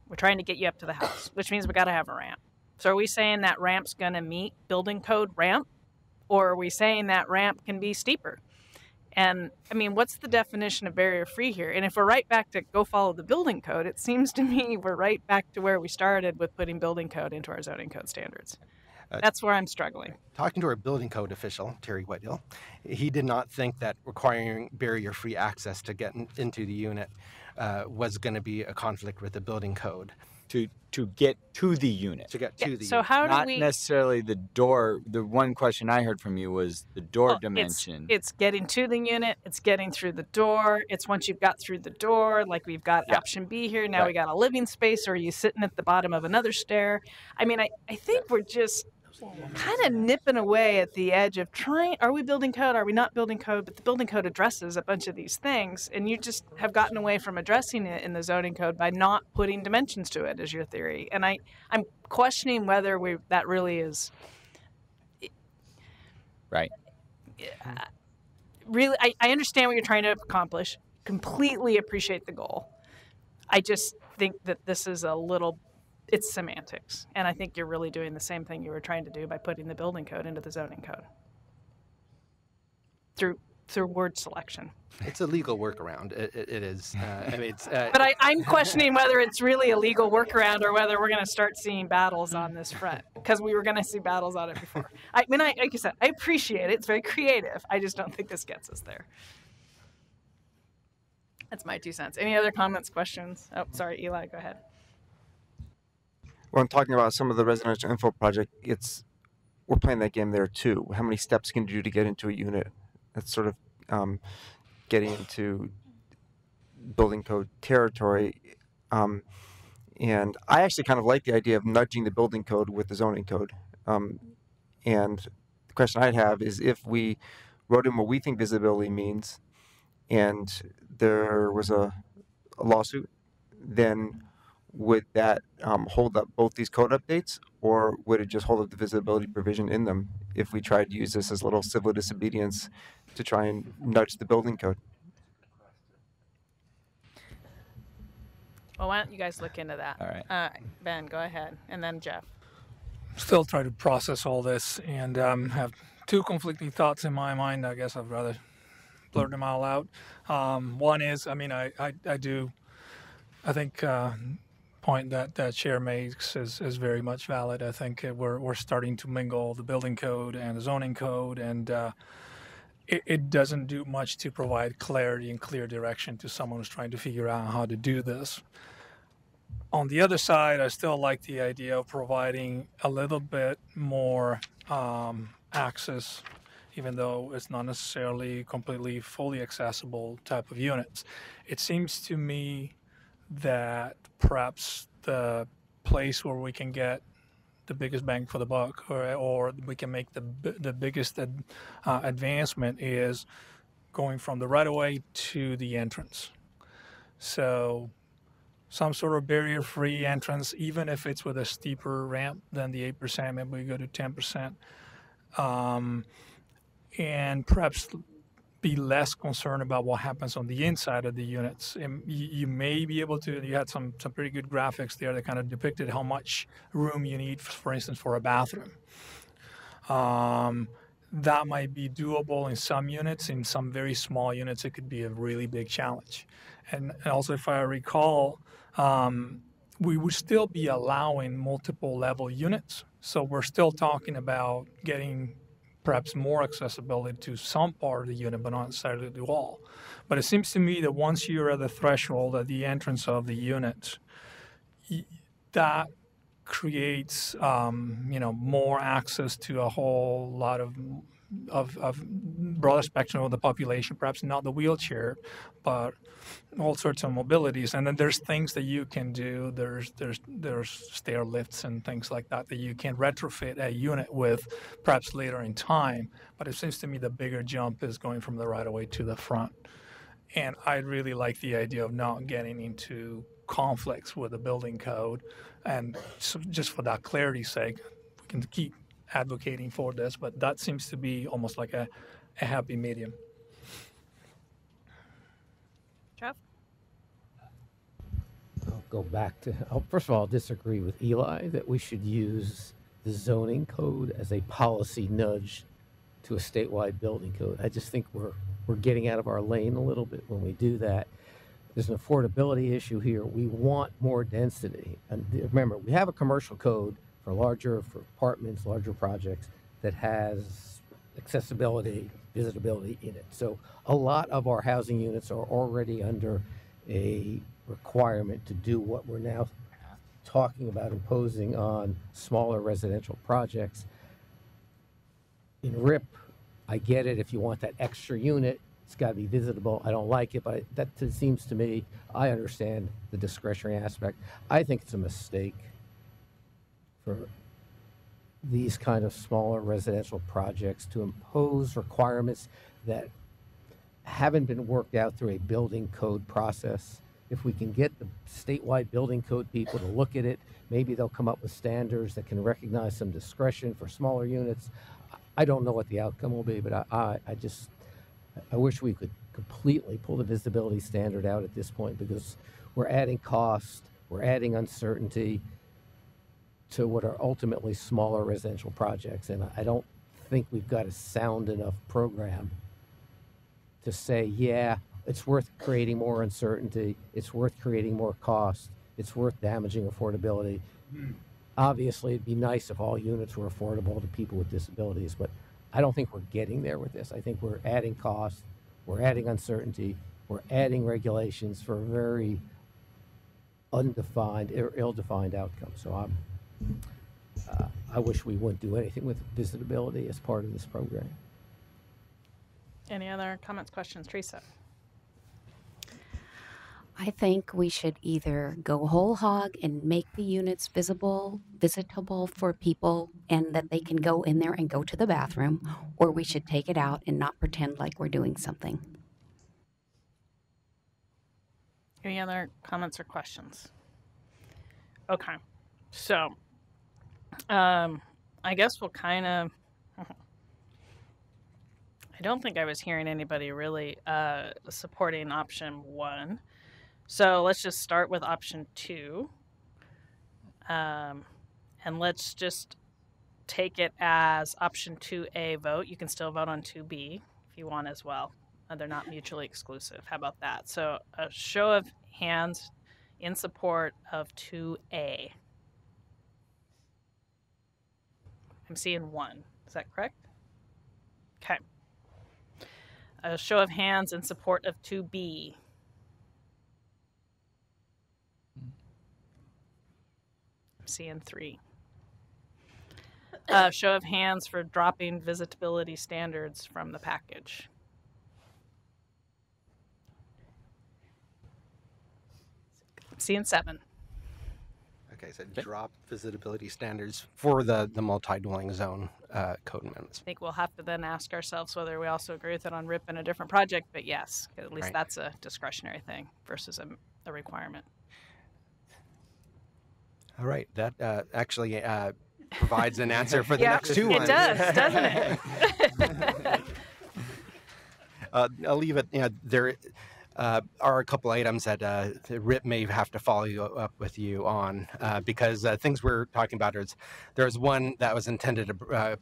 We're trying to get you up to the house, which means we got to have a ramp. So are we saying that ramp's going to meet building code ramp? Or are we saying that ramp can be steeper? And I mean, what's the definition of barrier-free here? And if we're right back to go follow the building code, it seems to me we're right back to where we started with putting building code into our zoning code standards. That's where I'm struggling. Talking to our building code official, Terry Whitehill, he did not think that requiring barrier-free access to get into the unit was going to be a conflict with the building code. To get to the unit. To get to the unit. So how do Not we... necessarily the door. The one question I heard from you was the door dimension. It's getting to the unit. It's getting through the door. It's once you've got through the door, like we've got option B here. Now we got a living space, or are you sitting at the bottom of another stair? I mean, I think we're just kind of nipping away at the edge of trying, are we building code? Are we not building code? But the building code addresses a bunch of these things, and you just have gotten away from addressing it in the zoning code by not putting dimensions to it, is your theory. And I'm questioning whether that really is... Right. Really, I understand what you're trying to accomplish. Completely appreciate the goal. I just think that this is it's semantics. And I think you're really doing the same thing you were trying to do by putting the building code into the zoning code. Through word selection. It's a legal workaround. It is. I mean, it's. But I'm questioning whether it's really a legal workaround or whether we're going to start seeing battles on this front, because we were going to see battles on it before. I mean, like you said, I appreciate it. It's very creative. I just don't think this gets us there. That's my 2 cents. Any other comments, questions? Oh, sorry, Eli, go ahead. When I'm talking about some of the residential info project, we're playing that game there too. How many steps can you do to get into a unit? That's sort of getting into building code territory. And I actually kind of like the idea of nudging the building code with the zoning code. And the question I'd have is, if we wrote in what we think visibility means and there was a lawsuit, then would that hold up both these code updates, or would it just hold up the visibility provision in them if we tried to use this as a little civil disobedience to try and nudge the building code? Well, why don't you guys look into that? All right. Ben, go ahead. And then Jeff. Still try to process all this and have two conflicting thoughts in my mind. I guess I'd rather blurt them all out. One is, I mean, I think point that Chair makes is very much valid. I think we're starting to mingle the building code and the zoning code, and it doesn't do much to provide clarity and clear direction to someone who's trying to figure out how to do this. On the other side, I still like the idea of providing a little bit more access, even though it's not necessarily completely fully accessible type of units. It seems to me that perhaps the place where we can get the biggest bang for the buck, or we can make the biggest advancement is going from the right of way to the entrance. So some sort of barrier-free entrance, even if it's with a steeper ramp than the 8%, maybe we go to 10%, and perhaps be less concerned about what happens on the inside of the units. And you may be able to, you had some pretty good graphics there that kind of depicted how much room you need, for instance, for a bathroom. That might be doable in some units. In some very small units, it could be a really big challenge. And also, if I recall, we would still be allowing multiple level units. So we're still talking about getting perhaps more accessibility to some part of the unit, but not necessarily to all. But it seems to me that once you're at the threshold at the entrance of the unit, that creates more access to a whole lot of broader spectrum of the population, perhaps not the wheelchair, but all sorts of mobilities. And then there's things that you can do. There's stair lifts and things like that you can retrofit a unit with, perhaps later in time. But it seems to me the bigger jump is going from the right of way to the front. And I really like the idea of not getting into conflicts with the building code. And so just for that clarity's sake, we can keep advocating for this, but that seems to be almost like a happy medium. Jeff? I'll go back to, first of all, I'll disagree with Eli that we should use the zoning code as a policy nudge to a statewide building code. I just think we're getting out of our lane a little bit when we do that. There's an affordability issue here. We want more density. And remember, we have a commercial code for apartments, larger projects that has accessibility, visitability in it. So a lot of our housing units are already under a requirement to do what we're now talking about imposing on smaller residential projects. In RIP, I get it. If you want that extra unit, it's got to be visitable. I don't like it, but that seems to me, I understand the discretionary aspect. I think it's a mistake for these kind of smaller residential projects to impose requirements that haven't been worked out through a building code process. If we can get the statewide building code people to look at it, maybe they'll come up with standards that can recognize some discretion for smaller units. I don't know what the outcome will be, but I wish we could completely pull the visibility standard out at this point, because we're adding cost, we're adding uncertainty to what are ultimately smaller residential projects. And I don't think we've got a sound enough program to say, yeah, it's worth creating more uncertainty, it's worth creating more cost, it's worth damaging affordability. Obviously, it'd be nice if all units were affordable to people with disabilities, but I don't think we're getting there with this. I think we're adding cost, we're adding uncertainty, we're adding regulations for a very undefined or ill-defined outcome. So I wish we wouldn't do anything with visitability as part of this program. Any other comments, questions? Teresa? I think we should either go whole hog and make the units visitable for people and that they can go in there and go to the bathroom, or we should take it out and not pretend like we're doing something. Any other comments or questions? Okay, so I guess we'll kind of, I don't think I was hearing anybody really supporting option 1. So let's just start with option 2. And let's just take it as option 2A vote. You can still vote on 2B if you want as well. They're not mutually exclusive. How about that? So a show of hands in support of 2A. I'm seeing 1. Is that correct? Okay. A show of hands in support of 2B. I'm seeing 3. Show of hands for dropping visitability standards from the package. I'm seeing 7. like I said, drop visibility standards for the multi-dwelling zone code amendments. I think we'll have to then ask ourselves whether we also agree with it on RIP in a different project, but yes, at least Right. that's a discretionary thing versus a requirement. All right, that actually provides an answer for the Yeah, next two it ones. does, doesn't it? I'll leave it. There are a couple items that the RIP may have to follow up with you on because things we're talking about is there's one that was intended to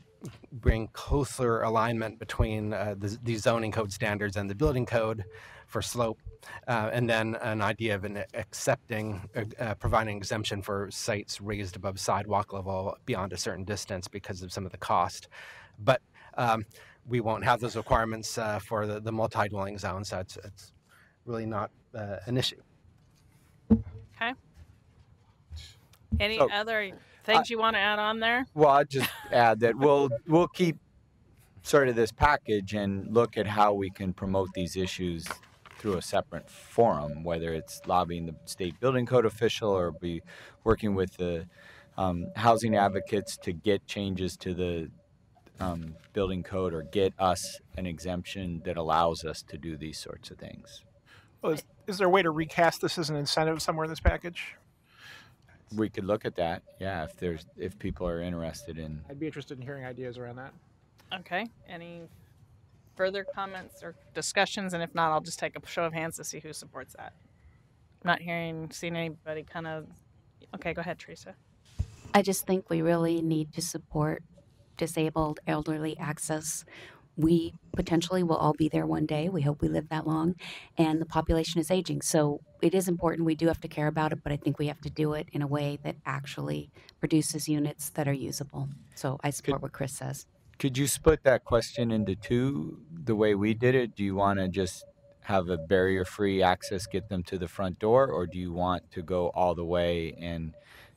bring closer alignment between the zoning code standards and the building code for slope, and then an idea of providing exemption for sites raised above sidewalk level beyond a certain distance because of some of the cost. But we won't have those requirements for the multi-dwelling zones, so it's really not an issue. Okay. Any other things you want to add on there? Well, I'll just add that we'll keep sort of this package and look at how we can promote these issues through a separate forum, whether it's lobbying the state building code official or be working with the housing advocates to get changes to the building code or get us an exemption that allows us to do these sorts of things. Well, is there a way to recast this as an incentive somewhere in this package? We could look at that, yeah, if people are interested in. I'd be interested in hearing ideas around that. Okay. Any further comments or discussions? And if not, I'll just take a show of hands to see who supports that. I'm not seeing anybody kind of. Okay, go ahead, Teresa. I just think we really need to support disabled elderly access. We potentially will all be there one day. We hope we live that long. And the population is aging. So it is important. We do have to care about it, but I think we have to do it in a way that actually produces units that are usable. So I support what Chris says. Could you split that question into two the way we did it? Do you want to just have a barrier-free access, get them to the front door, or do you want to go all the way and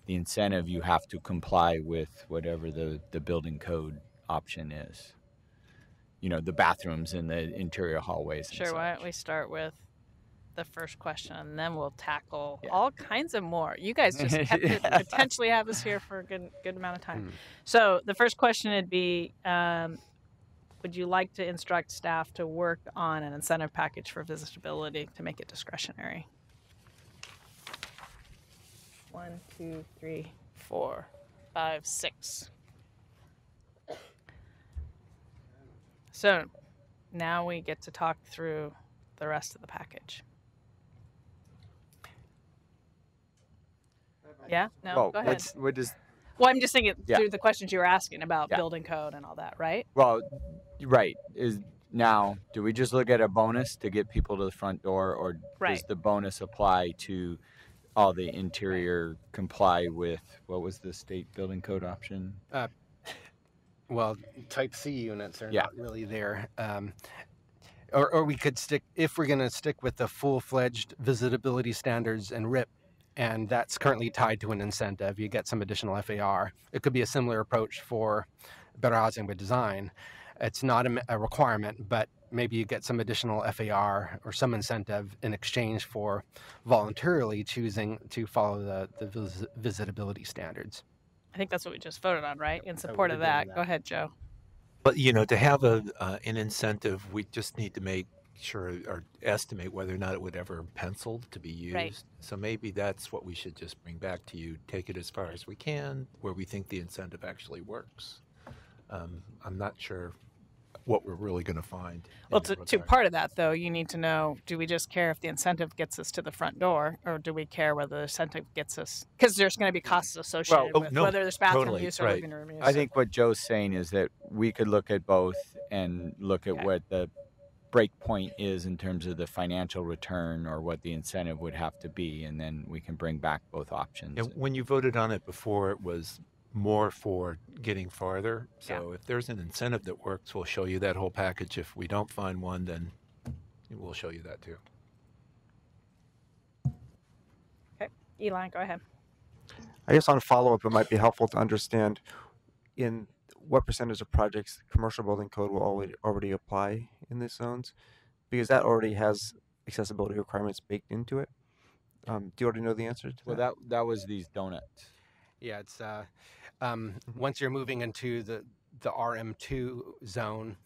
the incentive you have to comply with whatever the building code option is? You know, the bathrooms and the interior hallways. Sure, why don't we start with the first question and then we'll tackle all kinds of more. You guys just kept it, potentially have us here for a good amount of time. So the first question would be, would you like to instruct staff to work on an incentive package for visitability to make it discretionary? 1, 2, 3, 4, 5, 6. So now we get to talk through the rest of the package. Yeah? No, Well, go ahead. Well, I'm just thinking through the questions you were asking about building code and all that, right? Well, right. Do we just look at a bonus to get people to the front door, or does the bonus apply to all the interior comply with, what was the state building code option? Well, type C units are not really there. Or we could stick, if we're going to stick with the full-fledged visitability standards and RIP, and that's currently tied to an incentive, you get some additional FAR. It could be a similar approach for better housing by design. It's not a requirement, but maybe you get some additional FAR or some incentive in exchange for voluntarily choosing to follow the visitability standards. I think that's what we just voted on, right? In support of that. Go ahead, Joe. But, to have an incentive, we just need to make sure or estimate whether or not it would ever penciled to be used. Right. So maybe that's what we should just bring back to you, take it as far as we can, where we think the incentive actually works. I'm not sure what we're really going to find. Well, to part of that, though, you need to know, do we just care if the incentive gets us to the front door, or do we care whether the incentive gets us, because there's going to be costs associated with whether there's bathroom use or living room use. I think what Joe's saying is that we could look at both and look at what the break point is in terms of the financial return or what the incentive would have to be, and then we can bring back both options. And when you voted on it before, it was more for getting farther. So if there's an incentive that works, we'll show you that whole package. If we don't find one, then we'll show you that too. Okay, Eli, go ahead. I guess on follow-up, it might be helpful to understand in what percentage of projects the commercial building code will already apply in these zones, because that already has accessibility requirements baked into it. Do you already know the answer to that? Well, that was these donuts. Yeah, it's once you're moving into the RM2 zone,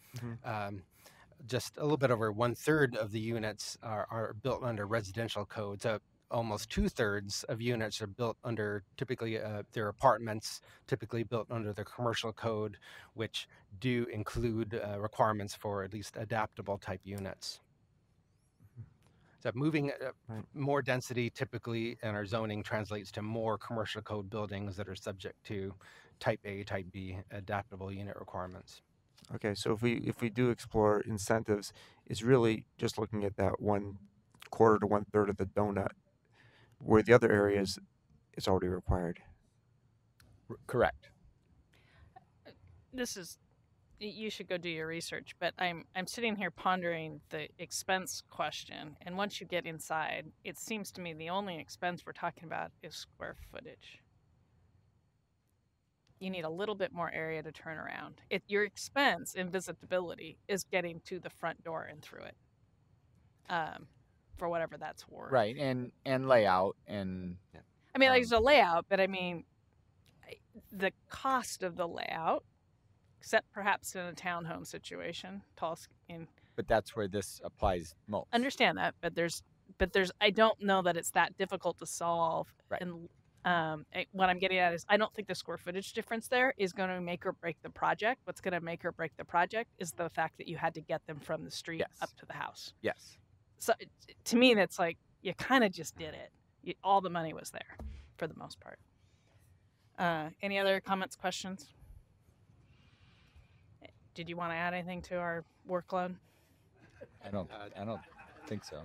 just a little bit over 1/3 of the units are built under residential codes. Almost 2/3 of units are built under typically their apartments, typically built under the commercial code, which do include requirements for at least adaptable type units. So moving more density typically in our zoning translates to more commercial code buildings that are subject to type A, type B adaptable unit requirements. Okay, so if we do explore incentives, it's really just looking at that 1/4 to 1/3 of the donut, where the other areas it's already required. Correct. You should go do your research, but I'm sitting here pondering the expense question, and once you get inside, it seems to me the only expense we're talking about is square footage. You need a little bit more area to turn around. Your expense in visitability is getting to the front door and through it, for whatever that's worth. Right, and layout and. I mean, there's a layout, but I mean, the cost of the layout, except perhaps in a townhome situation, But that's where this applies most. Understand that, but there's. I don't know that it's that difficult to solve. Right. And what I'm getting at is, I don't think the square footage difference there is going to make or break the project. What's going to make or break the project is the fact that you had to get them from the street up to the house. Yes. So to me, that's like you kind of just did it. All the money was there, for the most part. Any other comments, questions? Did you want to add anything to our workload? I don't think so.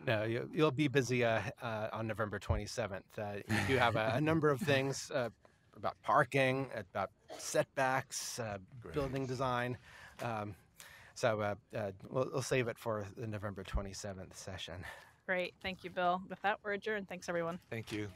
No, you'll be busy on November 27th. You do have a number of things about parking, about setbacks, building design. So we'll save it for the November 27th session. Great. Thank you, Bill. With that, we're adjourned. Thanks, everyone. Thank you.